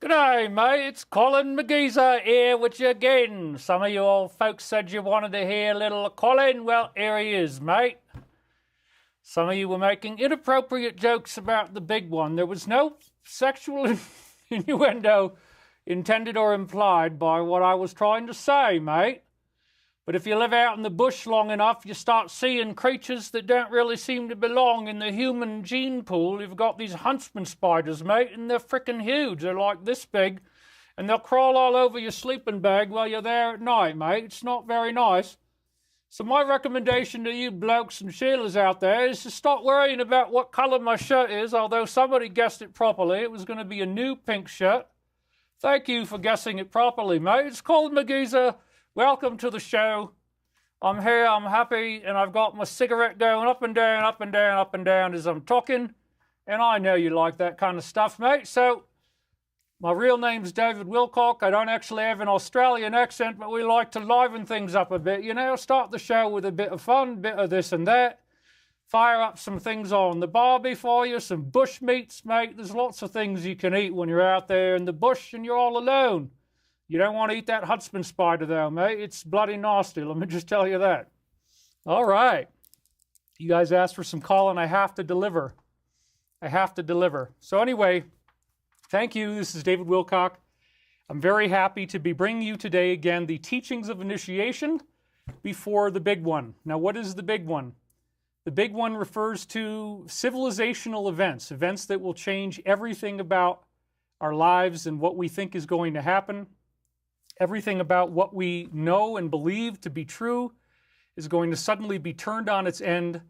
G'day, mate. It's Colin McGeezer here with you again. Some of you old folks said you wanted to hear little Colin. Well, here he is, mate. Some of you were making inappropriate jokes about the big one. There was no sexual innuendo intended or implied by what I was trying to say, mate. But if you live out in the bush long enough, you start seeing creatures that don't really seem to belong in the human gene pool. You've got these huntsman spiders, mate, and they're frickin' huge. They're like this big, and they'll crawl all over your sleeping bag while you're there at night, mate. It's not very nice. So my recommendation to you blokes and Sheilas out there is to stop worrying about what colour my shirt is, although somebody guessed it properly. It was going to be a new pink shirt. Thank you for guessing it properly, mate. It's Colin McGeezer. Welcome to the show. I'm here, I'm happy, and I've got my cigarette going up and down, up and down, up and down as I'm talking. And I know you like that kind of stuff, mate. So, my real name's David Wilcock. I don't actually have an Australian accent, but we like to liven things up a bit. You know, start the show with a bit of fun, bit of this and that. Fire up some things on the barbie for you, some bush meats, mate. There's lots of things you can eat when you're out there in the bush and you're all alone. You don't want to eat that huntsman spider, though, mate. It's bloody nasty, let me just tell you that. All right. You guys asked for some call, and I have to deliver. I have to deliver. So anyway, thank you. This is David Wilcock. I'm very happy to be bringing you today, again, the teachings of initiation before the big one. Now, what is the big one? The big one refers to civilizational events, events that will change everything about our lives and what we think is going to happen. Everything about what we know and believe to be true is going to suddenly be turned on its end,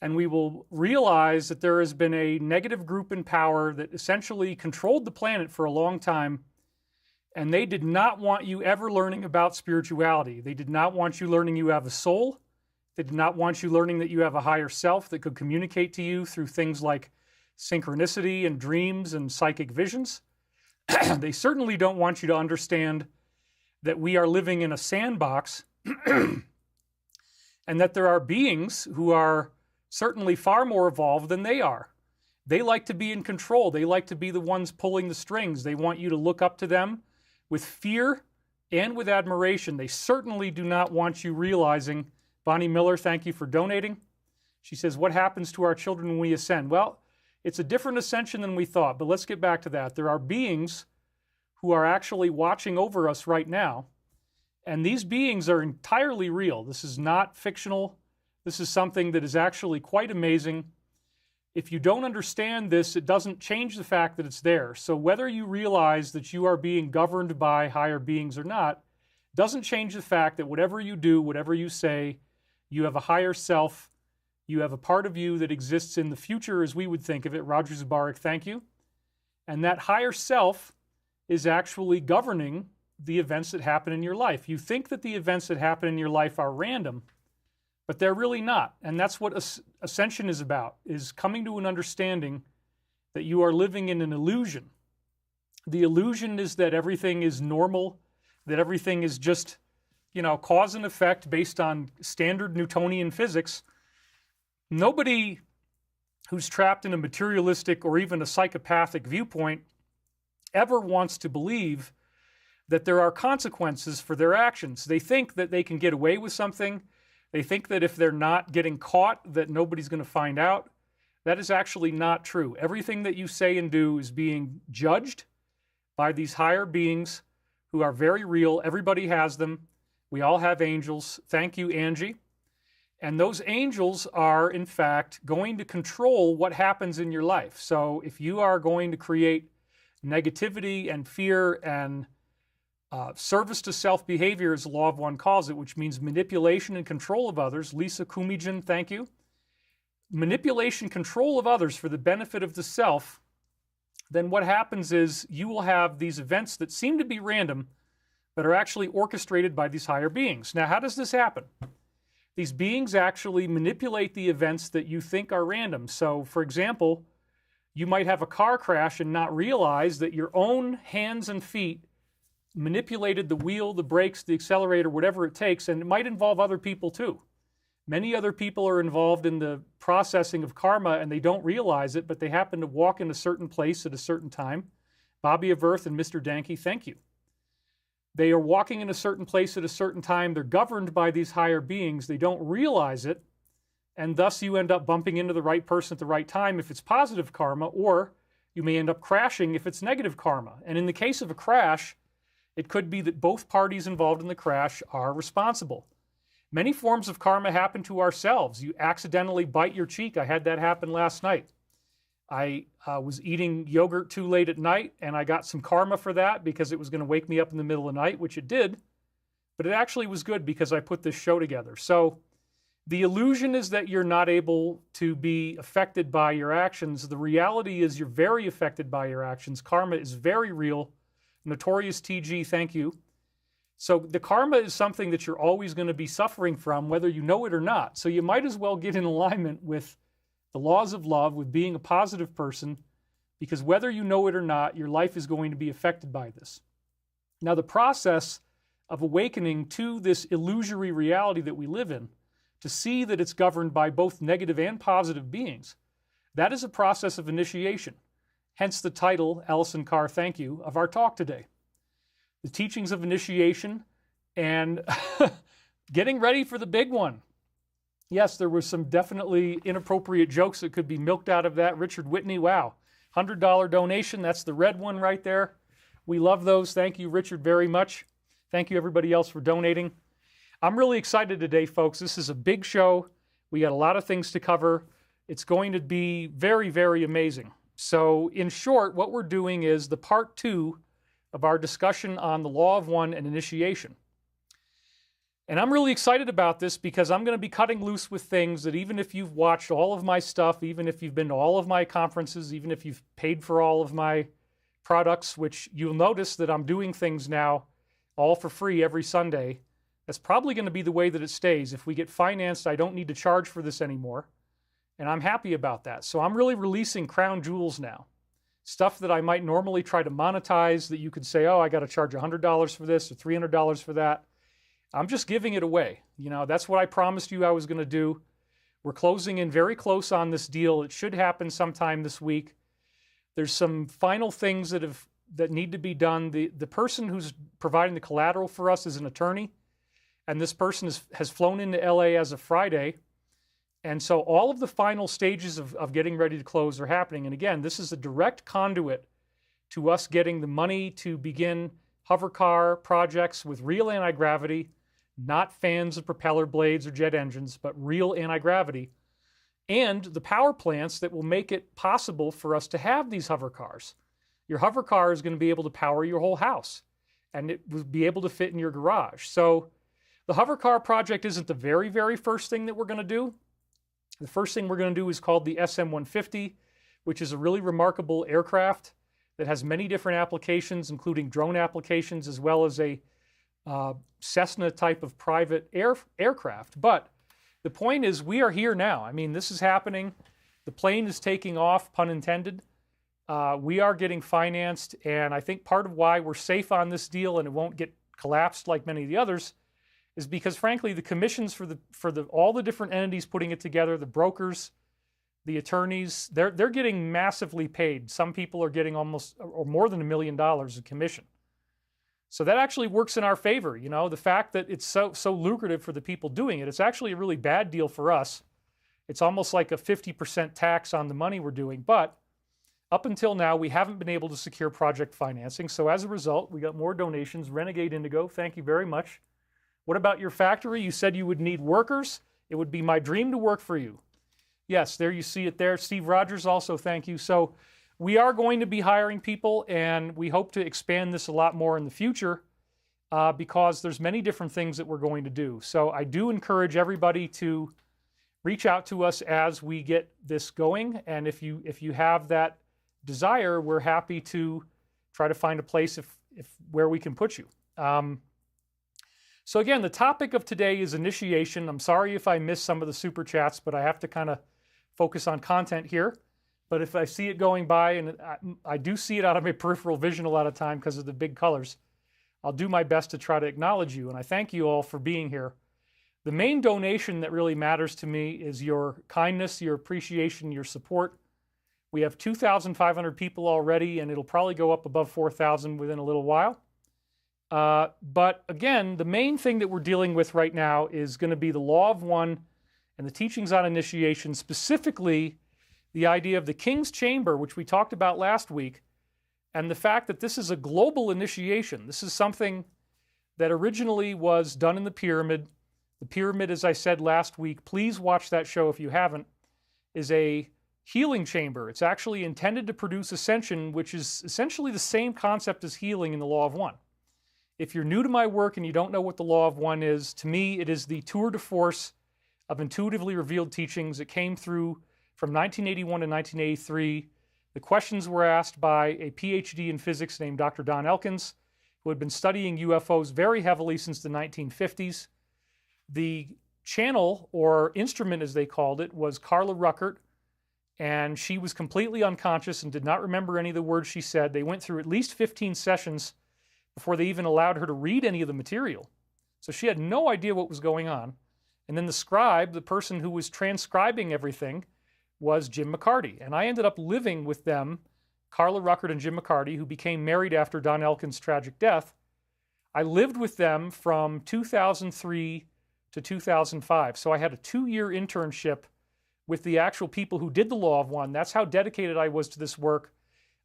and we will realize that there has been a negative group in power that essentially controlled the planet for a long time, and they did not want you ever learning about spirituality. They did not want you learning you have a soul. They did not want you learning that you have a higher self that could communicate to you through things like synchronicity and dreams and psychic visions. They certainly don't want you to understand that we are living in a sandbox and that there are beings who are certainly far more evolved than they are. They like to be in control. They like to be the ones pulling the strings. They want you to look up to them with fear and with admiration. They certainly do not want you realizing. Bonnie Miller, thank you for donating. She says, what happens to our children when we ascend? Well, it's a different ascension than we thought, but let's get back to that. There are beings who are actually watching over us right now. And these beings are entirely real. This is not fictional. This is something that is actually quite amazing. If you don't understand this, it doesn't change the fact that it's there. So whether you realize that you are being governed by higher beings or not, doesn't change the fact that whatever you do, whatever you say, you have a higher self. You have a part of you that exists in the future as we would think of it. Roger Zabarik, thank you. And that higher self is actually governing the events that happen in your life. You think that the events that happen in your life are random, but they're really not. And that's what ascension is about, is coming to an understanding that you are living in an illusion. The illusion is that everything is normal, that everything is just, cause and effect based on standard Newtonian physics. Nobody who's trapped in a materialistic or even a psychopathic viewpoint ever wants to believe that there are consequences for their actions. They think that they can get away with something. They think that if they're not getting caught, that nobody's going to find out. That is actually not true. Everything that you say and do is being judged by these higher beings who are very real. Everybody has them. We all have angels. Thank you, Angie. And those angels are, in fact, going to control what happens in your life. So if you are going to create negativity and fear and service to self behavior, as the law of one calls it, which means manipulation and control of others. Lisa Kumijan, thank you. Manipulation, control of others for the benefit of the self, then what happens is you will have these events that seem to be random, but are actually orchestrated by these higher beings. Now, how does this happen? These beings actually manipulate the events that you think are random. So, for example, you might have a car crash and not realize that your own hands and feet manipulated the wheel, the brakes, the accelerator, whatever it takes, and it might involve other people too. Many other people are involved in the processing of karma and they don't realize it, but they happen to walk in a certain place at a certain time. Bobby of Earth and Mr. Danke, thank you. They are walking in a certain place at a certain time. They're governed by these higher beings. They don't realize it, and thus you end up bumping into the right person at the right time if it's positive karma, or you may end up crashing if it's negative karma. And in the case of a crash, it could be that both parties involved in the crash are responsible. Many forms of karma happen to ourselves. You accidentally bite your cheek. I had that happen last night. I was eating yogurt too late at night, and I got some karma for that because it was going to wake me up in the middle of the night, which it did. But it actually was good because I put this show together. So the illusion is that you're not able to be affected by your actions. The reality is you're very affected by your actions. Karma is very real. Notorious TG, thank you. So the karma is something that you're always going to be suffering from, whether you know it or not. So you might as well get in alignment with the laws of love, with being a positive person, because whether you know it or not, your life is going to be affected by this. Now, the process of awakening to this illusory reality that we live in, to see that it's governed by both negative and positive beings, that is a process of initiation. Hence the title, Ellison Carr, thank you, of our talk today. The teachings of initiation and getting ready for the big one. Yes, there was some definitely inappropriate jokes that could be milked out of that. Richard Whitney, wow. $100 donation, that's the red one right there. We love those. Thank you, Richard, very much. Thank you, everybody else, for donating. I'm really excited today, folks. This is a big show. We got a lot of things to cover. It's going to be very, very amazing. So, in short, what we're doing is the part 2 of our discussion on the law of one and initiation. And I'm really excited about this because I'm going to be cutting loose with things that even if you've watched all of my stuff, even if you've been to all of my conferences, even if you've paid for all of my products, which you'll notice that I'm doing things now all for free every Sunday. That's probably going to be the way that it stays. If we get financed, I don't need to charge for this anymore. And I'm happy about that. So I'm really releasing crown jewels now. Stuff that I might normally try to monetize that you could say, oh, I got to charge $100 for this or $300 for that. I'm just giving it away. You know, that's what I promised you I was going to do. We're closing in very close on this deal. It should happen sometime this week. There's some final things that need to be done. The person who's providing the collateral for us is an attorney, and this person has flown into LA as of Friday. And so all of the final stages of getting ready to close are happening. And again, this is a direct conduit to us getting the money to begin hover car projects with real anti-gravity, not fans of propeller blades or jet engines, but real anti-gravity, and the power plants that will make it possible for us to have these hover cars. Your hover car is going to be able to power your whole house, and it will be able to fit in your garage. So the hover car project isn't the very, very first thing that we're going to do. The first thing we're going to do is called the SM-150, which is a really remarkable aircraft that has many different applications, including drone applications, as well as a Cessna type of private aircraft. But the point is, we are here now. I mean, this is happening. The plane is taking off, pun intended. We are getting financed, and I think part of why we're safe on this deal and it won't get collapsed like many of the others is because, frankly, the commissions for all the different entities putting it together, the brokers, the attorneys, they're getting massively paid. Some people are getting almost or more than $1 million in commission. So that actually works in our favor. You know, the fact that it's so lucrative for the people doing it, it's actually a really bad deal for us. It's almost like a 50% tax on the money we're doing. But up until now, we haven't been able to secure project financing. So as a result, we got more donations. Renegade Indigo, thank you very much. What about your factory? You said you would need workers. It would be my dream to work for you. Yes, there you see it there. Steve Rogers also, thank you. So we are going to be hiring people, and we hope to expand this a lot more in the future because there's many different things that we're going to do. So I do encourage everybody to reach out to us as we get this going. And if you have that desire, we're happy to try to find a place where we can put you. So again, the topic of today is initiation. I'm sorry if I missed some of the super chats, but I have to kind of focus on content here. But if I see it going by, and I do see it out of my peripheral vision a lot of time because of the big colors, I'll do my best to try to acknowledge you. And I thank you all for being here. The main donation that really matters to me is your kindness, your appreciation, your support. We have 2,500 people already, and it'll probably go up above 4,000 within a little while. But again, the main thing that we're dealing with right now is going to be the Law of One and the teachings on initiation, specifically the idea of the King's Chamber, which we talked about last week, and the fact that this is a global initiation. This is something that originally was done in the pyramid. The pyramid, as I said last week, please watch that show if you haven't, is a healing chamber. It's actually intended to produce ascension, which is essentially the same concept as healing in the Law of One. If you're new to my work and you don't know what the Law of One is, to me it is the tour de force of intuitively revealed teachings. It came through from 1981 to 1983. The questions were asked by a PhD in physics named Dr. Don Elkins, who had been studying UFOs very heavily since the 1950s. The channel, or instrument as they called it, was Carla Ruckert, and she was completely unconscious and did not remember any of the words she said. They went through at least 15 sessions before they even allowed her to read any of the material. So she had no idea what was going on. And then the scribe, the person who was transcribing everything, was Jim McCarty. And I ended up living with them, Carla Ruckert and Jim McCarty, who became married after Don Elkins' tragic death. I lived with them from 2003 to 2005. So I had a 2-year internship with the actual people who did the Law of One. That's how dedicated I was to this work.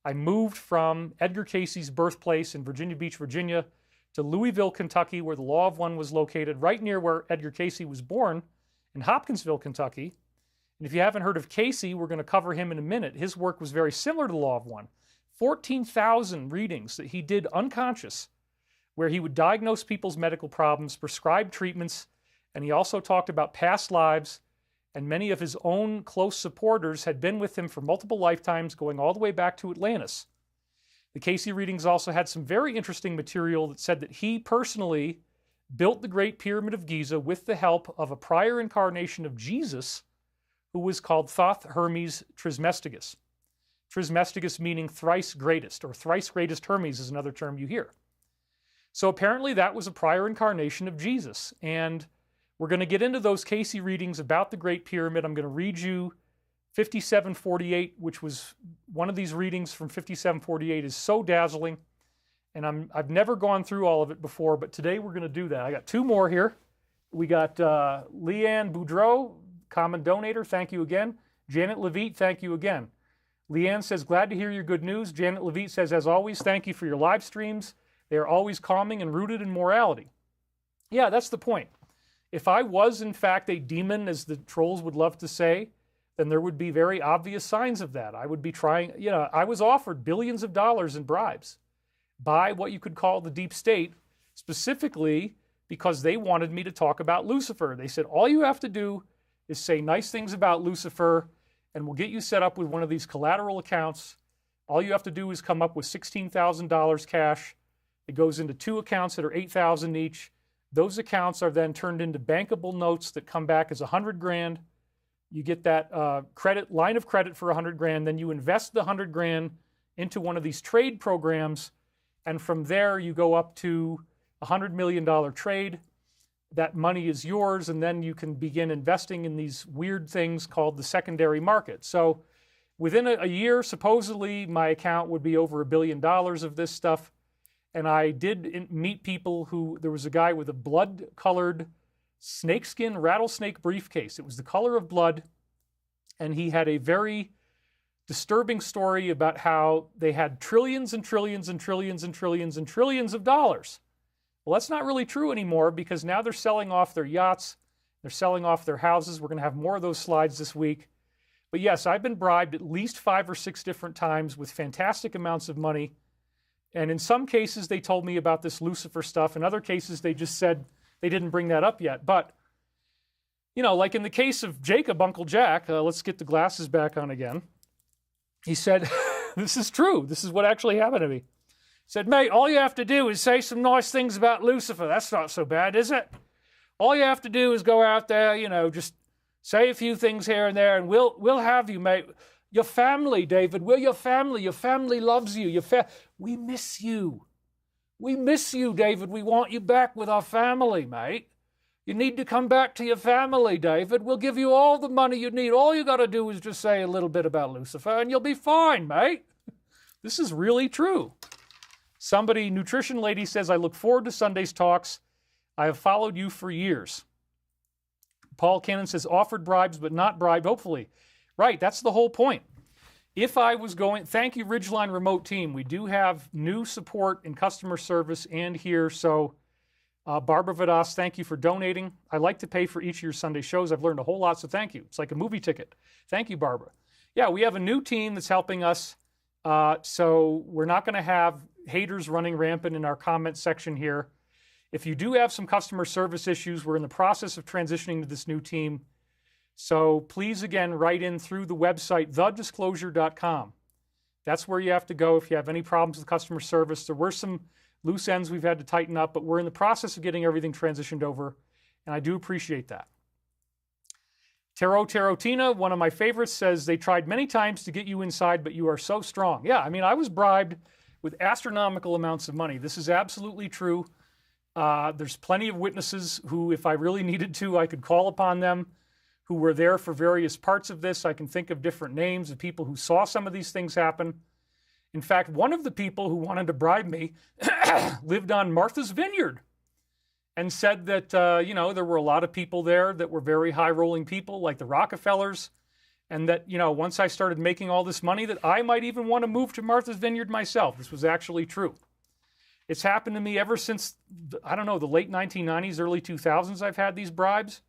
I moved from Edgar Cayce's birthplace in Virginia Beach, Virginia, to Louisville, Kentucky, where the Law of One was located, right near where Edgar Cayce was born, in Hopkinsville, Kentucky. And if you haven't heard of Cayce, we're going to cover him in a minute. His work was very similar to the Law of One. 14,000 readings that he did unconscious, where he would diagnose people's medical problems, prescribe treatments, and he also talked about past lives, and many of his own close supporters had been with him for multiple lifetimes, going all the way back to Atlantis. The Cayce readings also had some very interesting material that said that he personally built the Great Pyramid of Giza with the help of a prior incarnation of Jesus, who was called Thoth Hermes Trismegistus. Trismegistus meaning thrice greatest, or thrice greatest Hermes is another term you hear. So apparently that was a prior incarnation of Jesus, and we're going to get into those Cayce readings about the Great Pyramid. I'm going to read you 5748, which was one of these readings from 5748 is so dazzling, and I've never gone through all of it before, but today we're going to do that. I got 2 more here. We got Leanne Boudreau, common donator, thank you again. Janet Levitt, thank you again. Leanne says, glad to hear your good news. Janet Levitt says, as always, thank you for your live streams. They are always calming and rooted in morality. Yeah, that's the point. If I was, in fact, a demon, as the trolls would love to say, then there would be very obvious signs of that. I would be trying, I was offered billions of dollars in bribes by what you could call the deep state, specifically because they wanted me to talk about Lucifer. They said, all you have to do is say nice things about Lucifer, and we'll get you set up with one of these collateral accounts. All you have to do is come up with $16,000 cash. It goes into 2 accounts that are $8,000 each. Those accounts are then turned into bankable notes that come back as $100,000. You get that line of credit for $100,000. Then you invest the $100,000 into one of these trade programs, and from there you go up to a $100 million trade. That money is yours, and then you can begin investing in these weird things called the secondary market. So within a year, supposedly, my account would be over $1 billion of this stuff. And I did meet people there was a guy with a blood-colored snakeskin rattlesnake briefcase. It was the color of blood, and he had a very disturbing story about how they had trillions and trillions and trillions and trillions and trillions of dollars. Well, that's not really true anymore, because now they're selling off their yachts, they're selling off their houses. We're going to have more of those slides this week. But yes, I've been bribed at least 5 or 6 different times with fantastic amounts of money. And in some cases, they told me about this Lucifer stuff. In other cases, they just said they didn't bring that up yet. But, like in the case of Jacob, Uncle Jack, let's get the glasses back on again. He said, this is true. This is what actually happened to me. He said, mate, all you have to do is say some nice things about Lucifer. That's not so bad, is it? All you have to do is go out there, just say a few things here and there, and we'll have you, mate. Your family, David, we're your family. Your family loves you. We miss you. We miss you, David. We want you back with our family, mate. You need to come back to your family, David. We'll give you all the money you need. All you got to do is just say a little bit about Lucifer, and you'll be fine, mate. This is really true. Somebody, nutrition lady, says, I look forward to Sunday's talks. I have followed you for years. Paul Cannon says, offered bribes, but not bribed, hopefully. Right, that's the whole point. If I was going, thank you, Ridgeline Remote Team. We do have new support in customer service and here. So, Barbara Vadas, thank you for donating. I like to pay for each of your Sunday shows. I've learned a whole lot, so thank you. It's like a movie ticket. Thank you, Barbara. Yeah, we have a new team that's helping us. So we're not going to have haters running rampant in our comment section here. If you do have some customer service issues, we're in the process of transitioning to this new team. So please, again, write in through the website, thedisclosure.com. That's where you have to go if you have any problems with customer service. There were some loose ends we've had to tighten up, but we're in the process of getting everything transitioned over, and I do appreciate that. Tarotina, one of my favorites, says, they tried many times to get you inside, but you are so strong. Yeah, I mean, I was bribed with astronomical amounts of money. This is absolutely true. There's plenty of witnesses who, if I really needed to, I could call upon them, who were there for various parts of this. I can think of different names of people who saw some of these things happen. In fact, one of the people who wanted to bribe me lived on Martha's Vineyard and said that, there were a lot of people there that were very high-rolling people, like the Rockefellers, and that, once I started making all this money, that I might even want to move to Martha's Vineyard myself. This was actually true. It's happened to me ever since, the late 1990s, early 2000s, I've had these bribes.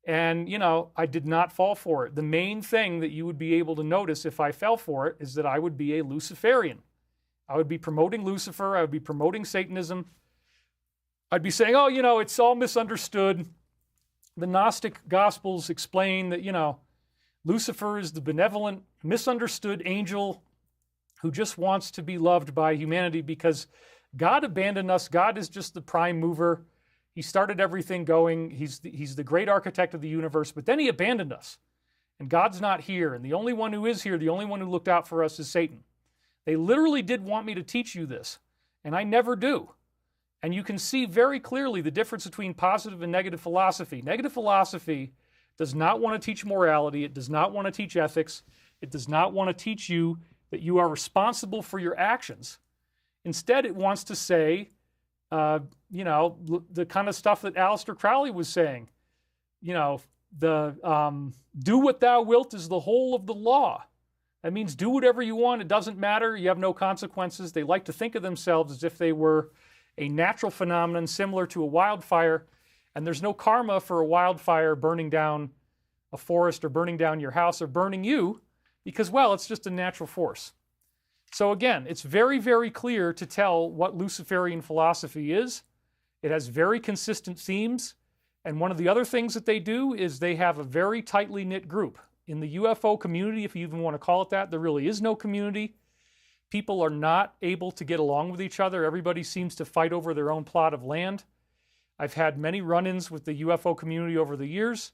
And, I did not fall for it. The main thing that you would be able to notice if I fell for it is that I would be a Luciferian. I would be promoting Lucifer. I would be promoting Satanism. I'd be saying, it's all misunderstood. The Gnostic Gospels explain that, Lucifer is the benevolent, misunderstood angel who just wants to be loved by humanity because God abandoned us. God is just the prime mover. He started everything going. He's the great architect of the universe, but then he abandoned us. And God's not here. And the only one who is here, the only one who looked out for us is Satan. They literally did want me to teach you this, and I never do. And you can see very clearly the difference between positive and negative philosophy. Negative philosophy does not want to teach morality. It does not want to teach ethics. It does not want to teach you that you are responsible for your actions. Instead, it wants to say, the kind of stuff that Aleister Crowley was saying, do what thou wilt is the whole of the law. That means do whatever you want. It doesn't matter. You have no consequences. They like to think of themselves as if they were a natural phenomenon similar to a wildfire, and there's no karma for a wildfire burning down a forest or burning down your house or burning you because, it's just a natural force. So again, it's very, very clear to tell what Luciferian philosophy is. It has very consistent themes. And one of the other things that they do is they have a very tightly knit group. In the UFO community, if you even want to call it that, there really is no community. People are not able to get along with each other. Everybody seems to fight over their own plot of land. I've had many run-ins with the UFO community over the years.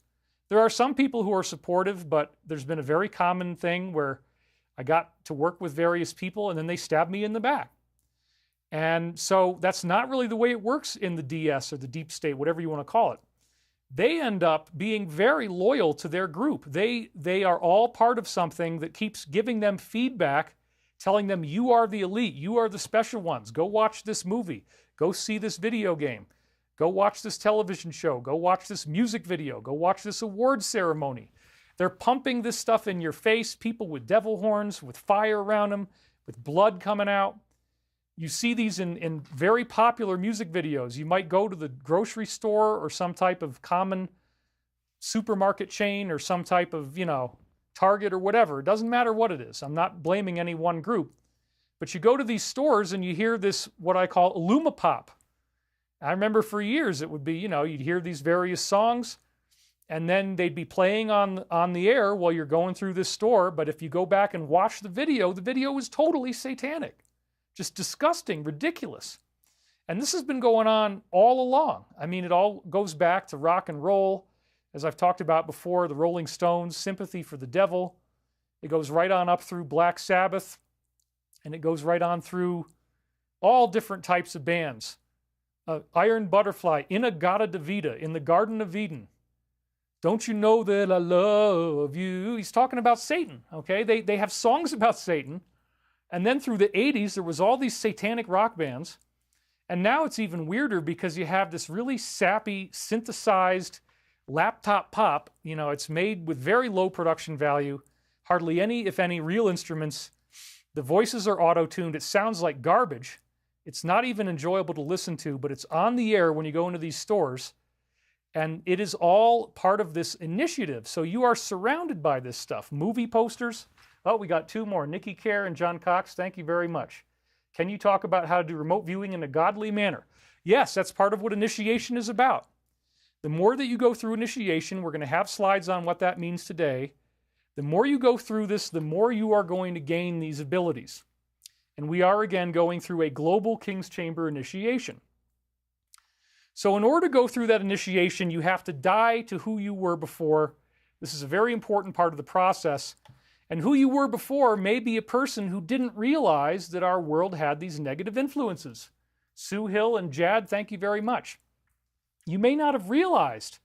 There are some people who are supportive, but there's been a very common thing where I got to work with various people and then they stabbed me in the back. And so that's not really the way it works in the DS or the deep state, whatever you want to call it. They end up being very loyal to their group. They are all part of something that keeps giving them feedback, telling them, you are the elite, you are the special ones. Go watch this movie. Go see this video game. Go watch this television show. Go watch this music video. Go watch this award ceremony. They're pumping this stuff in your face, people with devil horns, with fire around them, with blood coming out. You see these in very popular music videos. You might go to the grocery store or some type of common supermarket chain or some type of, Target or whatever. It doesn't matter what it is. I'm not blaming any one group. But you go to these stores and you hear this, what I call Illumipop. I remember for years it would be, you'd hear these various songs and then they'd be playing on the air while you're going through this store. But if you go back and watch the video is totally satanic. Just disgusting, ridiculous. And this has been going on all along. I mean, it all goes back to rock and roll. As I've talked about before, the Rolling Stones, Sympathy for the Devil. It goes right on up through Black Sabbath. And it goes right on through all different types of bands. Iron Butterfly, Inagata Devita, in the Garden of Eden. Don't you know that I love you? He's talking about Satan, okay? They have songs about Satan. And then through the 80s, there was all these satanic rock bands. And now it's even weirder because you have this really sappy, synthesized laptop pop. You know, it's made with very low production value, hardly any, if any, real instruments. The voices are auto-tuned. It sounds like garbage. It's not even enjoyable to listen to, but it's on the air when you go into these stores. And it is all part of this initiative. So you are surrounded by this stuff. Movie posters. Oh, we got two more. Nikki Kerr and John Cox, thank you very much. Can you talk about how to do remote viewing in a godly manner? Yes, that's part of what initiation is about. The more that you go through initiation, we're going to have slides on what that means today. The more you go through this, the more you are going to gain these abilities. And we are, again, going through a global King's Chamber initiation. So in order to go through that initiation, you have to die to who you were before. This is a very important part of the process. And who you were before may be a person who didn't realize that our world had these negative influences. Sue Hill and Jad, thank you very much. You may not have realized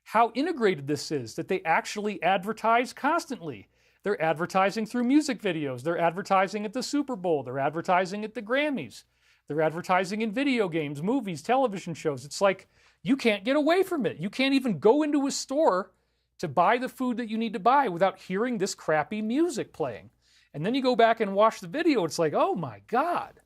how integrated this is, that they actually advertise constantly. They're advertising through music videos. They're advertising at the Super Bowl. They're advertising at the Grammys. They're advertising in video games, movies, television shows. It's like you can't get away from it. You can't even go into a store to buy the food that you need to buy without hearing this crappy music playing. And then you go back and watch the video, it's like, oh my God.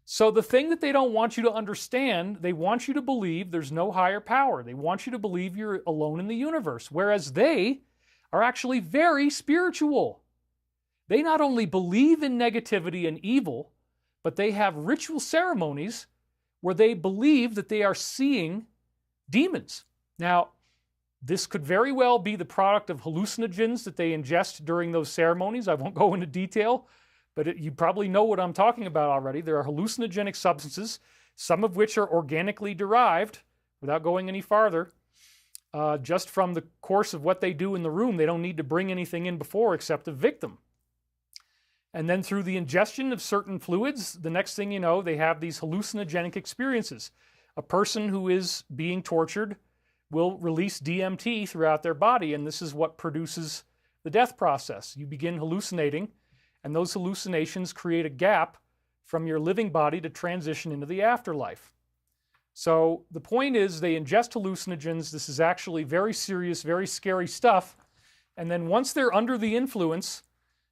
So the thing that they don't want you to understand, they want you to believe there's no higher power. They want you to believe you're alone in the universe, whereas they are actually very spiritual. They not only believe in negativity and evil, but they have ritual ceremonies where they believe that they are seeing demons. Now, this could very well be the product of hallucinogens that they ingest during those ceremonies. I won't go into detail, but you probably know what I'm talking about already. There are hallucinogenic substances, some of which are organically derived, without going any farther, just from the course of what they do in the room. They don't need to bring anything in before except a victim. And then through the ingestion of certain fluids, the next thing you know, they have these hallucinogenic experiences. A person who is being tortured will release DMT throughout their body, and this is what produces the death process. You begin hallucinating, and those hallucinations create a gap from your living body to transition into the afterlife. So the point is they ingest hallucinogens. This is actually very serious, very scary stuff. And then once they're under the influence,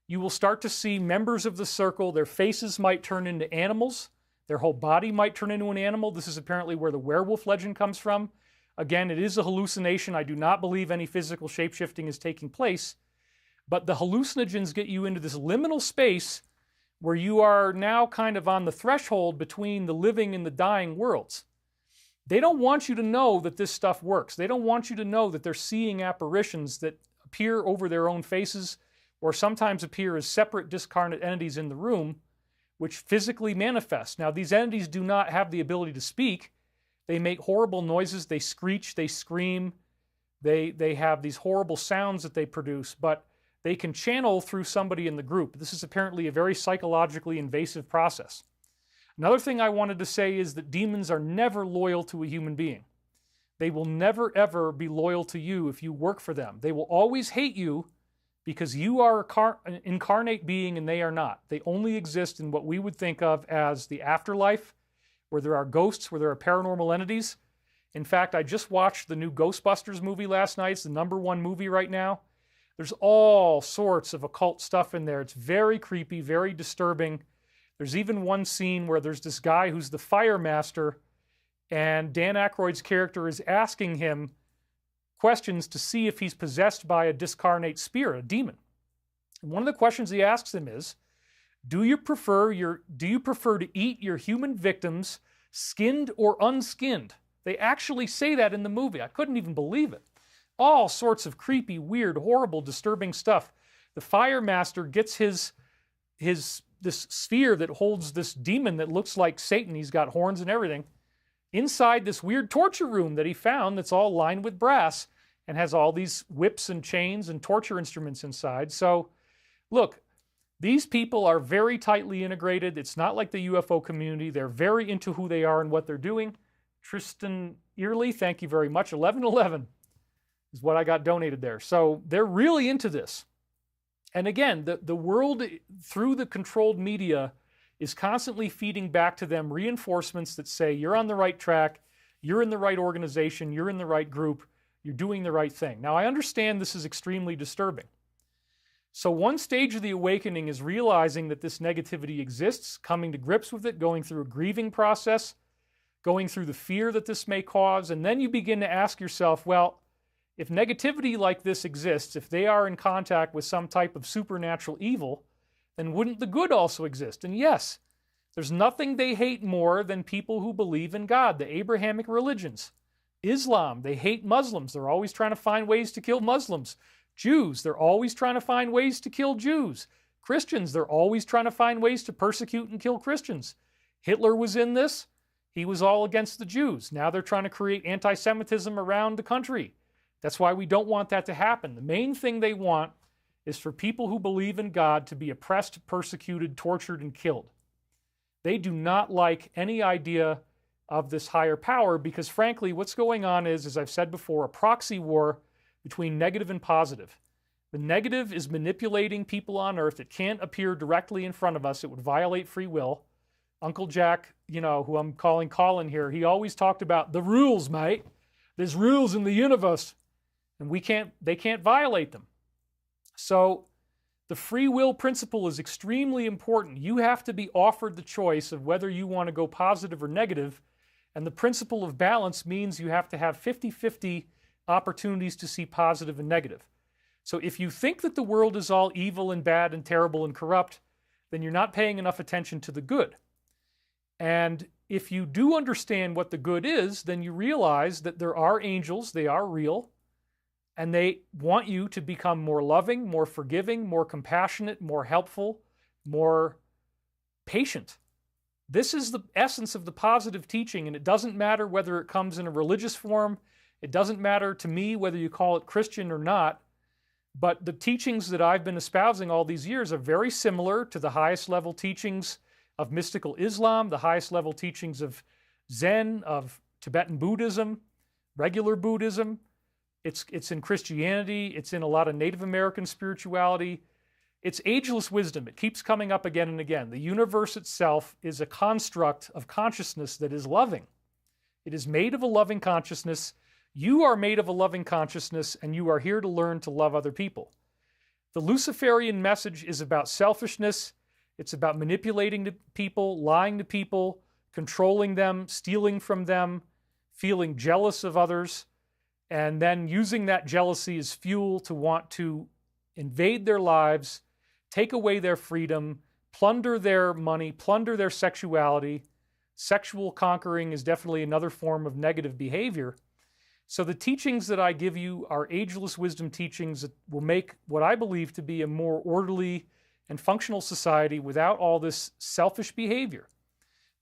you will start to see members of the circle. Their faces might turn into animals. Their whole body might turn into an animal. This is apparently where the werewolf legend comes from. Again, it is a hallucination. I do not believe any physical shapeshifting is taking place. But the hallucinogens get you into this liminal space where you are now kind of on the threshold between the living and the dying worlds. They don't want you to know that this stuff works. They don't want you to know that they're seeing apparitions that appear over their own faces, or sometimes appear as separate discarnate entities in the room, which physically manifest. Now, these entities do not have the ability to speak. They make horrible noises. They screech. They scream. They have these horrible sounds that they produce, but they can channel through somebody in the group. This is apparently a very psychologically invasive process. Another thing I wanted to say is that demons are never loyal to a human being. They will never, ever be loyal to you if you work for them. They will always hate you because you are an incarnate being and they are not. They only exist in what we would think of as the afterlife, where there are ghosts, where there are paranormal entities. In fact, I just watched the new Ghostbusters movie last night. It's the #1 movie right now. There's all sorts of occult stuff in there. It's very creepy, very disturbing. There's even one scene where there's this guy who's the fire master, and Dan Aykroyd's character is asking him questions to see if he's possessed by a discarnate spirit, a demon. And one of the questions he asks him is, do you prefer to eat your human victims skinned or unskinned? They actually say that in the movie. I couldn't even believe it. All sorts of creepy, weird, horrible, disturbing stuff. The fire master gets this sphere that holds this demon that looks like Satan. He's got horns and everything, inside this weird torture room that he found that's all lined with brass and has all these whips and chains and torture instruments inside. So, look, These people are very tightly integrated. It's not like the UFO community. They're very into who they are and what they're doing. Tristan Early, thank you very much. 1111 is what I got donated there. So they're really into this. And again, the world, through the controlled media, is constantly feeding back to them reinforcements that say, you're on the right track, you're in the right organization, you're in the right group, you're doing the right thing. Now, I understand this is extremely disturbing. So one stage of the awakening is realizing that this negativity exists, coming to grips with it, going through a grieving process, going through the fear that this may cause, and then you begin to ask yourself, well, if negativity like this exists, if they are in contact with some type of supernatural evil, then wouldn't the good also exist? And yes, there's nothing they hate more than people who believe in God, the Abrahamic religions. Islam, they hate Muslims. They're always trying to find ways to kill Muslims. Jews, they're always trying to find ways to kill Jews. Christians, they're always trying to find ways to persecute and kill Christians. Hitler was in this. He was all against the Jews. Now they're trying to create anti-Semitism around the country. That's why we don't want that to happen. The main thing they want is for people who believe in God to be oppressed, persecuted, tortured, and killed. They do not like any idea of this higher power because, frankly, what's going on is, as I've said before, a proxy war between negative and positive. The negative is manipulating people on Earth. It can't appear directly in front of us. It would violate free will. Uncle Jack, who I'm calling Colin here, he always talked about the rules, mate. There's rules in the universe, and they can't violate them. So the free will principle is extremely important. You have to be offered the choice of whether you want to go positive or negative, and the principle of balance means you have to have 50-50 opportunities to see positive and negative. So if you think that the world is all evil and bad and terrible and corrupt, then you're not paying enough attention to the good. And if you do understand what the good is, then you realize that there are angels, they are real, and they want you to become more loving, more forgiving, more compassionate, more helpful, more patient. This is the essence of the positive teaching, and it doesn't matter whether it comes in a religious form. It doesn't matter to me whether you call it Christian or not, but the teachings that I've been espousing all these years are very similar to the highest level teachings of mystical Islam, the highest level teachings of Zen, of Tibetan Buddhism, regular Buddhism. It's in Christianity. It's in a lot of Native American spirituality. It's ageless wisdom. It keeps coming up again and again. The universe itself is a construct of consciousness that is loving. It is made of a loving consciousness. You are made of a loving consciousness, and you are here to learn to love other people. The Luciferian message is about selfishness. It's about manipulating the people, lying to people, controlling them, stealing from them, feeling jealous of others, and then using that jealousy as fuel to want to invade their lives, take away their freedom, plunder their money, plunder their sexuality. Sexual conquering is definitely another form of negative behavior. So the teachings that I give you are ageless wisdom teachings that will make what I believe to be a more orderly and functional society without all this selfish behavior.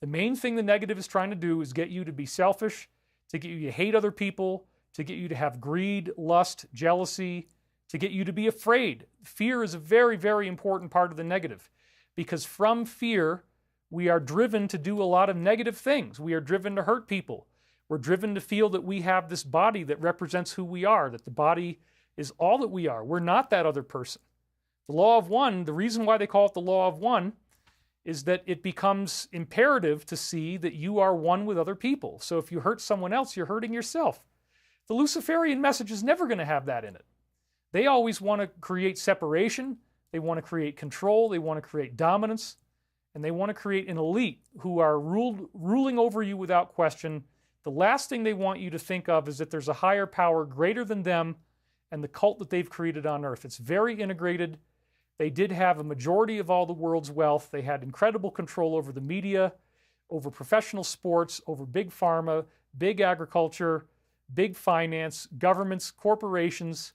The main thing the negative is trying to do is get you to be selfish, to get you to hate other people, to get you to have greed, lust, jealousy, to get you to be afraid. Fear is a very, very important part of the negative, because from fear, we are driven to do a lot of negative things. We are driven to hurt people. We're driven to feel that we have this body that represents who we are, that the body is all that we are. We're not that other person. The law of one, the reason why they call it the law of one, is that it becomes imperative to see that you are one with other people. So if you hurt someone else, you're hurting yourself. The Luciferian message is never going to have that in it. They always want to create separation. They want to create control. They want to create dominance. And they want to create an elite who are ruling over you without question. The last thing they want you to think of is that there's a higher power greater than them and the cult that they've created on Earth. It's very integrated. They did have a majority of all the world's wealth. They had incredible control over the media, over professional sports, over big pharma, big agriculture, big finance, governments, corporations.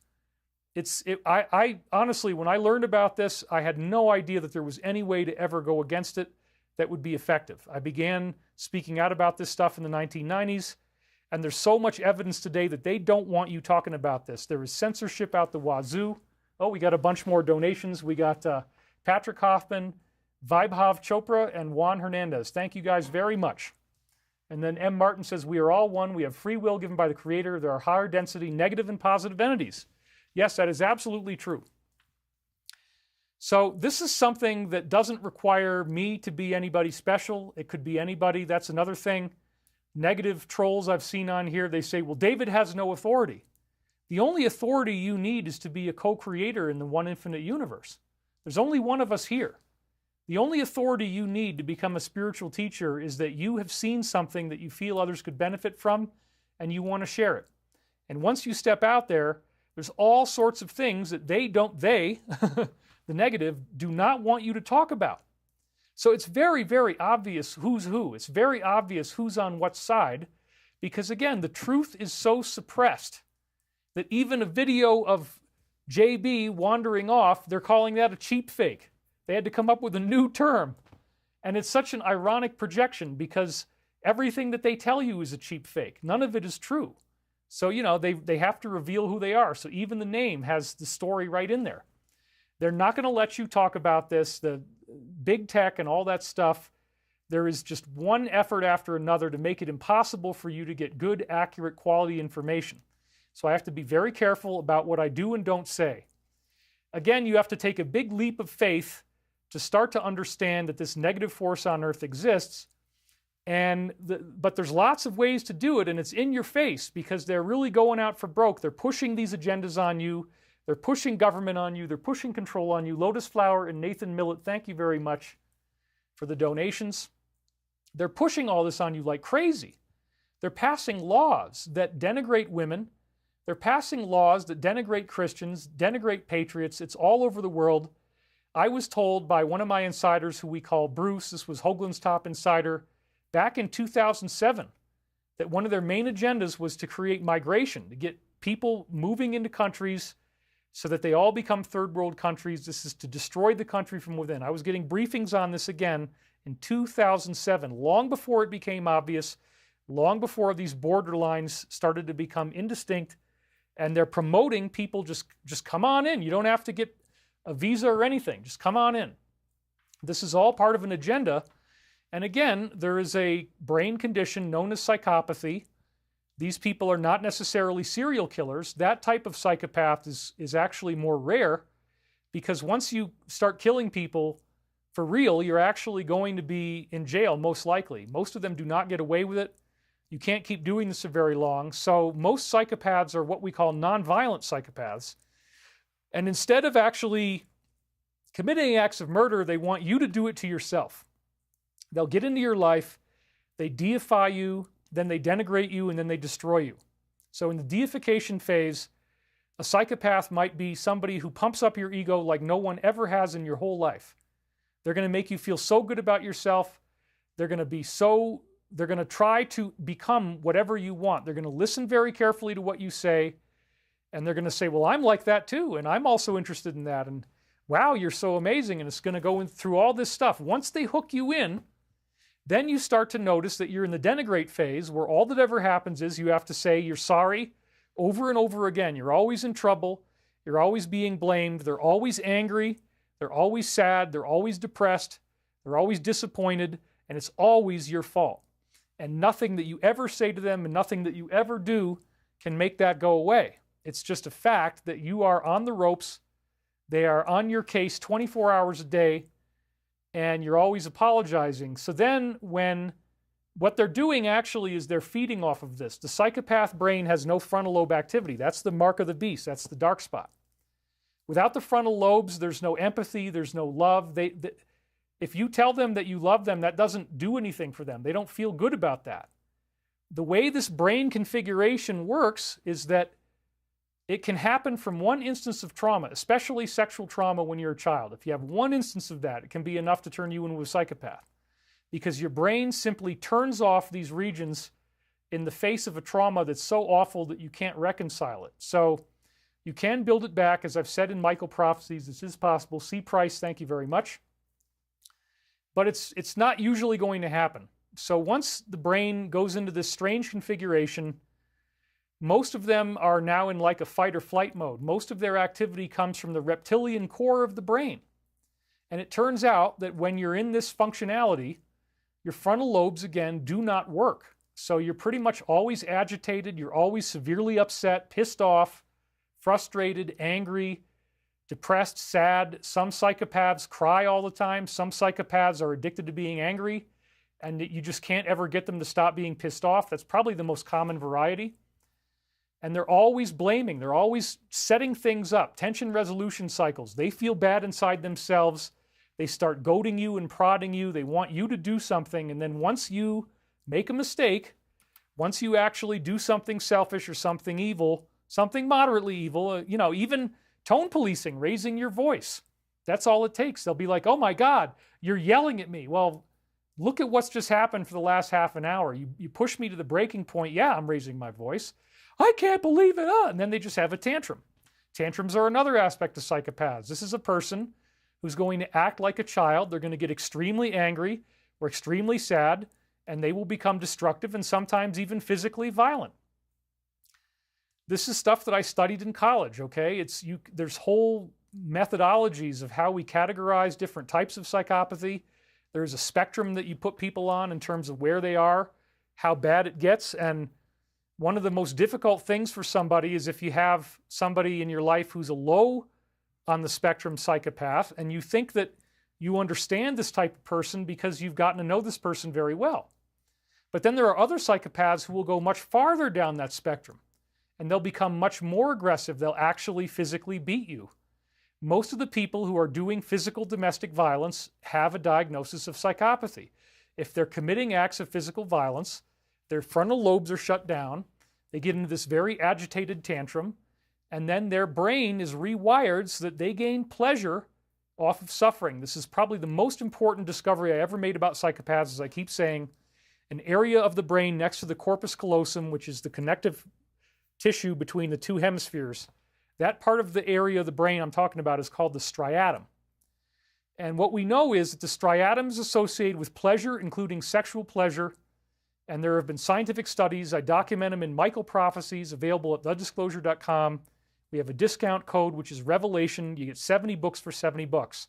I honestly, when I learned about this, I had no idea that there was any way to ever go against it that would be effective. I began speaking out about this stuff in the 1990s, and there's so much evidence today that they don't want you talking about this. There is censorship out the wazoo. Oh, we got a bunch more donations. We got Patrick Hoffman, Vaibhav Chopra, and Juan Hernandez. Thank you guys very much. And then M. Martin says, we are all one. We have free will given by the Creator. There are higher density negative and positive entities. Yes, that is absolutely true. So this is something that doesn't require me to be anybody special. It could be anybody. That's another thing. Negative trolls I've seen on here, they say, well, David has no authority. The only authority you need is to be a co-creator in the one infinite universe. There's only one of us here. The only authority you need to become a spiritual teacher is that you have seen something that you feel others could benefit from and you want to share it. And once you step out there, there's all sorts of things that the negative, do not want you to talk about. So it's very, very obvious who's who. It's very obvious who's on what side, because again, the truth is so suppressed that even a video of JB wandering off, they're calling that a cheap fake. They had to come up with a new term. And it's such an ironic projection because everything that they tell you is a cheap fake. None of it is true. So, they have to reveal who they are. So even the name has the story right in there. They're not going to let you talk about this, the big tech and all that stuff. There is just one effort after another to make it impossible for you to get good, accurate, quality information. So I have to be very careful about what I do and don't say. Again, you have to take a big leap of faith to start to understand that this negative force on Earth exists. But there's lots of ways to do it, and it's in your face because they're really going out for broke. They're pushing these agendas on you. They're pushing government on you. They're pushing control on you. Lotus Flower and Nathan Millett, thank you very much for the donations. They're pushing all this on you like crazy. They're passing laws that denigrate women. They're passing laws that denigrate Christians, denigrate patriots. It's all over the world. I was told by one of my insiders, who we call Bruce, this was Hoagland's top insider, back in 2007, that one of their main agendas was to create migration, to get people moving into countries so that they all become third world countries. This is to destroy the country from within. I was getting briefings on this again in 2007, long before it became obvious, long before these borderlines started to become indistinct, and they're promoting people just come on in. You don't have to get a visa or anything. Just come on in. This is all part of an agenda. And again, there is a brain condition known as psychopathy. These people are not necessarily serial killers. That type of psychopath is actually more rare, because once you start killing people for real, you're actually going to be in jail, most likely. Most of them do not get away with it. You can't keep doing this for very long. So most psychopaths are what we call nonviolent psychopaths. And instead of actually committing acts of murder, they want you to do it to yourself. They'll get into your life, they deify you, then they denigrate you, and then they destroy you. So in the deification phase, a psychopath might be somebody who pumps up your ego like no one ever has in your whole life. They're going to make you feel so good about yourself. They're going to try to become whatever you want. They're going to listen very carefully to what you say, and they're going to say, well, I'm like that too, and I'm also interested in that, and wow, you're so amazing, and it's going to go through all this stuff. Once they hook you in, then you start to notice that you're in the denigrate phase, where all that ever happens is you have to say you're sorry over and over again. You're always in trouble. You're always being blamed. They're always angry. They're always sad. They're always depressed. They're always disappointed. And it's always your fault. And nothing that you ever say to them and nothing that you ever do can make that go away. It's just a fact that you are on the ropes. They are on your case 24 hours a day. And you're always apologizing. So then what they're doing actually is they're feeding off of this. The psychopath brain has no frontal lobe activity. That's the mark of the beast. That's the dark spot. Without the frontal lobes, there's no empathy, there's no love. If you tell them that you love them, that doesn't do anything for them. They don't feel good about that. The way this brain configuration works is that it can happen from one instance of trauma, especially sexual trauma when you're a child. If you have one instance of that, it can be enough to turn you into a psychopath, because your brain simply turns off these regions in the face of a trauma that's so awful that you can't reconcile it. So you can build it back. As I've said in Michael Prophecies, this is possible. C. Price, thank you very much. But it's not usually going to happen. So once the brain goes into this strange configuration, most of them are now in like a fight or flight mode. Most of their activity comes from the reptilian core of the brain. And it turns out that when you're in this functionality, your frontal lobes, again, do not work. So you're pretty much always agitated, you're always severely upset, pissed off, frustrated, angry, depressed, sad. Some psychopaths cry all the time. Some psychopaths are addicted to being angry, and you just can't ever get them to stop being pissed off. That's probably the most common variety. And they're always blaming. They're always setting things up. Tension resolution cycles. They feel bad inside themselves. They start goading you and prodding you. They want you to do something. And then once you make a mistake, once you actually do something selfish or something evil, something moderately evil, even tone policing, raising your voice. That's all it takes. They'll be like, oh my God, you're yelling at me. Well, look at what's just happened for the last half an hour. You push me to the breaking point. Yeah, I'm raising my voice. I can't believe it. And then they just have a tantrum. Tantrums are another aspect of psychopaths. This is a person who's going to act like a child. They're going to get extremely angry or extremely sad, and they will become destructive and sometimes even physically violent. This is stuff that I studied in college, okay? There's whole methodologies of how we categorize different types of psychopathy. There's a spectrum that you put people on in terms of where they are, how bad it gets, and one of the most difficult things for somebody is if you have somebody in your life who's a low on the spectrum psychopath, and you think that you understand this type of person because you've gotten to know this person very well. But then there are other psychopaths who will go much farther down that spectrum, and they'll become much more aggressive. They'll actually physically beat you. Most of the people who are doing physical domestic violence have a diagnosis of psychopathy. If they're committing acts of physical violence, their frontal lobes are shut down, they get into this very agitated tantrum, and then their brain is rewired so that they gain pleasure off of suffering. This is probably the most important discovery I ever made about psychopaths, as I keep saying. An area of the brain next to the corpus callosum, which is the connective tissue between the two hemispheres. That part of the area of the brain I'm talking about is called the striatum. And what we know is that the striatum is associated with pleasure, including sexual pleasure. And there have been scientific studies. I document them in Michael Prophecies, available at thedisclosure.com. We have a discount code, which is Revelation. You get 70 books for 70 bucks.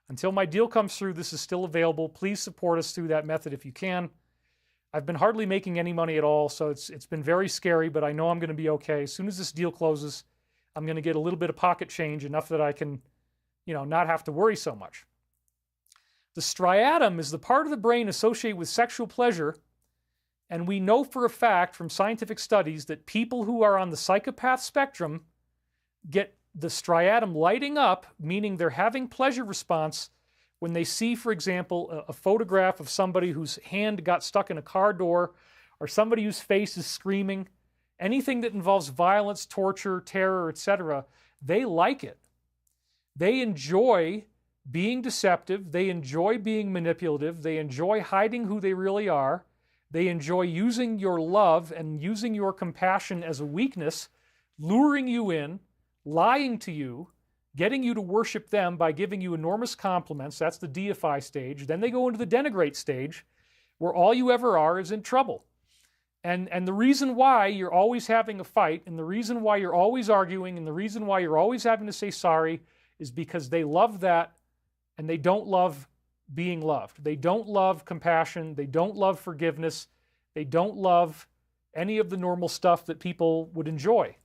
Until my deal comes through, this is still available. Please support us through that method if you can. I've been hardly making any money at all, so it's been very scary, but I know I'm going to be okay. As soon as this deal closes, I'm going to get a little bit of pocket change, enough that I can, not have to worry so much. The striatum is the part of the brain associated with sexual pleasure, and we know for a fact from scientific studies that people who are on the psychopath spectrum get the striatum lighting up, meaning they're having pleasure response when they see, for example, a photograph of somebody whose hand got stuck in a car door, or somebody whose face is screaming. Anything that involves violence, torture, terror, etc., they like it. They enjoy being deceptive. They enjoy being manipulative. They enjoy hiding who they really are. They enjoy using your love and using your compassion as a weakness, luring you in, lying to you, getting you to worship them by giving you enormous compliments. That's the deify stage. Then they go into the denigrate stage, where all you ever are is in trouble. And the reason why you're always having a fight, and the reason why you're always arguing, and the reason why you're always having to say sorry is because they love that, and they don't love being loved. They don't love compassion. They don't love forgiveness. They don't love any of the normal stuff that people would enjoy.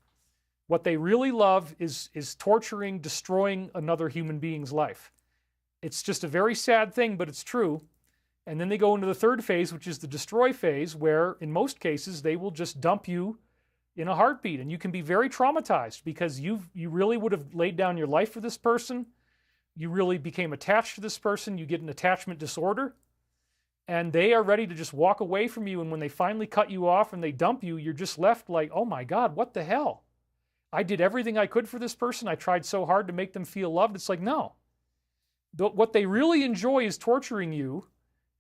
What they really love is torturing, destroying another human being's life. It's just a very sad thing, but it's true. And then they go into the third phase, which is the destroy phase, where in most cases they will just dump you in a heartbeat. And you can be very traumatized because you really would have laid down your life for this person. You really became attached to this person. You get an attachment disorder. And they are ready to just walk away from you. And when they finally cut you off and they dump you, you're just left like, oh my God, what the hell? I did everything I could for this person. I tried so hard to make them feel loved. It's like, no. What they really enjoy is torturing you.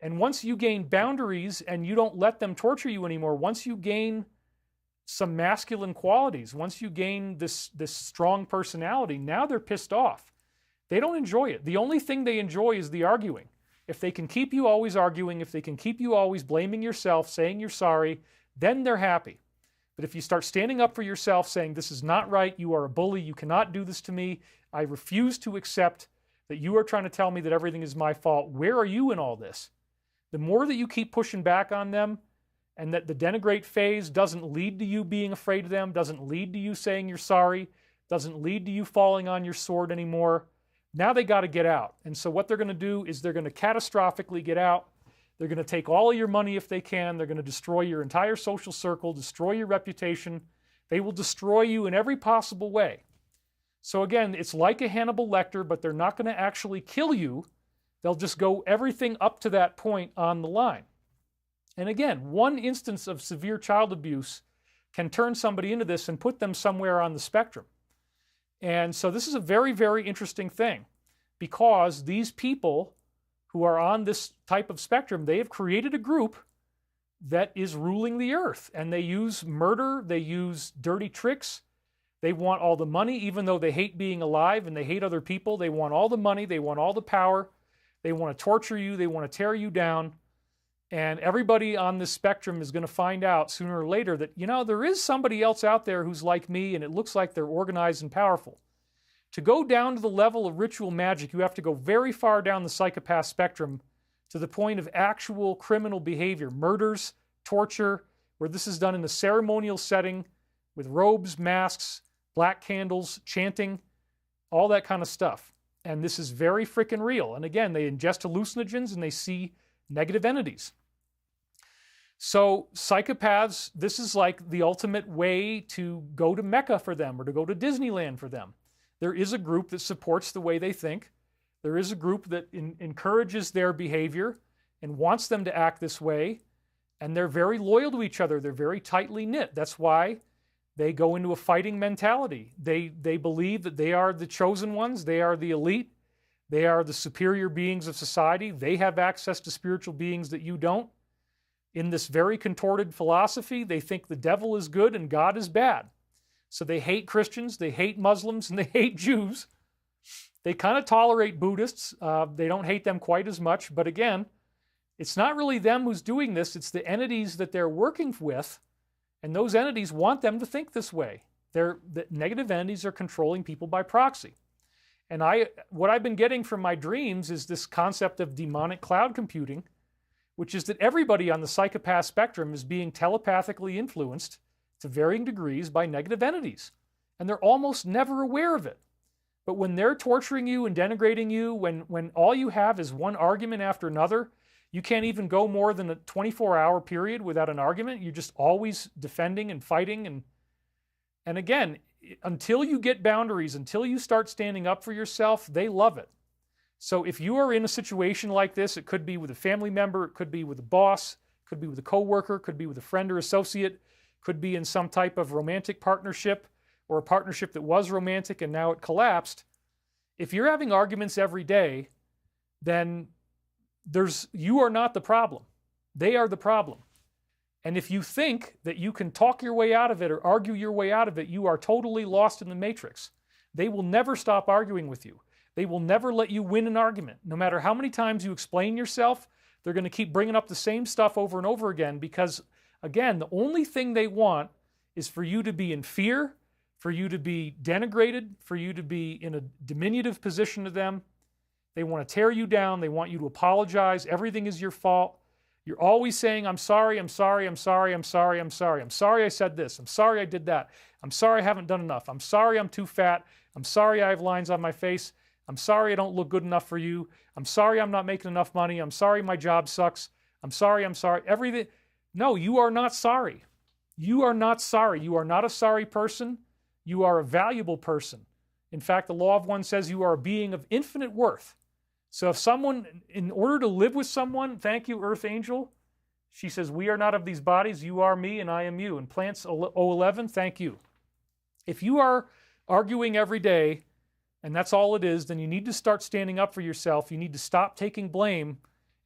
And once you gain boundaries and you don't let them torture you anymore, once you gain some masculine qualities, once you gain this strong personality, now they're pissed off. They don't enjoy it. The only thing they enjoy is the arguing. If they can keep you always arguing, if they can keep you always blaming yourself, saying you're sorry, then they're happy. But if you start standing up for yourself, saying this is not right, you are a bully, you cannot do this to me, I refuse to accept that you are trying to tell me that everything is my fault. Where are you in all this? The more that you keep pushing back on them, and that the denigrate phase doesn't lead to you being afraid of them, doesn't lead to you saying you're sorry, doesn't lead to you falling on your sword anymore, now they got to get out. And so what they're going to do is they're going to catastrophically get out. They're going to take all of your money if they can. They're going to destroy your entire social circle, destroy your reputation. They will destroy you in every possible way. So again, it's like a Hannibal Lecter, but they're not going to actually kill you. They'll just go everything up to that point on the line. And again, one instance of severe child abuse can turn somebody into this and put them somewhere on the spectrum. And so this is a very, very interesting thing, because these people who are on this type of spectrum, they have created a group that is ruling the earth. And they use murder, they use dirty tricks, they want all the money, even though they hate being alive and they hate other people. They want all the money, they want all the power, they want to torture you, they want to tear you down. And everybody on this spectrum is going to find out sooner or later that, you know, there is somebody else out there who's like me, and it looks like they're organized and powerful. To go down to the level of ritual magic, you have to go very far down the psychopath spectrum to the point of actual criminal behavior, murders, torture, where this is done in a ceremonial setting with robes, masks, black candles, chanting, all that kind of stuff. And this is very freaking real. And again, they ingest hallucinogens and they see negative entities. So psychopaths, this is like the ultimate way to go to Mecca for them, or to go to Disneyland for them. There is a group that supports the way they think. There is a group that encourages their behavior and wants them to act this way. And they're very loyal to each other. They're very tightly knit. That's why they go into a fighting mentality. They believe that they are the chosen ones. They are the elite. They are the superior beings of society. They have access to spiritual beings that you don't. In this very contorted philosophy, they think the devil is good and God is bad. So they hate Christians, they hate Muslims, and they hate Jews. They kind of tolerate Buddhists. They don't hate them quite as much. But again, it's not really them who's doing this. It's the entities that they're working with. And those entities want them to think this way. The negative entities are controlling people by proxy. And what I've been getting from my dreams is this concept of demonic cloud computing, which is that everybody on the psychopath spectrum is being telepathically influenced to varying degrees by negative entities. And they're almost never aware of it. But when they're torturing you and denigrating you, when all you have is one argument after another, you can't even go more than a 24-hour period without an argument. You're just always defending and fighting. And again, until you get boundaries, until you start standing up for yourself, they love it. So if you are in a situation like this, it could be with a family member, it could be with a boss, it could be with a coworker, it could be with a friend or associate, it could be in some type of romantic partnership, or a partnership that was romantic and now it collapsed. If you're having arguments every day, then you are not the problem. They are the problem. And if you think that you can talk your way out of it or argue your way out of it, you are totally lost in the matrix. They will never stop arguing with you. They will never let you win an argument. No matter how many times you explain yourself, they're going to keep bringing up the same stuff over and over again because, again, the only thing they want is for you to be in fear, for you to be denigrated, for you to be in a diminutive position to them. They want to tear you down. They want you to apologize. Everything is your fault. You're always saying, I'm sorry, I'm sorry, I'm sorry, I'm sorry, I'm sorry. I'm sorry I said this. I'm sorry I did that. I'm sorry I haven't done enough. I'm sorry I'm too fat. I'm sorry I have lines on my face. I'm sorry I don't look good enough for you. I'm sorry I'm not making enough money. I'm sorry my job sucks. I'm sorry, everything. No, you are not sorry. You are not sorry. You are not a sorry person. You are a valuable person. In fact, the law of one says you are a being of infinite worth. So if someone, in order to live with someone, thank you, Earth Angel, she says, we are not of these bodies, you are me and I am you. And Plants 011, thank you. If you are arguing every day, and that's all it is, then you need to start standing up for yourself. You need to stop taking blame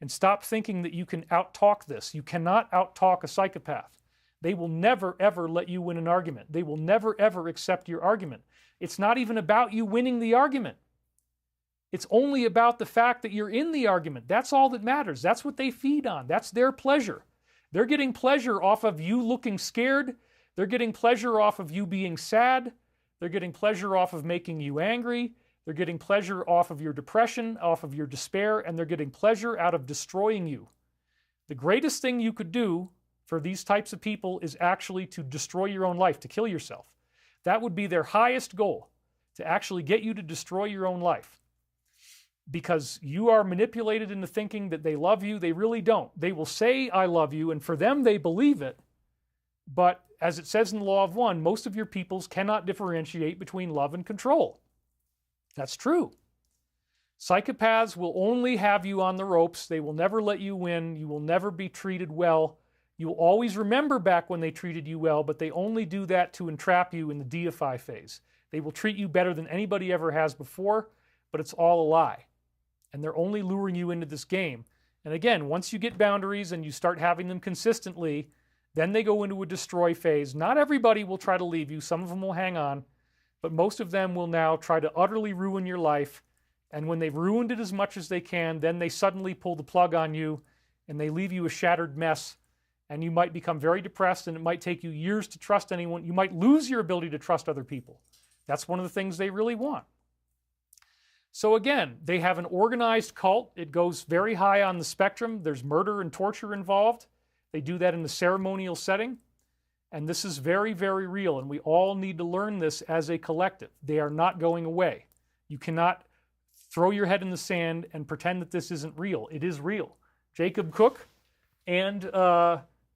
and stop thinking that you can out-talk this. You cannot out-talk a psychopath. They will never, ever let you win an argument. They will never, ever accept your argument. It's not even about you winning the argument. It's only about the fact that you're in the argument. That's all that matters. That's what they feed on. That's their pleasure. They're getting pleasure off of you looking scared. They're getting pleasure off of you being sad. They're getting pleasure off of making you angry. They're getting pleasure off of your depression, off of your despair, and they're getting pleasure out of destroying you. The greatest thing you could do for these types of people is actually to destroy your own life, to kill yourself. That would be their highest goal, to actually get you to destroy your own life. Because you are manipulated into thinking that they love you. They really don't. They will say, I love you, and for them, they believe it. But as it says in the Law of One, most of your peoples cannot differentiate between love and control. That's true. Psychopaths will only have you on the ropes. They will never let you win. You will never be treated well. You will always remember back when they treated you well, but they only do that to entrap you in the deify phase. They will treat you better than anybody ever has before, but it's all a lie. And they're only luring you into this game. And again, once you get boundaries and you start having them consistently, then they go into a destroy phase. Not everybody will try to leave you. Some of them will hang on. But most of them will now try to utterly ruin your life. And when they've ruined it as much as they can, then they suddenly pull the plug on you and they leave you a shattered mess. And you might become very depressed, and it might take you years to trust anyone. You might lose your ability to trust other people. That's one of the things they really want. So again, they have an organized cult. It goes very high on the spectrum. There's murder and torture involved. They do that in a ceremonial setting. And this is very, very real. And we all need to learn this as a collective. They are not going away. You cannot throw your head in the sand and pretend that this isn't real. It is real. Jacob Cook and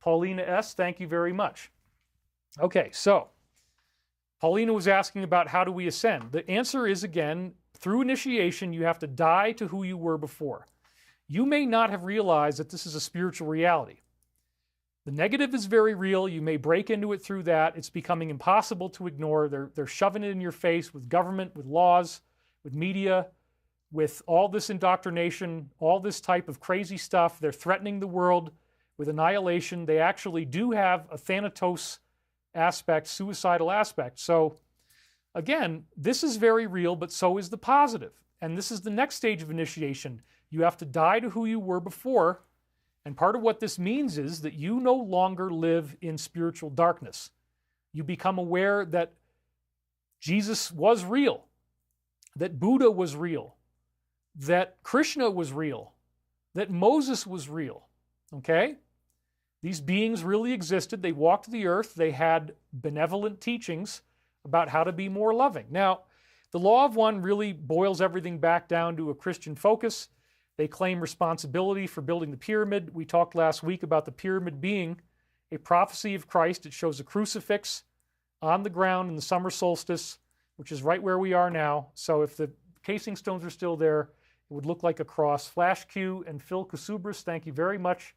Paulina S., thank you very much. Okay, so Paulina was asking about how do we ascend. The answer is, again, through initiation, you have to die to who you were before. You may not have realized that this is a spiritual reality. The negative is very real. You may break into it through that. It's becoming impossible to ignore. They're shoving it in your face with government, with laws, with media, with all this indoctrination, all this type of crazy stuff. They're threatening the world with annihilation. They actually do have a Thanatos aspect, suicidal aspect. So again, this is very real, but so is the positive. And this is the next stage of initiation. You have to die to who you were before. And part of what this means is that you no longer live in spiritual darkness. You become aware that Jesus was real, that Buddha was real, that Krishna was real, that Moses was real. Okay? These beings really existed. They walked the earth. They had benevolent teachings about how to be more loving. Now, the Law of One really boils everything back down to a Christian focus. They claim responsibility for building the pyramid. We talked last week about the pyramid being a prophecy of Christ. It shows a crucifix on the ground in the summer solstice, which is right where we are now. So if the casing stones are still there, it would look like a cross. Flash Q and Phil Kasubris, thank you very much.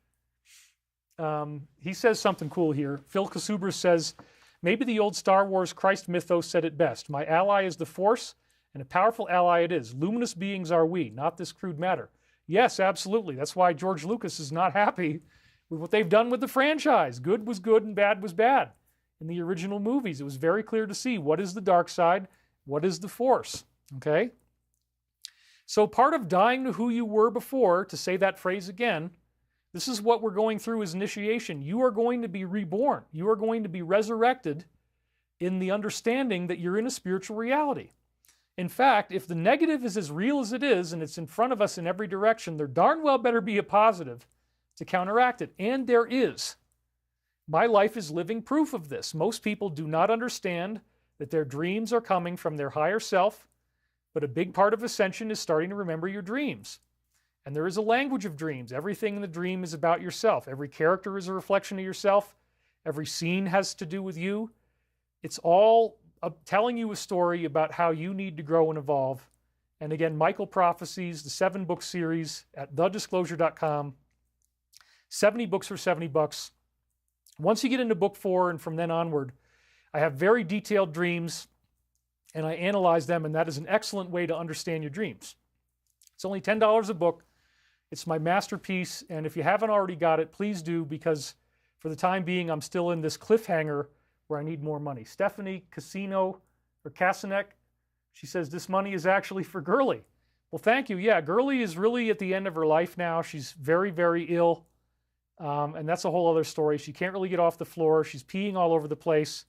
He says something cool here. Phil Kasubris says, maybe the old Star Wars Christ mythos said it best. My ally is the Force, and a powerful ally it is. Luminous beings are we, not this crude matter. Yes, absolutely. That's why George Lucas is not happy with what they've done with the franchise. Good was good and bad was bad. In the original movies, it was very clear to see what is the dark side, what is the Force. Okay? So part of dying to who you were before, to say that phrase again, this is what we're going through as initiation. You are going to be reborn. You are going to be resurrected in the understanding that you're in a spiritual reality. In fact, if the negative is as real as it is, and it's in front of us in every direction, there darn well better be a positive to counteract it. And there is. My life is living proof of this. Most people do not understand that their dreams are coming from their higher self, but a big part of ascension is starting to remember your dreams. And there is a language of dreams. Everything in the dream is about yourself. Every character is a reflection of yourself. Every scene has to do with you. It's all telling you a story about how you need to grow and evolve. And again, Michael Prophecies, the 7-book series at thedisclosure.com. 70 books for $70. Once you get into book 4 and from then onward, I have very detailed dreams and I analyze them, and that is an excellent way to understand your dreams. It's only $10 a book. It's my masterpiece, and if you haven't already got it, please do, because for the time being, I'm still in this cliffhanger where I need more money. Stephanie Casino, or Kasanek, she says, this money is actually for Girly. Well, thank you. Yeah, Girly is really at the end of her life now. She's very, very ill, and that's a whole other story. She can't really get off the floor. She's peeing all over the place.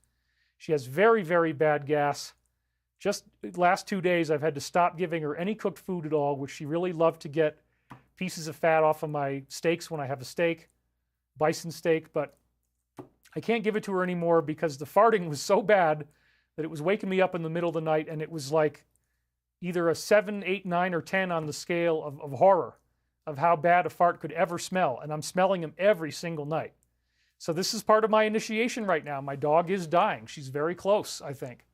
She has very, very bad gas. Just the last 2 days, I've had to stop giving her any cooked food at all, which she really loved to get pieces of fat off of my steaks when I have a steak, bison steak, but I can't give it to her anymore because the farting was so bad that it was waking me up in the middle of the night, and it was like either a 7, 8, 9, or 10 on the scale of horror of how bad a fart could ever smell, and I'm smelling them every single night. So this is part of my initiation right now. My dog is dying. She's very close, I think.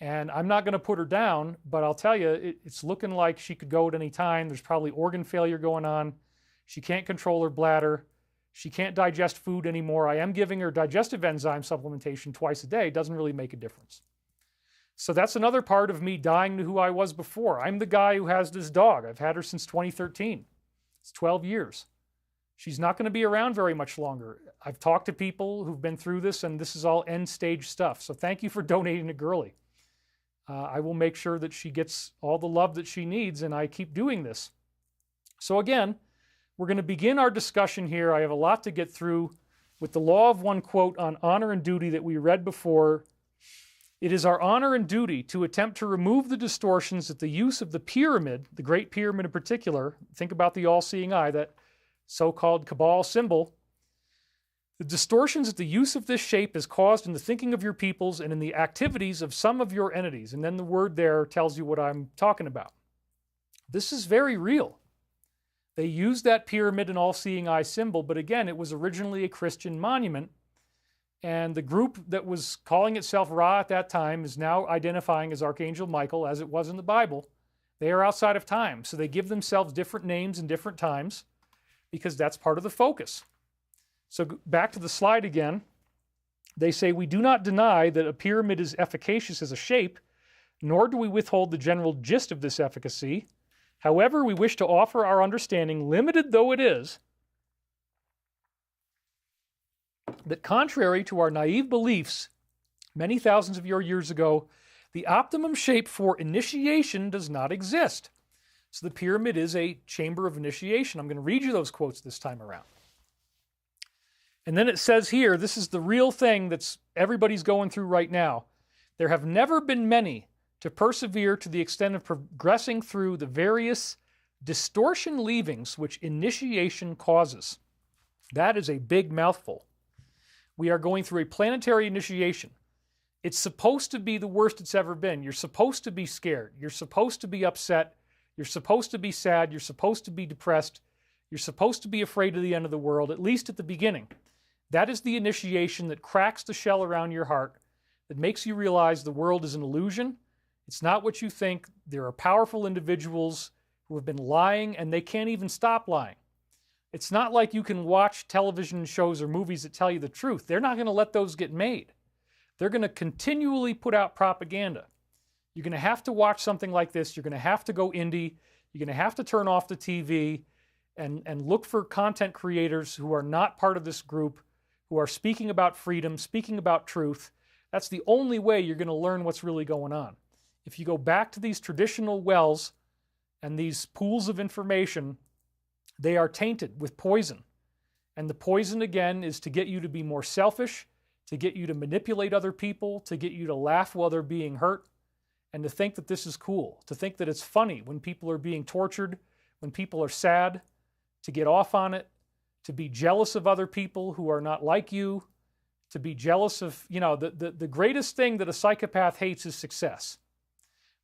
And I'm not going to put her down, but I'll tell you, it's looking like she could go at any time. There's probably organ failure going on. She can't control her bladder. She can't digest food anymore. I am giving her digestive enzyme supplementation twice a day. It doesn't really make a difference. So that's another part of me dying to who I was before. I'm the guy who has this dog. I've had her since 2013. It's 12 years. She's not going to be around very much longer. I've talked to people who've been through this, and this is all end stage stuff. So thank you for donating to Girly. I will make sure that she gets all the love that she needs, and I keep doing this. So again, we're going to begin our discussion here. I have a lot to get through with the law of one quote on honor and duty that we read before. It is our honor and duty to attempt to remove the distortions that the use of the pyramid, the Great Pyramid in particular, think about the all-seeing eye, that so-called cabal symbol, the distortions that the use of this shape has caused in the thinking of your peoples and in the activities of some of your entities. And then the word there tells you what I'm talking about. This is very real. They used that pyramid and all-seeing eye symbol, but again, it was originally a Christian monument. And the group that was calling itself Ra at that time is now identifying as Archangel Michael, as it was in the Bible. They are outside of time, so they give themselves different names in different times because that's part of the focus. So back to the slide again. They say, we do not deny that a pyramid is efficacious as a shape, nor do we withhold the general gist of this efficacy. However, we wish to offer our understanding, limited though it is, that contrary to our naive beliefs many thousands of years ago, the optimum shape for initiation does not exist. So the pyramid is a chamber of initiation. I'm going to read you those quotes this time around. And then it says here, this is the real thing that's everybody's going through right now. There have never been many to persevere to the extent of progressing through the various distortion leavings which initiation causes. That is a big mouthful. We are going through a planetary initiation. It's supposed to be the worst it's ever been. You're supposed to be scared. You're supposed to be upset. You're supposed to be sad. You're supposed to be depressed. You're supposed to be afraid of the end of the world, at least at the beginning. That is the initiation that cracks the shell around your heart, that makes you realize the world is an illusion. It's not what you think. There are powerful individuals who have been lying, and they can't even stop lying. It's not like you can watch television shows or movies that tell you the truth. They're not going to let those get made. They're going to continually put out propaganda. You're going to have to watch something like this. You're going to have to go indie. You're going to have to turn off the TV and look for content creators who are not part of this group, who are speaking about freedom, speaking about truth. That's the only way you're going to learn what's really going on. If you go back to these traditional wells and these pools of information, they are tainted with poison. And the poison, again, is to get you to be more selfish, to get you to manipulate other people, to get you to laugh while they're being hurt, and to think that this is cool, to think that it's funny when people are being tortured, when people are sad, to get off on it, to be jealous of other people who are not like you, to be jealous of, the greatest thing that a psychopath hates is success.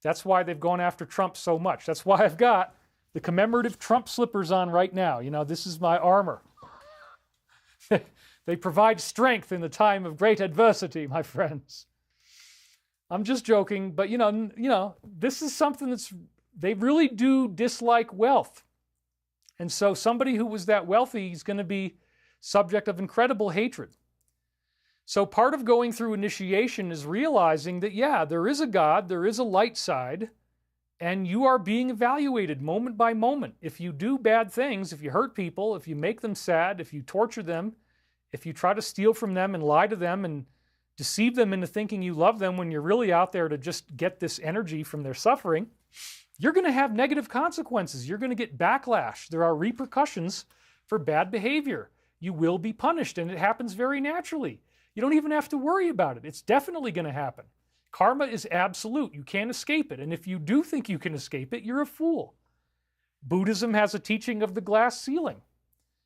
That's why they've gone after Trump so much. That's why I've got the commemorative Trump slippers on right now. This is my armor. They provide strength in the time of great adversity, my friends. I'm just joking, but this is something they really do dislike wealth. And so somebody who was that wealthy is going to be subject of incredible hatred. So part of going through initiation is realizing that, yeah, there is a God, there is a light side, and you are being evaluated moment by moment. If you do bad things, if you hurt people, if you make them sad, if you torture them, if you try to steal from them and lie to them and deceive them into thinking you love them when you're really out there to just get this energy from their suffering, you're going to have negative consequences. You're going to get backlash. There are repercussions for bad behavior. You will be punished, and it happens very naturally. You don't even have to worry about it. It's definitely going to happen. Karma is absolute. You can't escape it. And if you do think you can escape it, you're a fool. Buddhism has a teaching of the glass ceiling,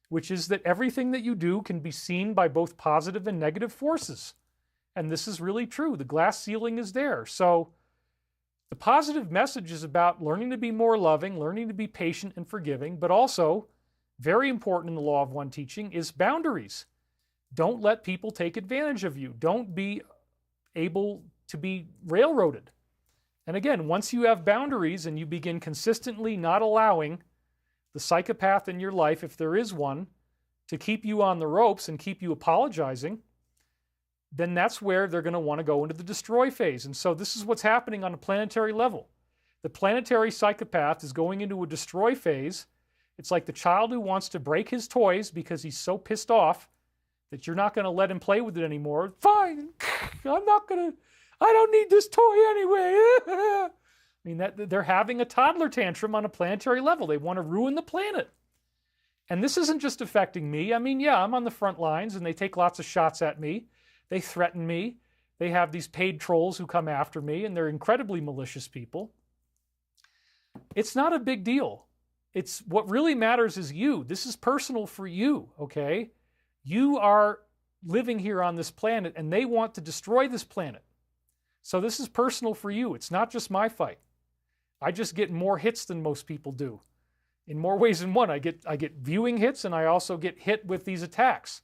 which is that everything that you do can be seen by both positive and negative forces. And this is really true. The glass ceiling is there. So the positive message is about learning to be more loving, learning to be patient and forgiving, but also, very important in the Law of One teaching, is boundaries. Don't let people take advantage of you. Don't be able to be railroaded. And again, once you have boundaries and you begin consistently not allowing the psychopath in your life, if there is one, to keep you on the ropes and keep you apologizing, then that's where they're going to want to go into the destroy phase. And so this is what's happening on a planetary level. The planetary psychopath is going into a destroy phase. It's like the child who wants to break his toys because he's so pissed off that you're not going to let him play with it anymore. Fine, I don't need this toy anyway. I mean, they're having a toddler tantrum on a planetary level. They want to ruin the planet. And this isn't just affecting me. I mean, yeah, I'm on the front lines and they take lots of shots at me. They threaten me. They have these paid trolls who come after me, and they're incredibly malicious people. It's not a big deal. It's what really matters is you. This is personal for you, okay? You are living here on this planet, and they want to destroy this planet. So this is personal for you. It's not just my fight. I just get more hits than most people do. In more ways than one, I get viewing hits, and I also get hit with these attacks.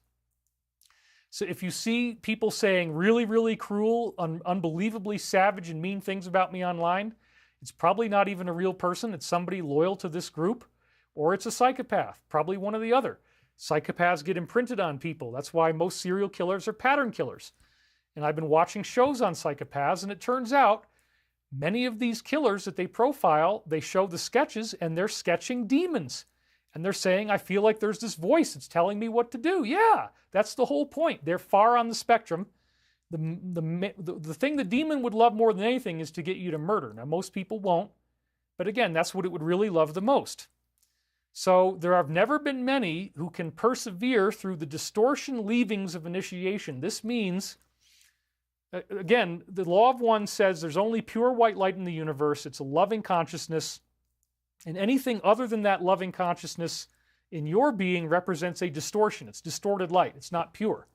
So if you see people saying really, really cruel, unbelievably savage and mean things about me online, it's probably not even a real person. It's somebody loyal to this group, or it's a psychopath, probably one or the other. Psychopaths get imprinted on people. That's why most serial killers are pattern killers. And I've been watching shows on psychopaths, and it turns out many of these killers that they profile, they show the sketches, and they're sketching demons. And they're saying, I feel like there's this voice that's telling me what to do. Yeah, that's the whole point. They're far on the spectrum. The thing the demon would love more than anything is to get you to murder. Now, most people won't. But again, that's what it would really love the most. So there have never been many who can persevere through the distortion leavings of initiation. This means, again, the Law of One says there's only pure white light in the universe. It's a loving consciousness. And anything other than that loving consciousness in your being represents a distortion. It's distorted light. It's not pure.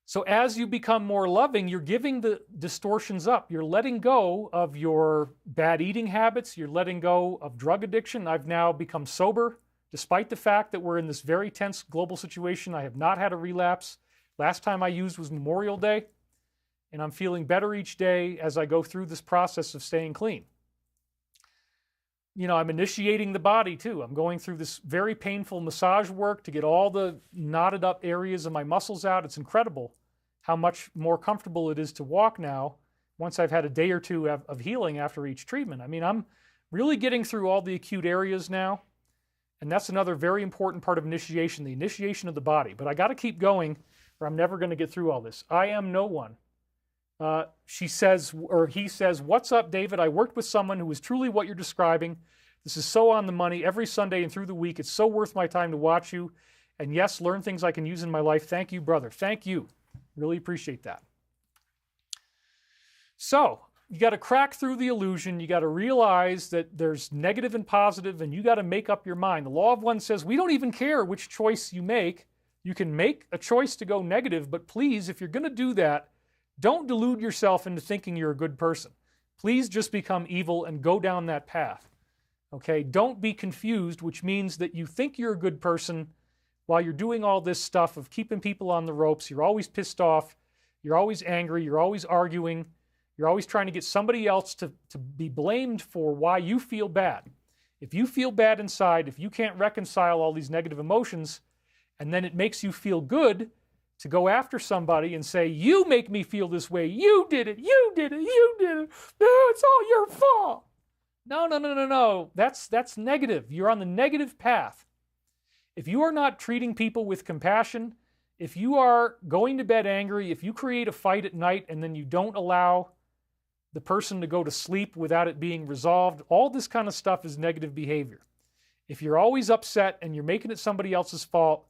So as you become more loving, you're giving the distortions up. You're letting go of your bad eating habits. You're letting go of drug addiction. I've now become sober. Despite the fact that we're in this very tense global situation, I have not had a relapse. Last time I used was Memorial Day. And I'm feeling better each day as I go through this process of staying clean. You know, I'm initiating the body too. I'm going through this very painful massage work to get all the knotted up areas of my muscles out. It's incredible how much more comfortable it is to walk now once I've had a day or two of healing after each treatment. I mean, I'm really getting through all the acute areas now. And that's another very important part of initiation, the initiation of the body. But I got to keep going or I'm never going to get through all this. I am no one. She says, or he says, what's up, David? I worked with someone who is truly what you're describing. This is so on the money every Sunday and through the week. It's so worth my time to watch you. And yes, learn things I can use in my life. Thank you, brother. Thank you. Really appreciate that. So you got to crack through the illusion. You got to realize that there's negative and positive, and you got to make up your mind. The Law of One says we don't even care which choice you make. You can make a choice to go negative, but please, if you're going to do that, don't delude yourself into thinking you're a good person. Please just become evil and go down that path. Okay? Don't be confused, which means that you think you're a good person while you're doing all this stuff of keeping people on the ropes. You're always pissed off. You're always angry. You're always arguing. You're always trying to get somebody else to be blamed for why you feel bad. If you feel bad inside, if you can't reconcile all these negative emotions, and then it makes you feel good to go after somebody and say, you make me feel this way, you did it, you did it, you did it, no, it's all your fault. No. That's negative. You're on the negative path. If you are not treating people with compassion, if you are going to bed angry, if you create a fight at night and then you don't allow the person to go to sleep without it being resolved, all this kind of stuff is negative behavior. If you're always upset and you're making it somebody else's fault,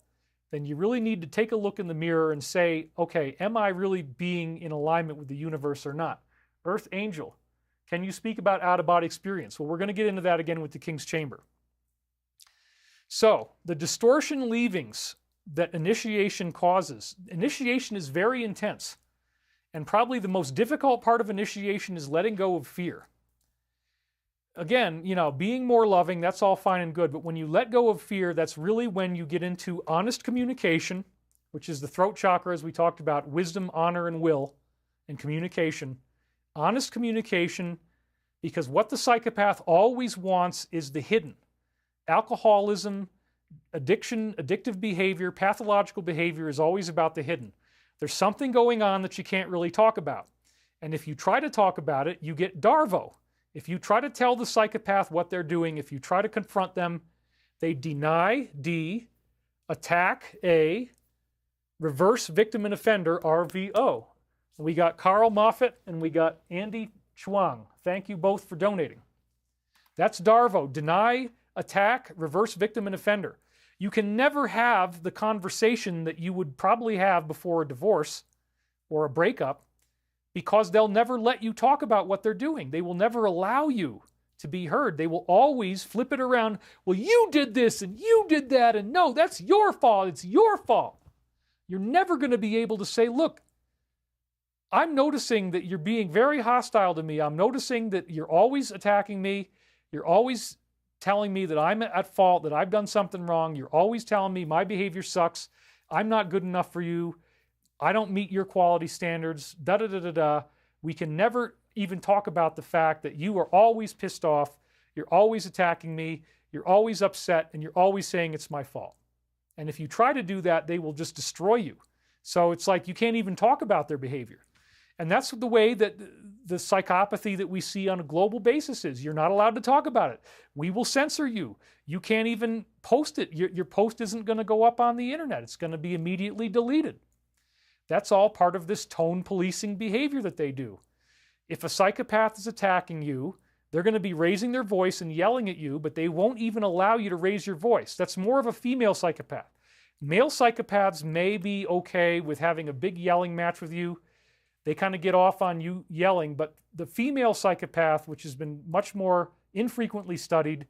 then you really need to take a look in the mirror and say, okay, am I really being in alignment with the universe or not? Earth Angel, can you speak about out-of-body experience? Well, we're going to get into that again with the King's Chamber. So, the distortion leavings that initiation causes. Initiation is very intense. And probably the most difficult part of initiation is letting go of fear. Again, being more loving, that's all fine and good. But when you let go of fear, that's really when you get into honest communication, which is the throat chakra, as we talked about, wisdom, honor, and will, and communication. Honest communication, because what the psychopath always wants is the hidden. Alcoholism, addiction, addictive behavior, pathological behavior is always about the hidden. There's something going on that you can't really talk about. And if you try to talk about it, you get Darvo. If you try to tell the psychopath what they're doing, if you try to confront them, they deny, D, attack, A, reverse victim and offender, RVO. We got Carl Moffat and we got Andy Chuang. Thank you both for donating. That's Darvo. Deny, attack, reverse victim and offender. You can never have the conversation that you would probably have before a divorce or a breakup because they'll never let you talk about what they're doing. They will never allow you to be heard. They will always flip it around. Well, you did this and you did that, and no, that's your fault. It's your fault. You're never going to be able to say, look, I'm noticing that you're being very hostile to me. I'm noticing that you're always attacking me. You're always telling me that I'm at fault, that I've done something wrong. You're always telling me my behavior sucks. I'm not good enough for you. I don't meet your quality standards. Da-da-da-da-da. We can never even talk about the fact that you are always pissed off. You're always attacking me. You're always upset, and you're always saying it's my fault. And if you try to do that, they will just destroy you. So it's like you can't even talk about their behavior. And that's the way that the psychopathy that we see on a global basis is. You're not allowed to talk about it. We will censor you. You can't even post it. Your post isn't going to go up on the internet. It's going to be immediately deleted. That's all part of this tone policing behavior that they do. If a psychopath is attacking you, they're going to be raising their voice and yelling at you, but they won't even allow you to raise your voice. That's more of a female psychopath. Male psychopaths may be okay with having a big yelling match with you. They kind of get off on you yelling, but the female psychopath, which has been much more infrequently studied,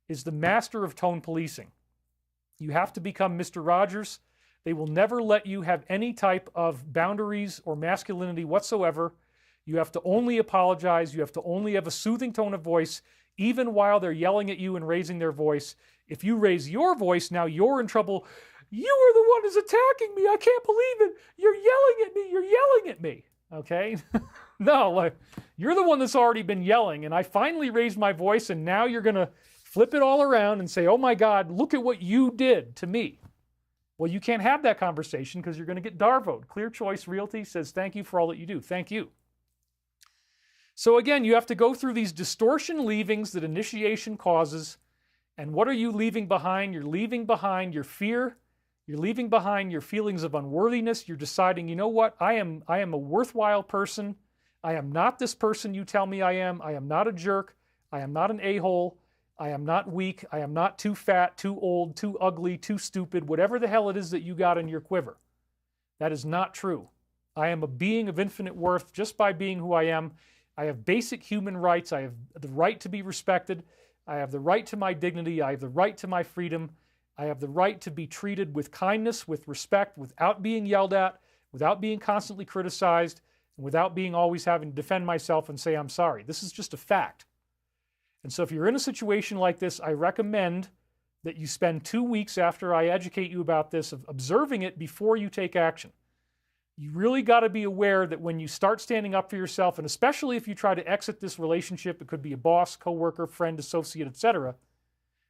is the master of tone policing. You have to become Mr. Rogers. They will never let you have any type of boundaries or masculinity whatsoever. You have to only apologize. You have to only have a soothing tone of voice, even while they're yelling at you and raising their voice. If you raise your voice, now you're in trouble. You are the one who's attacking me. I can't believe it. You're yelling at me. You're yelling at me. Okay? No, you're the one that's already been yelling, and I finally raised my voice, and now you're going to flip it all around and say, oh my God, look at what you did to me. Well, you can't have that conversation because you're going to get Darvoed. Clear Choice Realty says, thank you for all that you do. Thank you. So again, you have to go through these distortion leavings that initiation causes. And what are you leaving behind? You're leaving behind your fear. You're leaving behind your feelings of unworthiness. You're deciding, you know what? I am a worthwhile person. I am not this person you tell me I am. I am not a jerk. I am not an a-hole. I am not weak. I am not too fat, too old, too ugly, too stupid, whatever the hell it is that you got in your quiver. That is not true. I am a being of infinite worth just by being who I am. I have basic human rights. I have the right to be respected. I have the right to my dignity. I have the right to my freedom. I have the right to be treated with kindness, with respect, without being yelled at, without being constantly criticized, and without being always having to defend myself and say I'm sorry. This is just a fact. And so if you're in a situation like this, I recommend that you spend 2 weeks after I educate you about this of observing it before you take action. You really got to be aware that when you start standing up for yourself, and especially if you try to exit this relationship, it could be a boss, coworker, friend, associate, etc.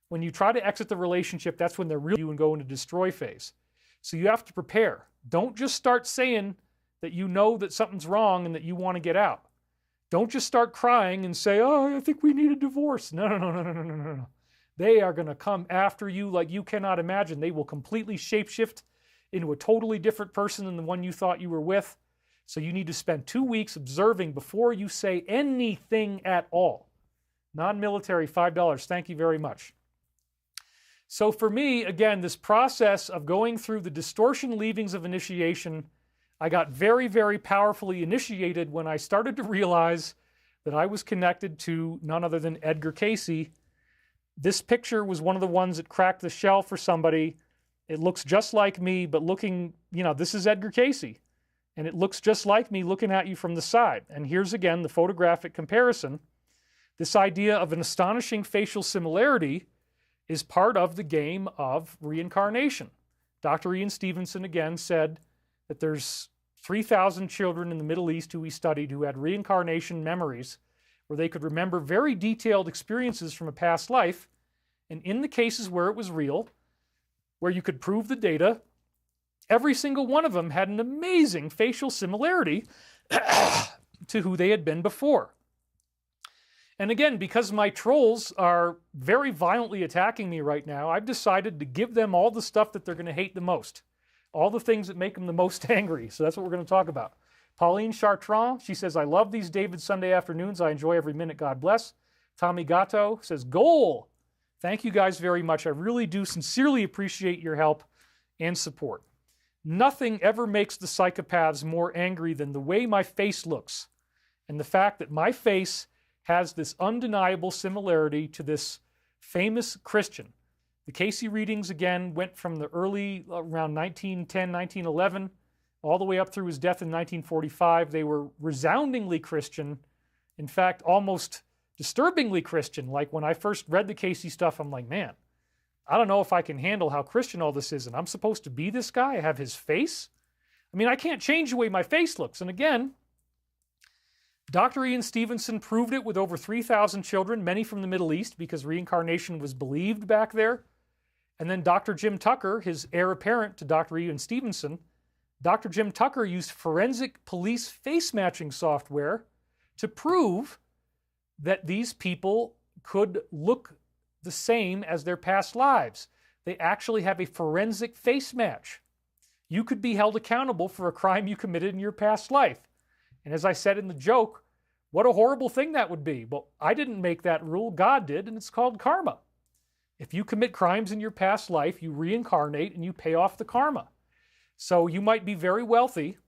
When you try to exit the relationship, that's when they're really you and go into destroy phase. So you have to prepare. Don't just start saying that you know that something's wrong and that you want to get out. Don't just start crying and say, oh, I think we need a divorce. No. They are going to come after you like you cannot imagine. They will completely shapeshift into a totally different person than the one you thought you were with. So you need to spend 2 weeks observing before you say anything at all. Non-military, $5. Thank you very much. So for me, again, this process of going through the distortion leavings of initiation, I got very, very powerfully initiated when I started to realize that I was connected to none other than Edgar Cayce. This picture was one of the ones that cracked the shell for somebody. It looks just like me, but looking, this is Edgar Cayce. And it looks just like me looking at you from the side. And here's again the photographic comparison. This idea of an astonishing facial similarity is part of the game of reincarnation. Dr. Ian Stevenson again said that there's 3,000 children in the Middle East who he studied who had reincarnation memories where they could remember very detailed experiences from a past life. And in the cases where it was real, where you could prove the data, every single one of them had an amazing facial similarity to who they had been before. And again, because my trolls are very violently attacking me right now, I've decided to give them all the stuff that they're going to hate the most. All the things that make them the most angry. So that's what we're going to talk about. Pauline Chartrand, she says, I love these David Sunday afternoons. I enjoy every minute. God bless. Tommy Gatto says, goal. Thank you guys very much. I really do sincerely appreciate your help and support. Nothing ever makes the psychopaths more angry than the way my face looks and the fact that my face has this undeniable similarity to this famous Christian. The Cayce readings, again, went from the early, around 1910, 1911, all the way up through his death in 1945. They were resoundingly Christian. In fact, almost disturbingly Christian. Like when I first read the Cayce stuff, I'm like, man, I don't know if I can handle how Christian all this is. And I'm supposed to be this guy? I have his face? I mean, I can't change the way my face looks. And again, Dr. Ian Stevenson proved it with over 3,000 children, many from the Middle East, because reincarnation was believed back there. And then Dr. Jim Tucker, his heir apparent to Dr. Ian Stevenson, Dr. Jim Tucker used forensic police face matching software to prove that these people could look the same as their past lives. They actually have a forensic face match. You could be held accountable for a crime you committed in your past life. And as I said in the joke, what a horrible thing that would be. Well, I didn't make that rule, God did, and it's called karma. If you commit crimes in your past life, you reincarnate and you pay off the karma. So you might be very wealthy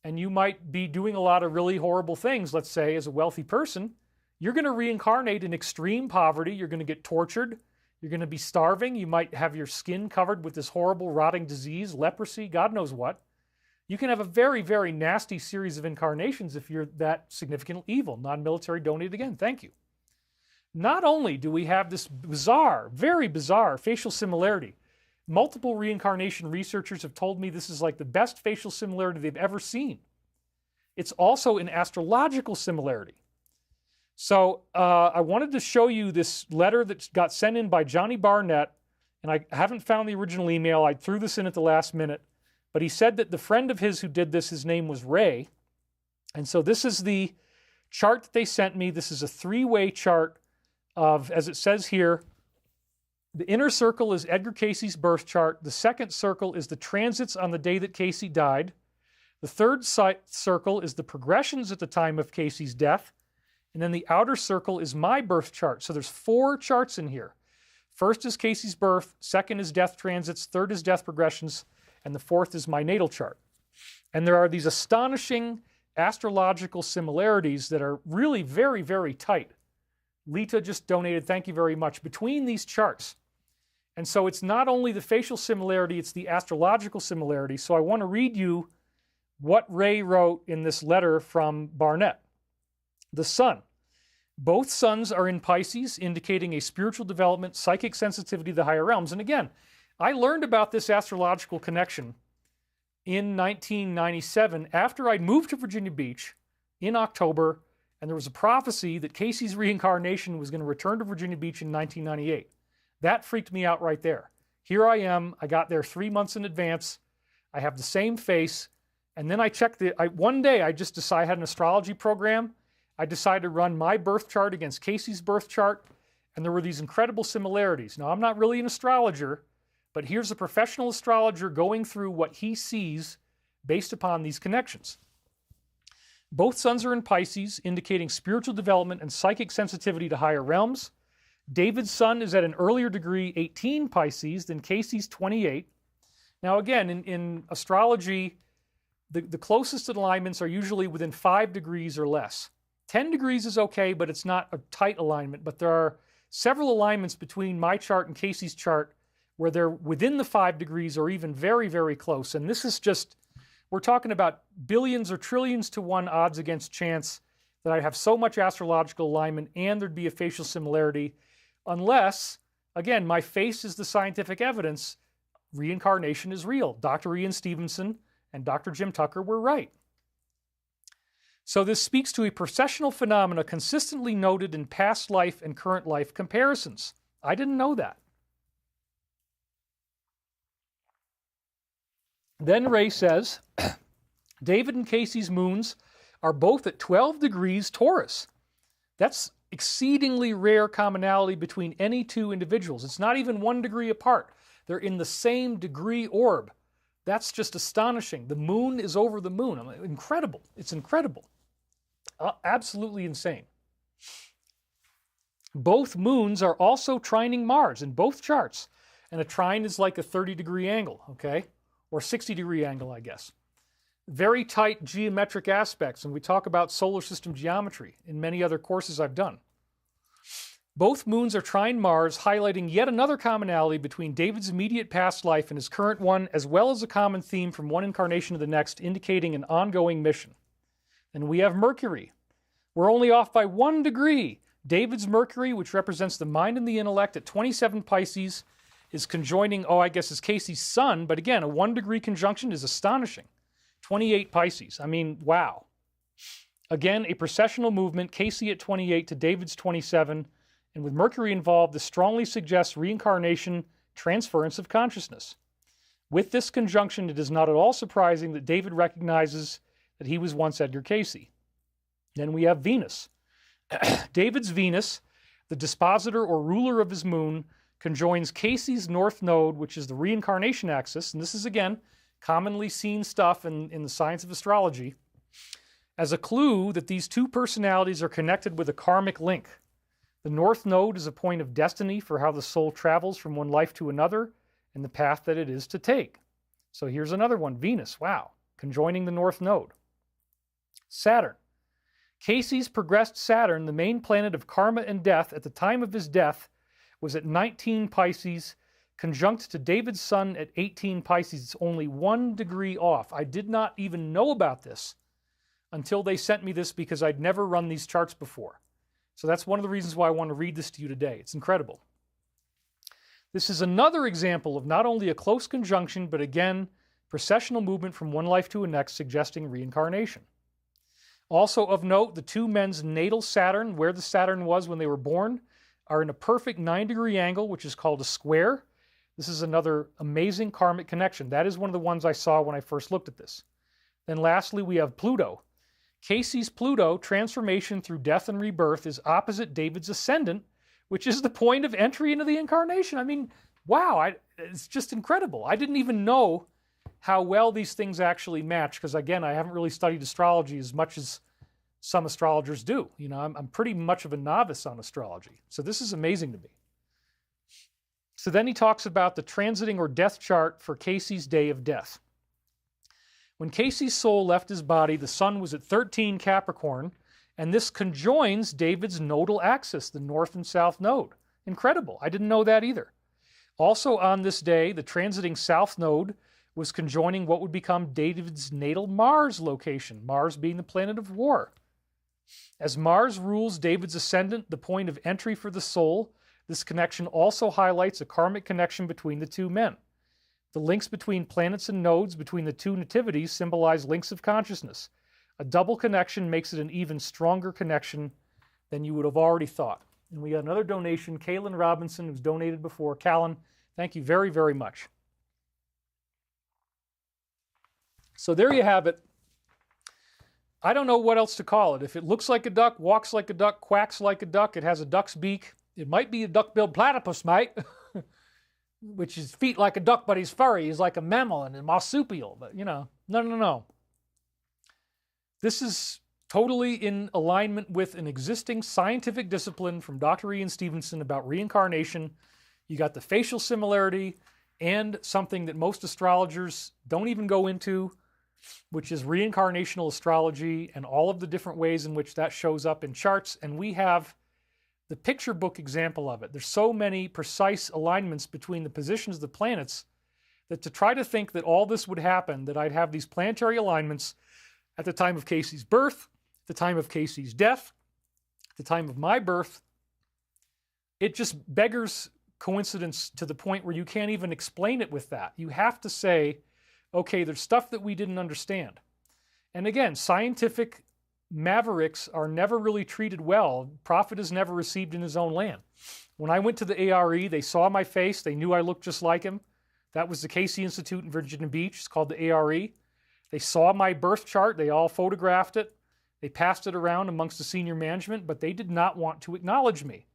and you might be doing a lot of really horrible things, let's say, as a wealthy person. You're going to reincarnate in extreme poverty. You're going to get tortured. You're going to be starving. You might have your skin covered with this horrible rotting disease, leprosy, God knows what. You can have a very, very nasty series of incarnations if you're that significantly evil. Non-military donated again. Thank you. Not only do we have this bizarre, very bizarre facial similarity, multiple reincarnation researchers have told me this is like the best facial similarity they've ever seen. It's also an astrological similarity. So I wanted to show you this letter that got sent in by Johnny Barnett, and I haven't found the original email. I threw this in at the last minute. But he said that the friend of his who did this, his name was Ray. And so this is the chart that they sent me. This is a three-way chart of, as it says here, the inner circle is Edgar Cayce's birth chart. The second circle is the transits on the day that Cayce died. The third circle is the progressions at the time of Cayce's death. And then the outer circle is my birth chart. So there's 4 charts in here. First is Cayce's birth. Second is death transits. Third is death progressions. And the fourth is my natal chart. And there are these astonishing astrological similarities that are really very, very tight. Lita just donated, thank you very much, between these charts. And so it's not only the facial similarity, it's the astrological similarity. So I want to read you what Ray wrote in this letter from Barnett. The sun. Both suns are in Pisces, indicating a spiritual development, psychic sensitivity to the higher realms. And again, I learned about this astrological connection in 1997 after I'd moved to Virginia Beach in October, and there was a prophecy that Cayce's reincarnation was going to return to Virginia Beach in 1998. That freaked me out right there. Here I am. I got there 3 months in advance. I have the same face. And then I checked one day I just decided I had an astrology program. I decided to run my birth chart against Cayce's birth chart, and there were these incredible similarities. Now, I'm not really an astrologer, but here's a professional astrologer going through what he sees based upon these connections. Both suns are in Pisces, indicating spiritual development and psychic sensitivity to higher realms. David's sun is at an earlier degree, 18 Pisces, than Casey's 28. Now again, in astrology, the closest alignments are usually within 5 degrees or less. 10 degrees is okay, but it's not a tight alignment. But there are several alignments between my chart and Casey's chart where they're within the 5 degrees or even very, very close. And this is just, we're talking about billions or trillions to 1 odds against chance that I'd have so much astrological alignment and there'd be a facial similarity, unless, again, my face is the scientific evidence, reincarnation is real. Dr. Ian Stevenson and Dr. Jim Tucker were right. So this speaks to a processional phenomena consistently noted in past life and current life comparisons. I didn't know that. Then Ray says, David and Casey's moons are both at 12 degrees Taurus. That's exceedingly rare commonality between any 2 individuals. It's not even 1 degree apart. They're in the same degree orb. That's just astonishing. The moon is over the moon. Incredible. It's incredible. Absolutely insane. Both moons are also trining Mars in both charts. And a trine is like a 30-degree angle, okay? Or 60-degree angle, I guess. Very tight geometric aspects, and we talk about solar system geometry in many other courses I've done. Both moons are trine Mars, highlighting yet another commonality between David's immediate past life and his current one, as well as a common theme from one incarnation to the next, indicating an ongoing mission. And we have Mercury. We're only off by 1 degree. David's Mercury, which represents the mind and the intellect at 27 Pisces, is conjoining, I guess it's Casey's sun, but again, a 1 degree conjunction is astonishing. 28 Pisces. I mean, wow. Again, a processional movement, Casey at 28 to David's 27, and with Mercury involved, this strongly suggests reincarnation, transference of consciousness. With this conjunction, it is not at all surprising that David recognizes that he was once Edgar Casey. Then we have Venus. David's Venus, the dispositor or ruler of his moon, conjoins Casey's north node, which is the reincarnation axis, and this is, again, commonly seen stuff in the science of astrology, as a clue that these 2 personalities are connected with a karmic link. The north node is a point of destiny for how the soul travels from one life to another and the path that it is to take. So here's another one, Venus, wow, conjoining the north node. Saturn. Casey's progressed Saturn, the main planet of karma and death at the time of his death, was at 19 Pisces, conjunct to David's sun at 18 Pisces. It's only 1 degree off. I did not even know about this until they sent me this because I'd never run these charts before. So that's one of the reasons why I want to read this to you today. It's incredible. This is another example of not only a close conjunction, but again, processional movement from one life to the next, suggesting reincarnation. Also of note, the 2 men's natal Saturn, where the Saturn was when they were born, are in a perfect 9-degree angle, which is called a square. This is another amazing karmic connection. That is one of the ones I saw when I first looked at this. Then lastly, we have Pluto. Casey's Pluto, transformation through death and rebirth, is opposite David's ascendant, which is the point of entry into the incarnation. I mean, wow, it's just incredible. I didn't even know how well these things actually match because, again, I haven't really studied astrology as much as some astrologers do. You know, I'm pretty much of a novice on astrology. So this is amazing to me. So then he talks about the transiting or death chart for Casey's day of death. When Casey's soul left his body, the sun was at 13 Capricorn, and this conjoins David's nodal axis, the north and south node. Incredible. I didn't know that either. Also on this day, the transiting south node was conjoining what would become David's natal Mars location, Mars being the planet of war. As Mars rules David's ascendant, the point of entry for the soul, this connection also highlights a karmic connection between the 2 men. The links between planets and nodes between the 2 nativities symbolize links of consciousness. A double connection makes it an even stronger connection than you would have already thought. And we got another donation, Kaylin Robinson, who's donated before. Callan, thank you very, very much. So there you have it. I don't know what else to call it. If it looks like a duck, walks like a duck, quacks like a duck, it has a duck's beak, it might be a duck-billed platypus, mate. Which is feet like a duck, but he's furry. He's like a mammal and a marsupial. But, you know, no. This is totally in alignment with an existing scientific discipline from Dr. Ian Stevenson about reincarnation. You got the facial similarity and something that most astrologers don't even go into, which is reincarnational astrology and all of the different ways in which that shows up in charts. And we have the picture book example of it. There's so many precise alignments between the positions of the planets that to try to think that all this would happen, that I'd have these planetary alignments at the time of Casey's birth, the time of Casey's death, the time of my birth, it just beggars coincidence to the point where you can't even explain it with that. You have to say, okay, there's stuff that we didn't understand. And again, scientific mavericks are never really treated well. Prophet is never received in his own land. When I went to the ARE, they saw my face. They knew I looked just like him. That was the Casey Institute in Virginia Beach. It's called the ARE. They saw my birth chart. They all photographed it. They passed it around amongst the senior management, but they did not want to acknowledge me.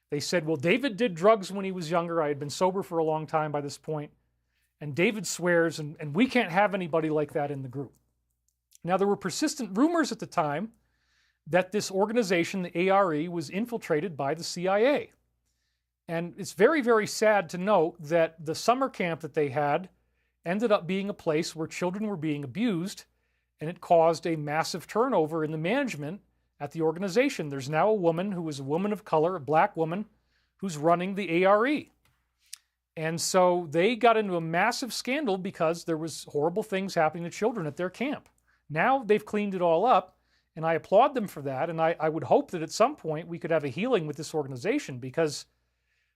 They said, well, David did drugs when he was younger. I had been sober for a long time by this point. And David swears, and we can't have anybody like that in the group. Now, there were persistent rumors at the time that this organization, the ARE, was infiltrated by the CIA. And it's very, very sad to note that the summer camp that they had ended up being a place where children were being abused, and it caused a massive turnover in the management at the organization. There's now a woman who is a woman of color, a black woman, who's running the ARE. And so they got into a massive scandal because there was horrible things happening to children at their camp. Now they've cleaned it all up, and I applaud them for that, and I would hope that at some point we could have a healing with this organization because,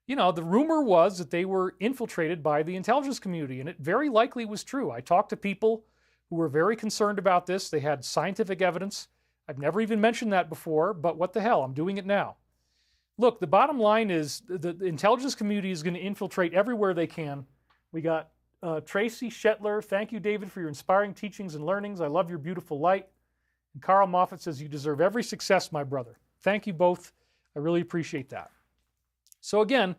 you know, the rumor was that they were infiltrated by the intelligence community, and it very likely was true. I talked to people who were very concerned about this. They had scientific evidence. I've never even mentioned that before, but what the hell, I'm doing it now. Look, the bottom line is the intelligence community is going to infiltrate everywhere they can. We got Tracy Shetler. Thank you, David, for your inspiring teachings and learnings. I love your beautiful light. And Carl Moffat says, you deserve every success, my brother. Thank you both. I really appreciate that. So again,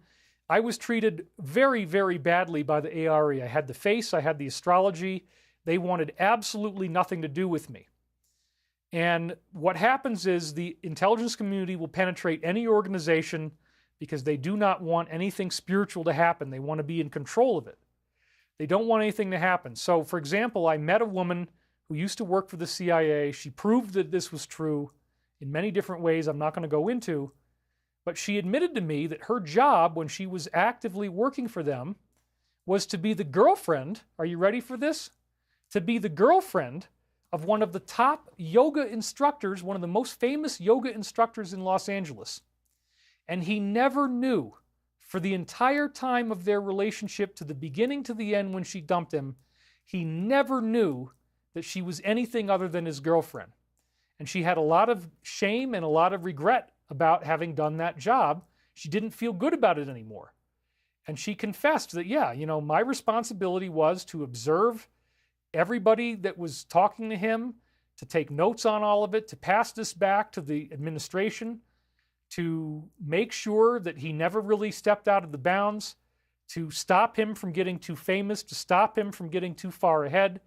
I was treated very, very badly by the ARE. I had the face, I had the astrology. They wanted absolutely nothing to do with me. And what happens is the intelligence community will penetrate any organization because they do not want anything spiritual to happen. They want to be in control of it. They don't want anything to happen. So, for example, I met a woman who used to work for the CIA. She proved that this was true in many different ways I'm not going to go into. But she admitted to me that her job when she was actively working for them was to be the girlfriend, are you ready for this? To be the girlfriend of one of the top yoga instructors, one of the most famous yoga instructors in Los Angeles. And he never knew, for the entire time of their relationship, to the beginning to the end when she dumped him, he never knew that she was anything other than his girlfriend. And she had a lot of shame and a lot of regret about having done that job. She didn't feel good about it anymore. And she confessed that, yeah, you know, my responsibility was to observe everybody that was talking to him, to take notes on all of it, to pass this back to the administration, to make sure that he never really stepped out of the bounds, to stop him from getting too famous, to stop him from getting too far ahead.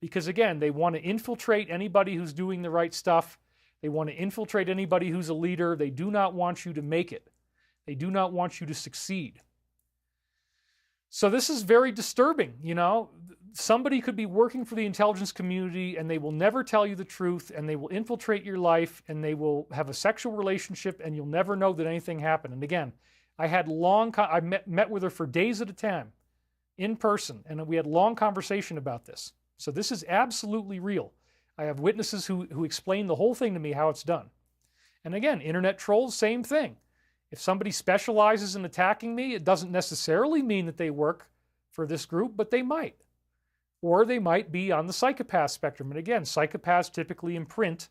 Because again, they want to infiltrate anybody who's doing the right stuff. They want to infiltrate anybody who's a leader. They do not want you to make it. They do not want you to succeed. So this is very disturbing, you know. Somebody could be working for the intelligence community and they will never tell you the truth and they will infiltrate your life and they will have a sexual relationship and you'll never know that anything happened. And again, I had I met with her for days at a time in person and we had long conversation about this. So this is absolutely real. I have witnesses who explain the whole thing to me, how it's done. And again, internet trolls, same thing. If somebody specializes in attacking me, it doesn't necessarily mean that they work for this group, but they might. Or they might be on the psychopath spectrum. And again, psychopaths typically imprint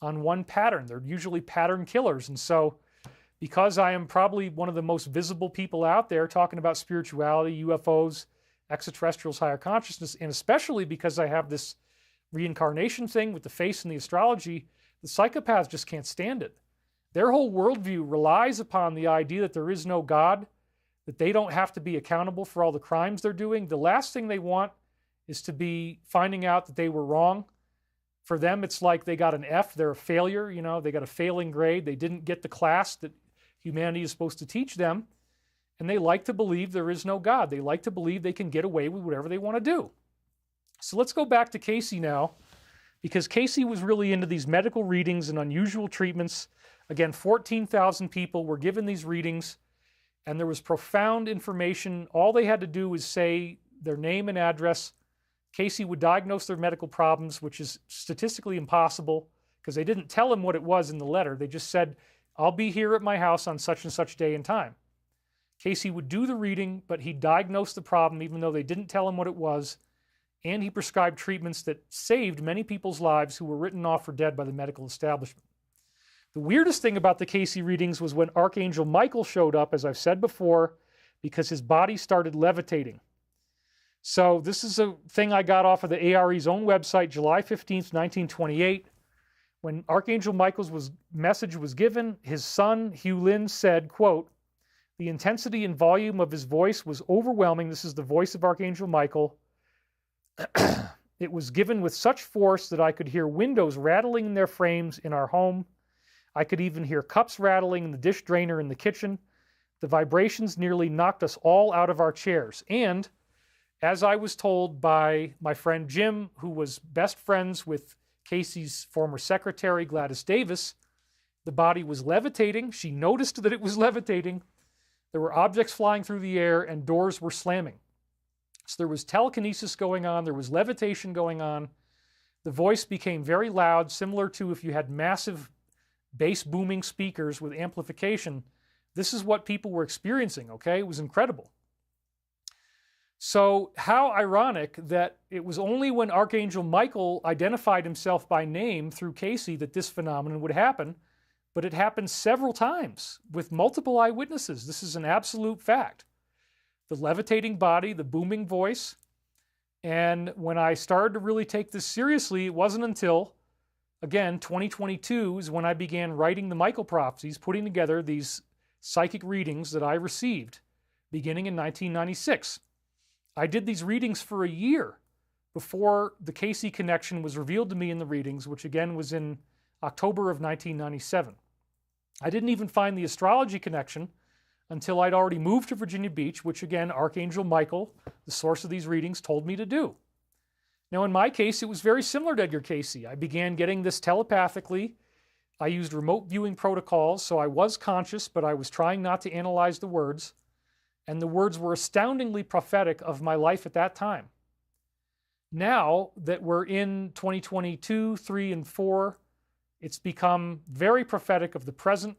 on one pattern. They're usually pattern killers. And so because I am probably one of the most visible people out there talking about spirituality, UFOs, extraterrestrials, higher consciousness, and especially because I have this reincarnation thing with the face and the astrology, the psychopaths just can't stand it. Their whole worldview relies upon the idea that there is no God, that they don't have to be accountable for all the crimes they're doing. The last thing they want is to be finding out that they were wrong For them, it's like they got an F, they're a failure, they got a failing grade, they didn't get the class that humanity is supposed to teach them, and they like to believe there is no God. They like to believe they can get away with whatever they want to do. So let's go back to Casey now, because Casey was really into these medical readings and unusual treatments. Again, 14,000 people were given these readings, and there was profound information. All they had to do was say their name and address. Casey would diagnose their medical problems, which is statistically impossible because they didn't tell him what it was in the letter. They just said, I'll be here at my house on such and such day and time. Casey would do the reading, but he diagnosed the problem even though they didn't tell him what it was, and he prescribed treatments that saved many people's lives who were written off for dead by the medical establishment. The weirdest thing about the Casey readings was when Archangel Michael showed up, as I've said before, because his body started levitating. So this is a thing I got off of the ARE's own website, July 15th, 1928. When Archangel Michael's message was given, his son, Hugh Lynn, said, quote, "The intensity and volume of his voice was overwhelming." This is the voice of Archangel Michael. "It was given with such force that I could hear windows rattling in their frames in our home. I could even hear cups rattling in the dish drainer in the kitchen. The vibrations nearly knocked us all out of our chairs. And as I was told by my friend Jim, who was best friends with Casey's former secretary, Gladys Davis, the body was levitating. She noticed that it was levitating. There were objects flying through the air and doors were slamming. So there was telekinesis going on. There was levitation going on. The voice became very loud, similar to if you had massive bass booming speakers with amplification. This is what people were experiencing, okay? It was incredible. So how ironic that it was only when Archangel Michael identified himself by name through Casey that this phenomenon would happen, but it happened several times with multiple eyewitnesses. This is an absolute fact. The levitating body, the booming voice, and when I started to really take this seriously, it wasn't until, again, 2022 is when I began writing the Michael prophecies, putting together these psychic readings that I received beginning in 1996. I did these readings for a year before the Casey connection was revealed to me in the readings, which again was in October of 1997. I didn't even find the astrology connection until I'd already moved to Virginia Beach, which again, Archangel Michael, the source of these readings, told me to do. Now in my case, it was very similar to Edgar Casey. I began getting this telepathically. I used remote viewing protocols, so I was conscious, but I was trying not to analyze the words. And the words were astoundingly prophetic of my life at that time. Now that we're in 2022, 3, and 4, it's become very prophetic of the present.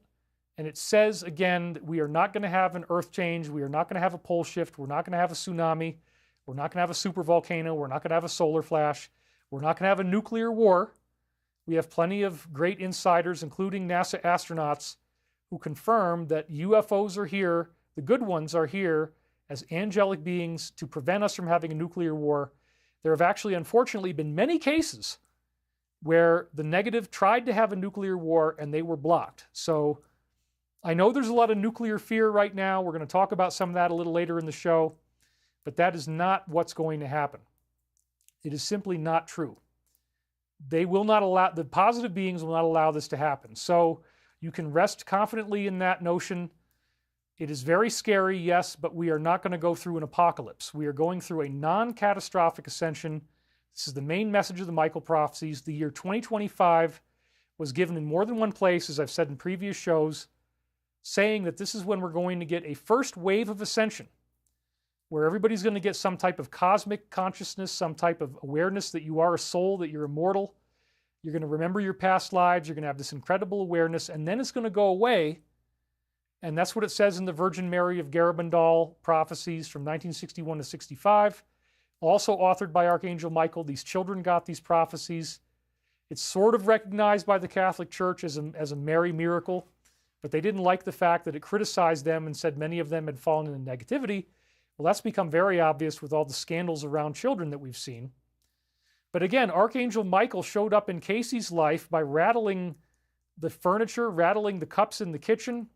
And it says, again, that we are not going to have an earth change. We are not going to have a pole shift. We're not going to have a tsunami. We're not going to have a supervolcano. We're not going to have a solar flash. We're not going to have a nuclear war. We have plenty of great insiders, including NASA astronauts, who confirm that UFOs are here. The good ones are here as angelic beings to prevent us from having a nuclear war. There have actually, unfortunately, been many cases where the negative tried to have a nuclear war and they were blocked. So I know there's a lot of nuclear fear right now. We're going to talk about some of that a little later in the show, but that is not what's going to happen. It is simply not true. They will not allow, the positive beings will not allow this to happen. So you can rest confidently in that notion. It is very scary, yes, but we are not going to go through an apocalypse. We are going through a non-catastrophic ascension. This is the main message of the Michael prophecies. The year 2025 was given in more than one place, as I've said in previous shows, saying that this is when we're going to get a first wave of ascension, where everybody's going to get some type of cosmic consciousness, some type of awareness that you are a soul, that you're immortal. You're going to remember your past lives. You're going to have this incredible awareness, and then it's going to go away. And that's what it says in the Virgin Mary of Garabandal prophecies from 1961 to 65, also authored by Archangel Michael. These children got these prophecies. It's sort of recognized by the Catholic Church as a Mary miracle, but they didn't like the fact that it criticized them and said many of them had fallen into negativity. Well, that's become very obvious with all the scandals around children that we've seen. But again, Archangel Michael showed up in Casey's life by rattling the furniture, rattling the cups in the kitchen,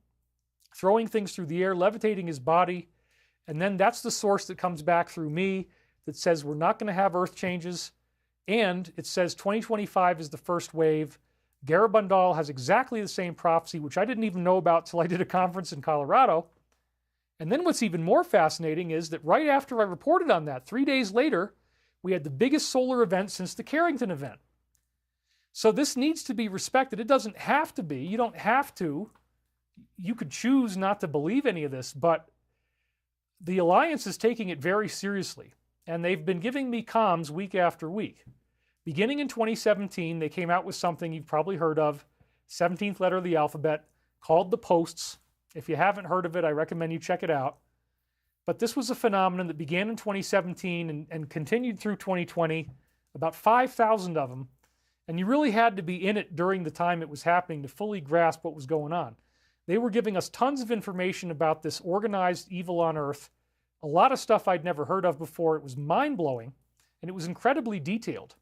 throwing things through the air, levitating his body. And then that's the source that comes back through me that says we're not going to have earth changes. And it says 2025 is the first wave. Garabandal has exactly the same prophecy, which I didn't even know about till I did a conference in Colorado. And then what's even more fascinating is that right after I reported on that, 3 days later, we had the biggest solar event since the Carrington event. So this needs to be respected. It doesn't have to be. You don't have to. You could choose not to believe any of this, but the Alliance is taking it very seriously. And they've been giving me comms week after week. Beginning in 2017, they came out with something you've probably heard of, 17th letter of the alphabet, called the Posts. If you haven't heard of it, I recommend you check it out. But this was a phenomenon that began in 2017 and continued through 2020, about 5,000 of them. And you really had to be in it during the time it was happening to fully grasp what was going on. They were giving us tons of information about this organized evil on Earth, a lot of stuff I'd never heard of before. It was mind-blowing, and it was incredibly detailed.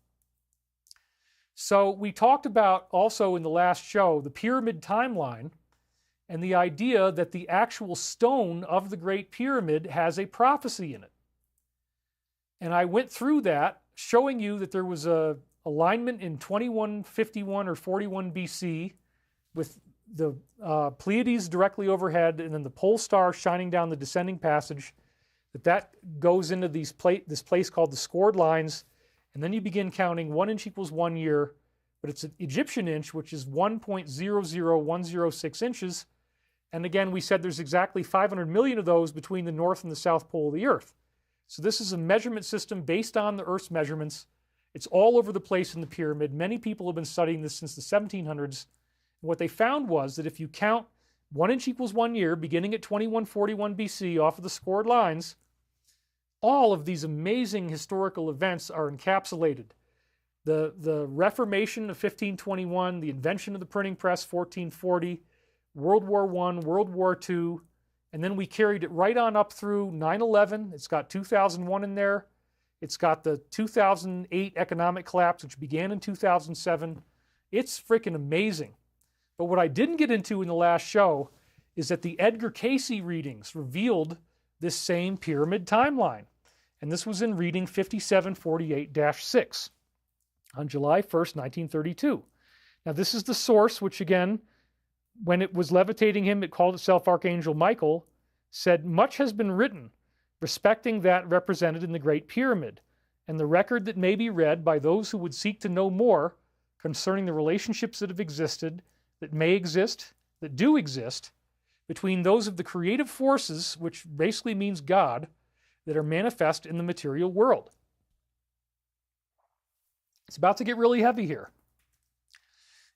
So we talked about also in the last show the pyramid timeline and the idea that the actual stone of the Great Pyramid has a prophecy in it. And I went through that, showing you that there was a alignment in 2151 or 41 BC with the Pleiades directly overhead and then the pole star shining down the descending passage, that goes into this place called the scored lines, and then you begin counting 1 inch equals 1 year, but it's an Egyptian inch, which is 1.00106 inches. And again, we said there's exactly 500 million of those between the north and the south pole of the Earth. So this is a measurement system based on the Earth's measurements. It's all over the place in the pyramid. Many people have been studying this since the 1700s. And what they found was that if you count 1 inch equals 1 year, beginning at 2141 BC off of the scored lines, all of these amazing historical events are encapsulated. The Reformation of 1521, the invention of the printing press, 1440, World War I, World War II, and then we carried it right on up through 9/11. It's got 2001 in there. It's got the 2008 economic collapse, which began in 2007. It's freaking amazing. But what I didn't get into in the last show is that the Edgar Cayce readings revealed this same pyramid timeline. And this was in reading 5748-6 on July 1st, 1932. Now this is the source, which again, when it was levitating him, it called itself Archangel Michael, said, "Much has been written respecting that represented in the Great Pyramid, and the record that may be read by those who would seek to know more concerning the relationships that have existed, that may exist, that do exist, between those of the creative forces," which basically means God, "that are manifest in the material world." It's about to get really heavy here.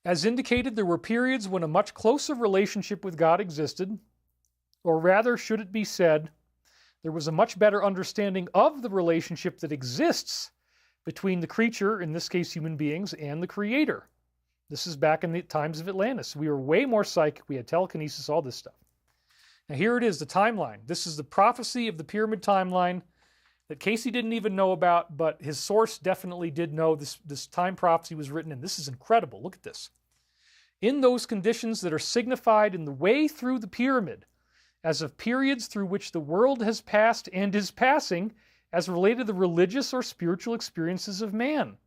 As indicated, there were periods when a much closer relationship with God existed, or rather, should it be said, there was a much better understanding of the relationship that exists between the creature, in this case human beings, and the Creator. This is back in the times of Atlantis. We were way more psychic. We had telekinesis, all this stuff. Now here it is, the timeline. This is the prophecy of the pyramid timeline that Cayce didn't even know about, but his source definitely did know this time prophecy was written in. This is incredible. Look at this. "In those conditions that are signified in the way through the pyramid, as of periods through which the world has passed and is passing, as related to the religious or spiritual experiences of man.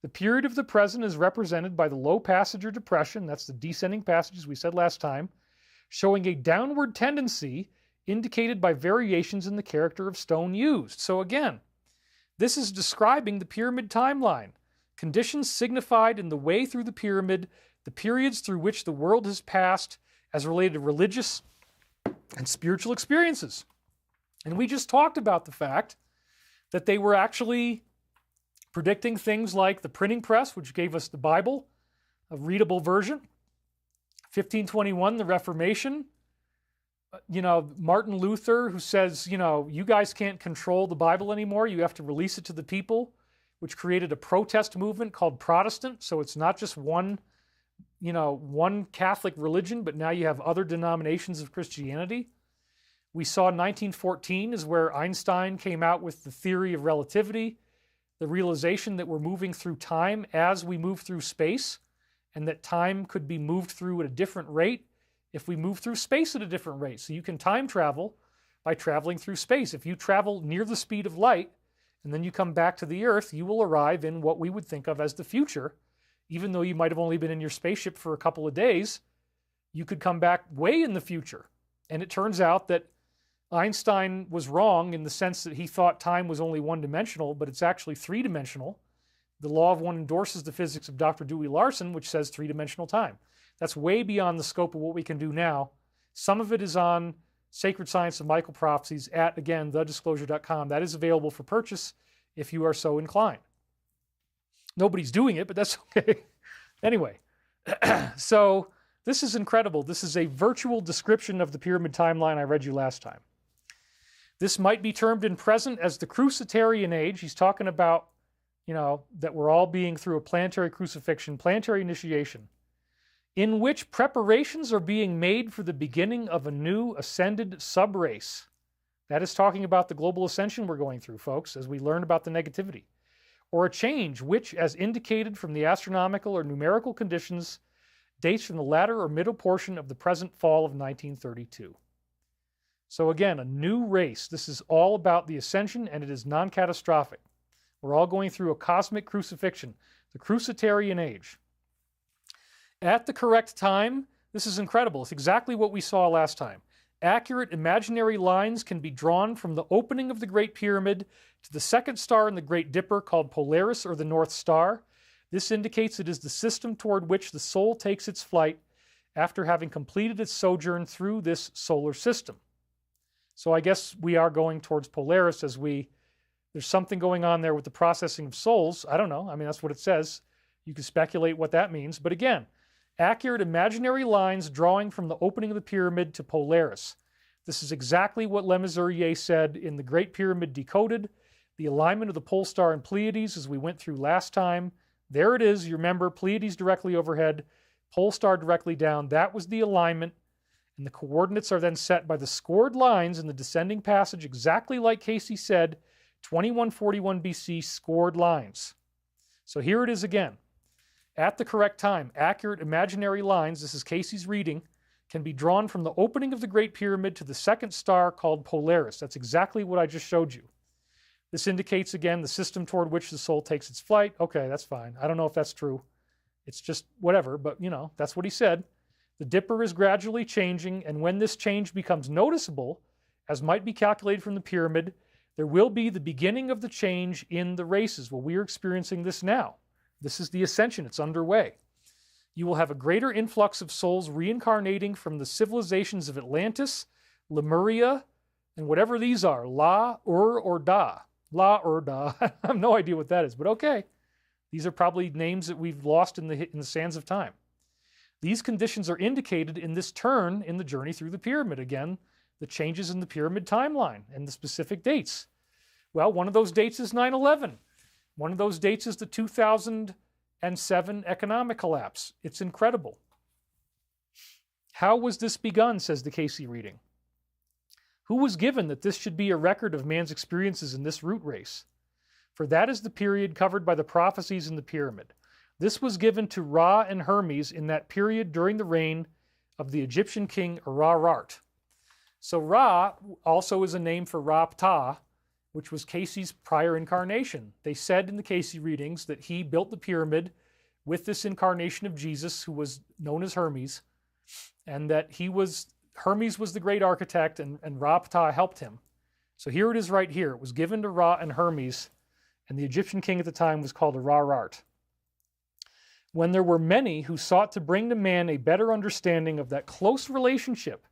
The period of the present is represented by the low passage or depression," that's the descending passages we said last time, "showing a downward tendency indicated by variations in the character of stone used." So again, this is describing the pyramid timeline. Conditions signified in the way through the pyramid, the periods through which the world has passed as related to religious and spiritual experiences. And we just talked about the fact that they were actually predicting things like the printing press, which gave us the Bible, a readable version. 1521, the Reformation. Martin Luther, who says, you guys can't control the Bible anymore. You have to release it to the people, which created a protest movement called Protestant. So it's not just one Catholic religion, but now you have other denominations of Christianity. We saw 1914 is where Einstein came out with the theory of relativity, the realization that we're moving through time as we move through space, and that time could be moved through at a different rate if we move through space at a different rate. So you can time travel by traveling through space. If you travel near the speed of light and then you come back to the Earth, you will arrive in what we would think of as the future. Even though you might have only been in your spaceship for a couple of days, you could come back way in the future. And it turns out that Einstein was wrong in the sense that he thought time was only one-dimensional, but it's actually three-dimensional. The law of one endorses the physics of Dr. Dewey Larson, which says three-dimensional time. That's way beyond the scope of what we can do now. Some of it is on Sacred Science of Michael Prophecies at, again, thedisclosure.com. That is available for purchase if you are so inclined. Nobody's doing it, but that's okay. Anyway, so this is incredible. This is a virtual description of the pyramid timeline I read you last time. This might be termed in present as the Cruciterian age. He's talking about, that we're all being through a planetary crucifixion, planetary initiation, in which preparations are being made for the beginning of a new ascended subrace. That is talking about the global ascension we're going through, folks, as we learn about the negativity. Or a change which, as indicated from the astronomical or numerical conditions, dates from the latter or middle portion of the present fall of 1932. So again, a new race. This is all about the ascension, and it is non-catastrophic. We're all going through a cosmic crucifixion, the Cruciterian age. At the correct time, this is incredible. It's exactly what we saw last time. Accurate imaginary lines can be drawn from the opening of the Great Pyramid to the second star in the Great Dipper, called Polaris, or the North Star. This indicates it is the system toward which the soul takes its flight after having completed its sojourn through this solar system. So I guess we are going towards Polaris there's something going on there with the processing of souls. I don't know. I mean, that's what it says. You can speculate what that means. But again, accurate imaginary lines drawing from the opening of the pyramid to Polaris. This is exactly what Le Mesurier said in The Great Pyramid Decoded, the alignment of the pole star and Pleiades, as we went through last time. There it is. You remember, Pleiades directly overhead, pole star directly down. That was the alignment. And the coordinates are then set by the scored lines in the descending passage, exactly like Casey said, 2141 BC scored lines. So here it is again. At the correct time, accurate imaginary lines, this is Casey's reading, can be drawn from the opening of the Great Pyramid to the second star called Polaris. That's exactly what I just showed you. This indicates, again, the system toward which the soul takes its flight. Okay, that's fine. I don't know if that's true. It's just whatever, but that's what he said. The Dipper is gradually changing, and when this change becomes noticeable, as might be calculated from the pyramid, there will be the beginning of the change in the races. Well, we are experiencing this now. This is the ascension. It's underway. You will have a greater influx of souls reincarnating from the civilizations of Atlantis, Lemuria, and whatever these are, La, Ur, or Da. La, Ur, Da. I have no idea what that is, but okay. These are probably names that we've lost in the sands of time. These conditions are indicated in this turn in the journey through the pyramid. Again, the changes in the pyramid timeline and the specific dates. Well, one of those dates is 9/11. One of those dates is the 2007 economic collapse. It's incredible. How was this begun, says the Casey reading? Who was given that this should be a record of man's experiences in this root race? For that is the period covered by the prophecies in the pyramid. This was given to Ra and Hermes in that period during the reign of the Egyptian king Ra-Rart. So Ra also is a name for Ra-Ptah, which was Casey's prior incarnation. They said in the Casey readings that he built the pyramid with this incarnation of Jesus, who was known as Hermes, and that Hermes was the great architect, and Ra-Ptah helped him. So here it is right here. It was given to Ra and Hermes, and the Egyptian king at the time was called Ra-Rart. When there were many who sought to bring to man a better understanding of that close relationship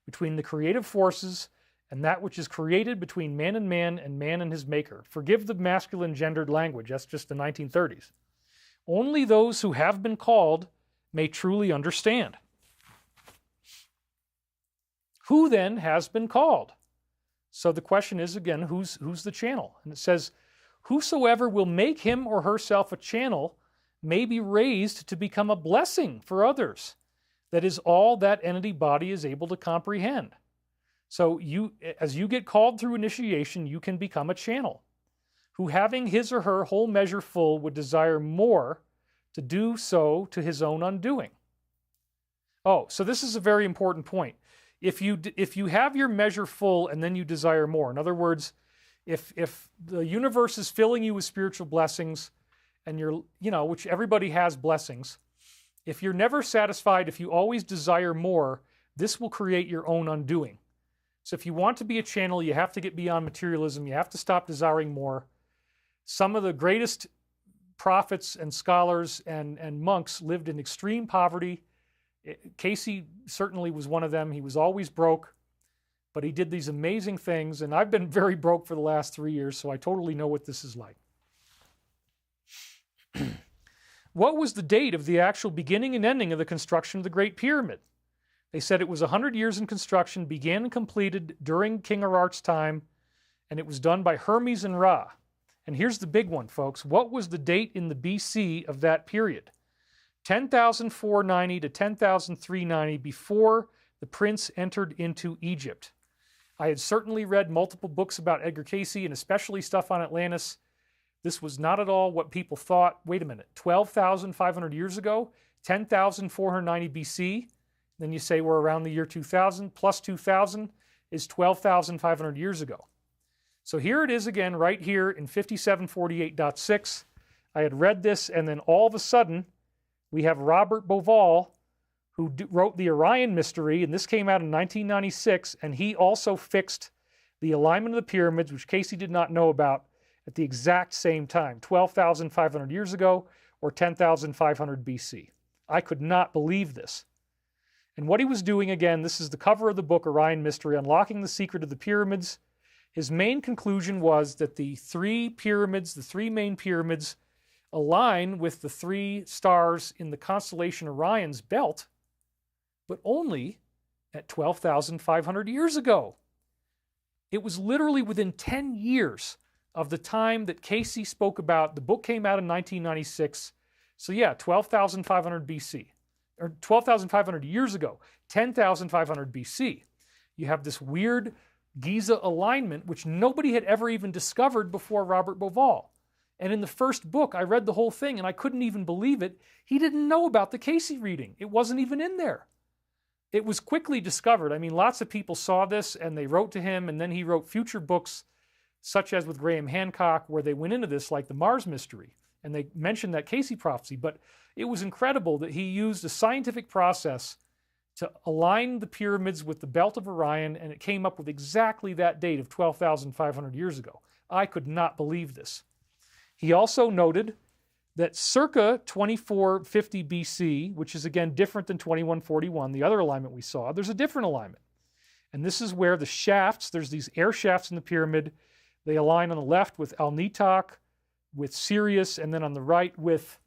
between the creative forces and that which is created between man and man and his maker. Forgive the masculine gendered language, that's just the 1930s. Only those who have been called may truly understand. Who then has been called? So the question is, again, who's the channel? And it says, whosoever will make him or herself a channel may be raised to become a blessing for others. That is all that entity body is able to comprehend. So as you get called through initiation, you can become a channel, who having his or her whole measure full would desire more to do so to his own undoing. Oh, so this is a very important point. If you have your measure full and then you desire more, in other words, If the universe is filling you with spiritual blessings, and you're, which everybody has blessings, if you're never satisfied, if you always desire more, this will create your own undoing. So if you want to be a channel, you have to get beyond materialism. You have to stop desiring more. Some of the greatest prophets and scholars and monks lived in extreme poverty. Casey certainly was one of them. He was always broke, but he did these amazing things. And I've been very broke for the last 3 years, so I totally know what this is like. What was the date of the actual beginning and ending of the construction of the Great Pyramid? They said it was 100 years in construction, began and completed during King Arart's time, and it was done by Hermes and Ra. And here's the big one, folks. What was the date in the BC of that period? 10,490 to 10,390 before the prince entered into Egypt. I had certainly read multiple books about Edgar Cayce and especially stuff on Atlantis. This was not at all what people thought. Wait a minute, 12,500 years ago, 10,490 BC. Then you say we're around the year 2000, plus 2000 is 12,500 years ago. So here it is again, right here in 5748.6. I had read this, and then all of a sudden, we have Robert Bauval, who wrote the Orion Mystery, and this came out in 1996, and he also fixed the alignment of the pyramids, which Cayce did not know about, at the exact same time, 12,500 years ago, or 10,500 BC. I could not believe this. And what he was doing, again, this is the cover of the book, Orion Mystery, Unlocking the Secret of the Pyramids. His main conclusion was that the three pyramids, the three main pyramids, align with the three stars in the constellation Orion's belt, but only at 12,500 years ago. It was literally within 10 years of the time that Cayce spoke about. The book came out in 1996. So yeah, 12,500 BC, or 12,500 years ago, 10,500 BC. You have this weird Giza alignment, which nobody had ever even discovered before Robert Bauval. And in the first book, I read the whole thing, and I couldn't even believe it. He didn't know about the Cayce reading. It wasn't even in there. It was quickly discovered. I mean, lots of people saw this, and they wrote to him, and then he wrote future books, such as with Graham Hancock, where they went into this, like the Mars Mystery, and they mentioned that Cayce prophecy. But it was incredible that he used a scientific process to align the pyramids with the belt of Orion, and it came up with exactly that date of 12,500 years ago. I could not believe this. He also noted that circa 2450 BC, which is again different than 2141, the other alignment we saw, there's a different alignment. And this is where the shafts, there's these air shafts in the pyramid, they align on the left with Alnitak, with Sirius, and then on the right with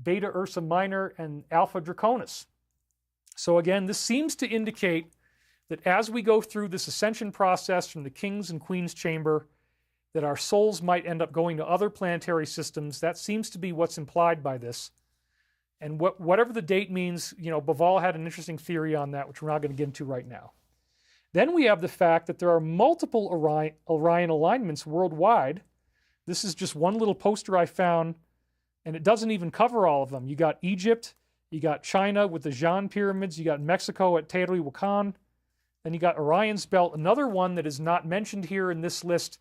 Beta Ursa Minor and Alpha Draconis. So again, this seems to indicate that as we go through this ascension process from the king's and queen's chamber, that our souls might end up going to other planetary systems. That seems to be what's implied by this. And whatever the date means, Bauval had an interesting theory on that, which we're not going to get into right now. Then we have the fact that there are multiple Orion alignments worldwide. This is just one little poster I found, and it doesn't even cover all of them. You got Egypt, you got China with the Xi'an pyramids, you got Mexico at Teotihuacan, then you got Orion's belt. Another one that is not mentioned here in this list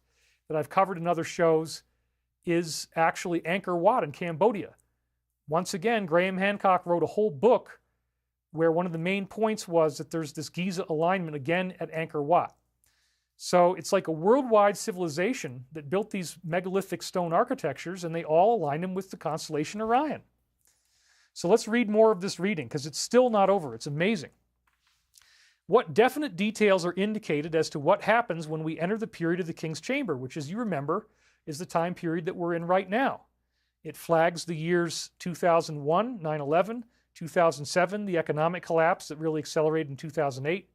that I've covered in other shows is actually Angkor Wat in Cambodia. Once again, Graham Hancock wrote a whole book where one of the main points was that there's this Giza alignment again at Angkor Wat. So it's like a worldwide civilization that built these megalithic stone architectures, and they all align them with the constellation Orion. So let's read more of this reading, because it's still not over. It's amazing. What definite details are indicated as to what happens when we enter the period of the king's chamber, which, as you remember, is the time period that we're in right now. It flags the years 2001, 9/11, 2007, the economic collapse that really accelerated in 2008,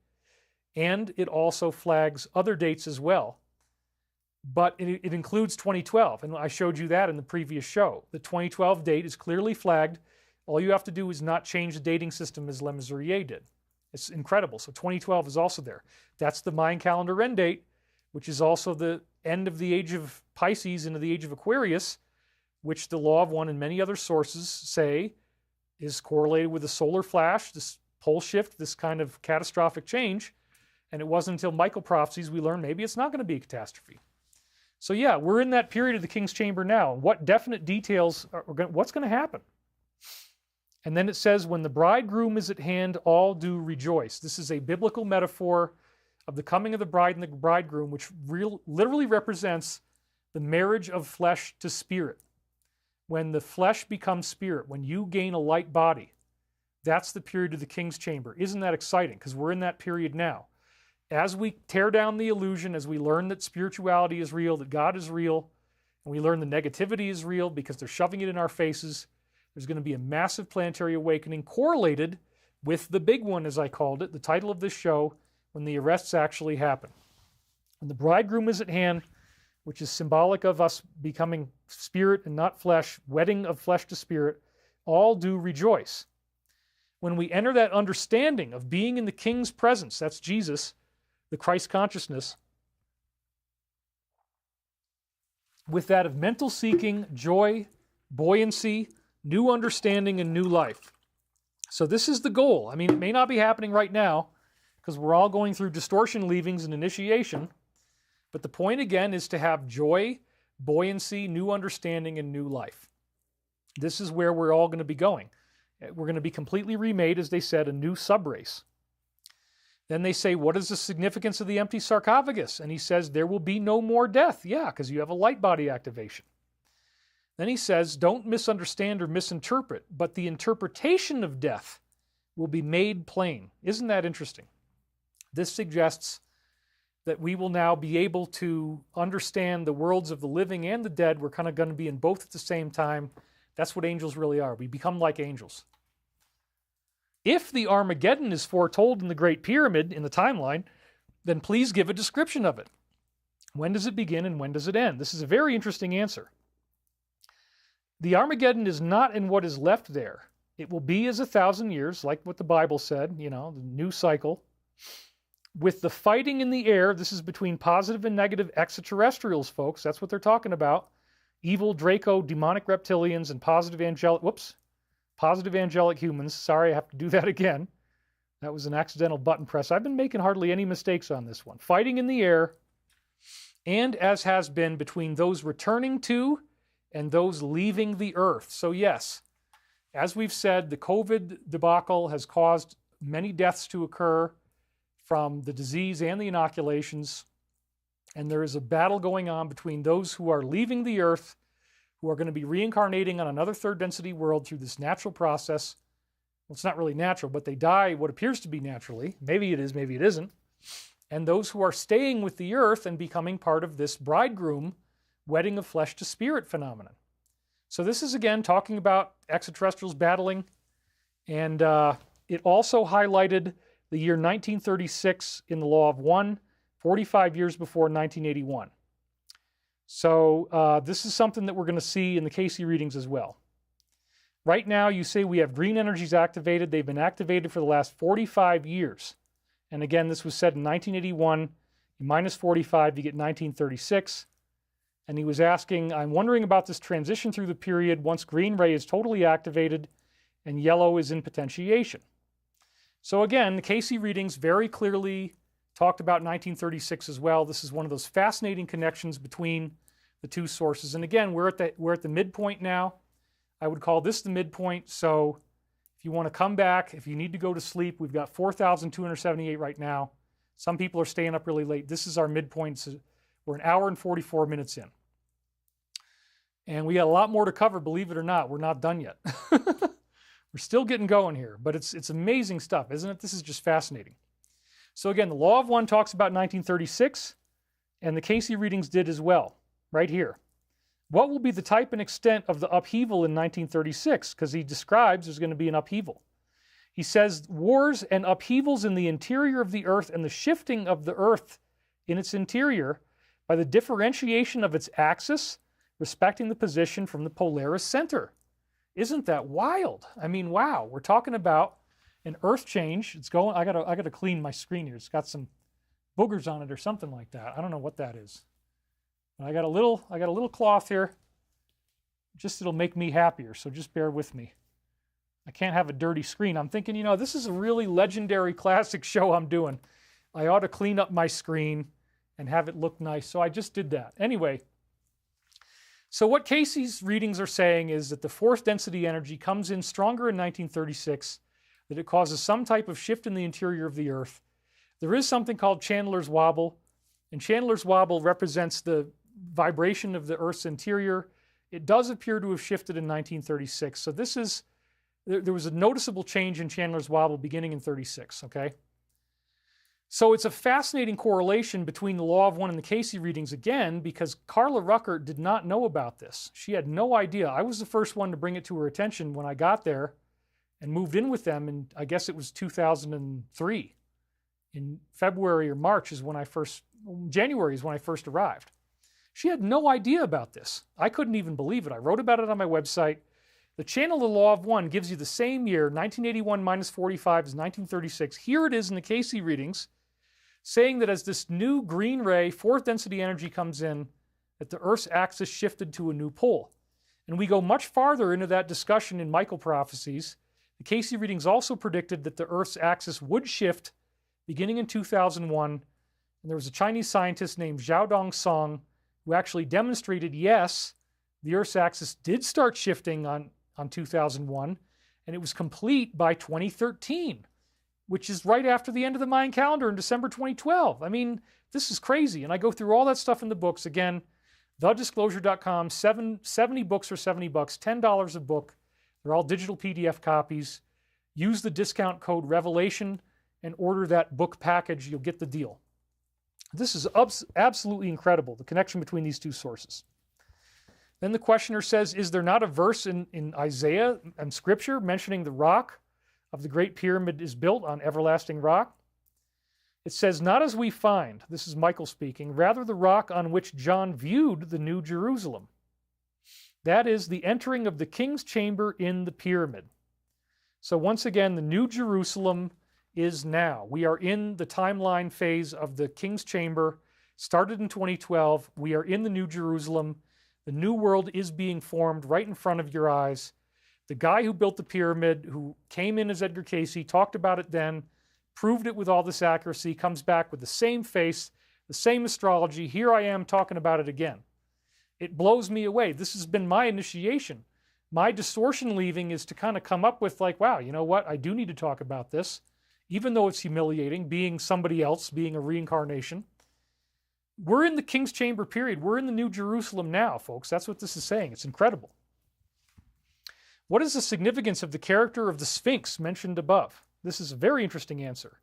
and it also flags other dates as well. But it includes 2012, and I showed you that in the previous show. The 2012 date is clearly flagged. All you have to do is not change the dating system as Le Mesurier did. It's incredible. So 2012 is also there. That's the Mayan calendar end date, which is also the end of the age of Pisces into the age of Aquarius, which the Law of One and many other sources say is correlated with the solar flash, this pole shift, this kind of catastrophic change. And it wasn't until Michael prophecies we learned maybe it's not going to be a catastrophe. So yeah, we're in that period of the king's chamber now. What definite details what's going to happen? And then it says, when the bridegroom is at hand, all do rejoice. This is a biblical metaphor of the coming of the bride and the bridegroom, which literally represents the marriage of flesh to spirit. When the flesh becomes spirit, when you gain a light body, that's the period of the king's chamber. Isn't that exciting? Because we're in that period now. As we tear down the illusion, as we learn that spirituality is real, that God is real, and we learn the negativity is real because they're shoving it in our faces, there's going to be a massive planetary awakening correlated with the big one, as I called it, the title of this show, when the arrests actually happen. When the bridegroom is at hand, which is symbolic of us becoming spirit and not flesh, wedding of flesh to spirit, all do rejoice. When we enter that understanding of being in the king's presence, that's Jesus, the Christ consciousness, with that of mental seeking, joy, buoyancy, new understanding, and new life. So this is the goal. I mean, it may not be happening right now because we're all going through distortion leavings and initiation, but the point again is to have joy, buoyancy, new understanding, and new life. This is where we're all going to be going. We're going to be completely remade, as they said, a new subrace. Then they say, what is the significance of the empty sarcophagus? And he says, there will be no more death. Yeah, because you have a light body activation. Then he says, don't misunderstand or misinterpret, but the interpretation of death will be made plain. Isn't that interesting? This suggests that we will now be able to understand the worlds of the living and the dead. We're kind of going to be in both at the same time. That's what angels really are. We become like angels. If the Armageddon is foretold in the Great Pyramid in the timeline, then please give a description of it. When does it begin and when does it end? This is a very interesting answer. The Armageddon is not in what is left there. It will be as 1,000 years, like what the Bible said, the new cycle. With the fighting in the air, this is between positive and negative extraterrestrials, folks. That's what they're talking about. Evil, Draco, demonic reptilians, and positive angelic humans. Sorry, I have to do that again. That was an accidental button press. I've been making hardly any mistakes on this one. Fighting in the air, and as has been between those returning to and those leaving the earth. So yes, as we've said, the COVID debacle has caused many deaths to occur from the disease and the inoculations. And there is a battle going on between those who are leaving the earth, who are going to be reincarnating on another third density world through this natural process. Well, it's not really natural, but they die what appears to be naturally. Maybe it is, maybe it isn't. And those who are staying with the earth and becoming part of this bridegroom, wedding of flesh to spirit phenomenon. So this is, again, talking about extraterrestrials battling. And it also highlighted the year 1936 in the Law of One, 45 years before 1981. So this is something that we're going to see in the Casey readings as well. Right now, you say we have green energies activated. They've been activated for the last 45 years. And again, this was said in 1981. Minus 45, you get 1936. And he was asking, I'm wondering about this transition through the period once green ray is totally activated and yellow is in potentiation. So again, the Casey readings very clearly talked about 1936 as well. This is one of those fascinating connections between the two sources. And again, we're at the midpoint now. I would call this the midpoint. So if you want to come back, if you need to go to sleep, we've got 4,278 right now. Some people are staying up really late. This is our midpoint. So we're an hour and 44 minutes in. And we got a lot more to cover, believe it or not. We're not done yet. We're still getting going here, but it's amazing stuff, isn't it? This is just fascinating. So again, the Law of One talks about 1936, and the Casey readings did as well, right here. What will be the type and extent of the upheaval in 1936? Because he describes there's going to be an upheaval. He says wars and upheavals in the interior of the earth and the shifting of the earth in its interior by the differentiation of its axis, respecting the position from the Polaris center. Isn't that wild? I mean, wow, we're talking about an earth change. It's going, I gotta clean my screen here. It's got some boogers on it or something like that. I don't know what that is. But I got a little cloth here. Just it'll make me happier, so just bear with me. I can't have a dirty screen. I'm thinking, this is a really legendary classic show I'm doing. I ought to clean up my screen and have it look nice. So I just did that. Anyway, So what Casey's readings are saying is that the fourth density energy comes in stronger in 1936, that it causes some type of shift in the interior of the Earth. There is something called Chandler's wobble, and Chandler's wobble represents the vibration of the Earth's interior. It does appear to have shifted in 1936. So there was a noticeable change in Chandler's wobble beginning in 36, okay? So it's a fascinating correlation between the law of one and the Casey readings again, because Carla Ruckert did not know about this. She had no idea. I was the first one to bring it to her attention when I got there and moved in with them, and I guess it was 2003. In February or March January is when I first arrived. She had no idea about this. I couldn't even believe it. I wrote about it on my website. The channel The Law of One gives you the same year, 1981 minus 45 is 1936. Here it is in the Casey readings, saying that as this new green ray, fourth density energy comes in, that the Earth's axis shifted to a new pole. And we go much farther into that discussion in Michael prophecies. The Casey readings also predicted that the Earth's axis would shift beginning in 2001. And there was a Chinese scientist named Xiaodong Song who actually demonstrated, yes, the Earth's axis did start shifting on 2001, and it was complete by 2013. Which is right after the end of the Mayan calendar in December 2012. I mean, this is crazy. And I go through all that stuff in the books. Again, thedisclosure.com, 70 books for $70, $10 a book. They're all digital PDF copies. Use the discount code REVELATION and order that book package. You'll get the deal. This is absolutely incredible, the connection between these two sources. Then the questioner says, is there not a verse in Isaiah and Scripture mentioning the rock of the Great Pyramid is built on everlasting rock? It says, not as we find, this is Michael speaking, rather the rock on which John viewed the New Jerusalem. That is the entering of the king's chamber in the pyramid. So once again, the New Jerusalem is now. We are in the timeline phase of the king's chamber, started in 2012. We are in the New Jerusalem. The new world is being formed right in front of your eyes. The guy who built the pyramid, who came in as Edgar Casey, talked about it then, proved it with all this accuracy, comes back with the same face, the same astrology. Here I am talking about it again. It blows me away. This has been my initiation. My distortion leaving is to kind of come up with like, wow, you know what? I do need to talk about this, even though it's humiliating, being somebody else, being a reincarnation. We're in the King's Chamber period. We're in the New Jerusalem now, folks. That's what this is saying. It's incredible. What is the significance of the character of the Sphinx mentioned above? This is a very interesting answer.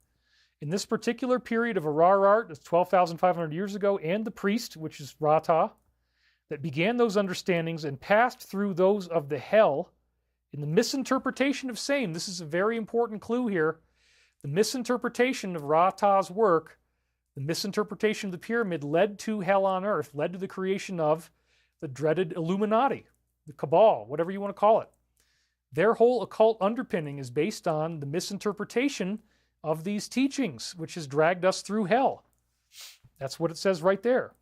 In this particular period of Arar art, that's 12,500 years ago, and the priest, which is Rata, that began those understandings and passed through those of the hell in the misinterpretation of same. This is a very important clue here. The misinterpretation of Rata's work, the misinterpretation of the pyramid led to hell on earth, led to the creation of the dreaded Illuminati, the Cabal, whatever you want to call it. Their whole occult underpinning is based on the misinterpretation of these teachings, which has dragged us through hell. That's what it says right there.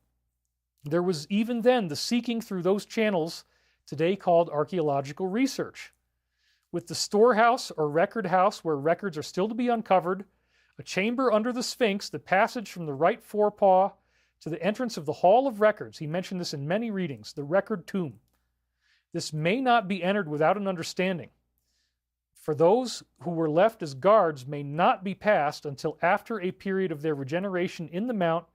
There was even then the seeking through those channels today called archaeological research. With the storehouse or record house where records are still to be uncovered, a chamber under the Sphinx, the passage from the right forepaw to the entrance of the Hall of Records. He mentioned this in many readings, the record tomb. This may not be entered without an understanding. For those who were left as guards may not be passed until after a period of their regeneration in the mount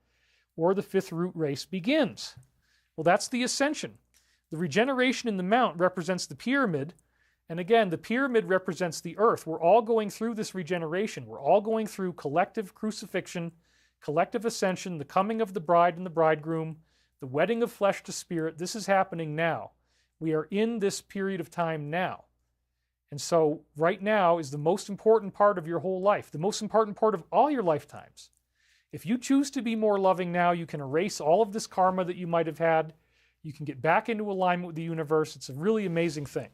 or the fifth root race begins. Well, that's the ascension. The regeneration in the mount represents the pyramid. And again, the pyramid represents the earth. We're all going through this regeneration. We're all going through collective crucifixion, collective ascension, the coming of the bride and the bridegroom, the wedding of flesh to spirit. This is happening now. We are in this period of time now. And so right now is the most important part of your whole life, the most important part of all your lifetimes. If you choose to be more loving now, you can erase all of this karma that you might have had. You can get back into alignment with the universe. It's a really amazing thing.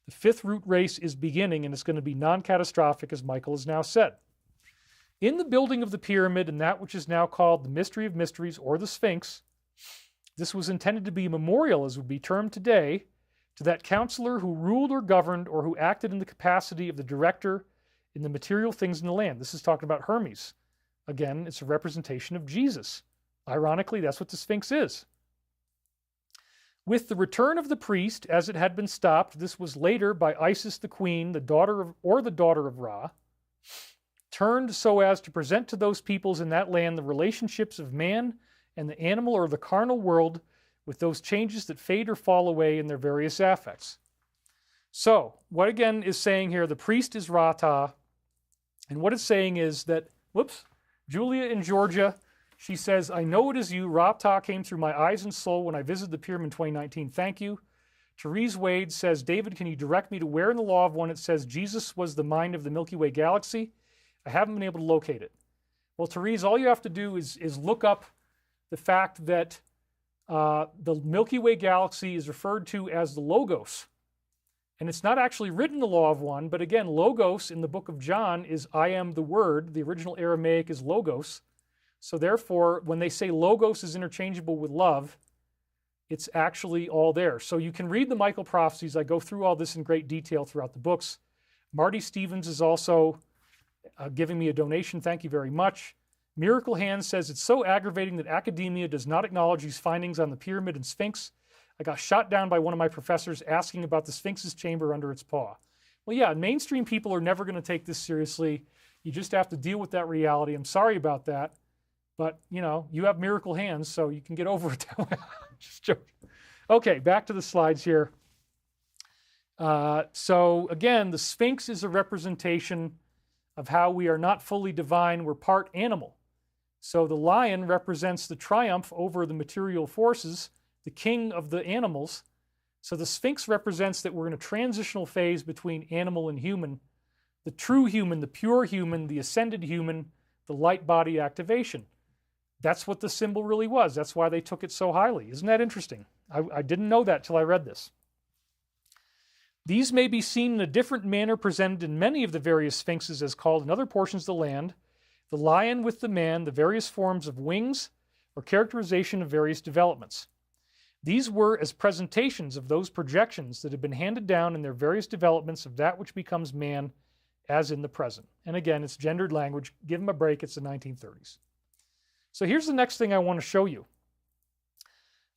The fifth root race is beginning, and it's going to be non-catastrophic, as Michael has now said. In the building of the pyramid and that which is now called the Mystery of Mysteries or the Sphinx, this was intended to be a memorial, as would be termed today, to that counselor who ruled or governed or who acted in the capacity of the director in the material things in the land. This is talking about Hermes. Again, it's a representation of Jesus. Ironically, that's what the Sphinx is. With the return of the priest, as it had been stopped, this was later by Isis the queen, the daughter of Ra, turned so as to present to those peoples in that land the relationships of man and the animal or the carnal world with those changes that fade or fall away in their various affects. So, what again is saying here, the priest is Ra-Ta, and what it's saying is that, Julia in Georgia, she says, I know it is you. Ra-Ta came through my eyes and soul when I visited the pyramid in 2019. Thank you. Therese Wade says, David, can you direct me to where in the Law of One it says Jesus was the mind of the Milky Way galaxy? I haven't been able to locate it. Well, Therese, all you have to do is look up the fact that the Milky Way galaxy is referred to as the Logos. And it's not actually written in the Law of One, but again, Logos in the book of John is I am the Word. The original Aramaic is Logos. So therefore, when they say Logos is interchangeable with love, it's actually all there. So you can read the Michael prophecies. I go through all this in great detail throughout the books. Marty Stevens is also giving me a donation. Thank you very much. Miracle Hands says, it's so aggravating that academia does not acknowledge these findings on the pyramid and Sphinx. I got shot down by one of my professors asking about the Sphinx's chamber under its paw. Well, yeah, mainstream people are never going to take this seriously. You just have to deal with that reality. I'm sorry about that. But, you know, you have miracle hands, so you can get over it that way. Just joking. Okay, back to the slides here. So, again, the Sphinx is a representation of how we are not fully divine. We're part animal. So the lion represents the triumph over the material forces, the king of the animals. So the Sphinx represents that we're in a transitional phase between animal and human, the true human, the pure human, the ascended human, the light body activation. That's what the symbol really was. That's why they took it so highly. Isn't that interesting? I didn't know that till I read this. These may be seen in a different manner presented in many of the various sphinxes as called in other portions of the land, the lion with the man, the various forms of wings, or characterization of various developments. These were as presentations of those projections that have been handed down in their various developments of that which becomes man as in the present. And again, it's gendered language. Give them a break. It's the 1930s. So here's the next thing I want to show you.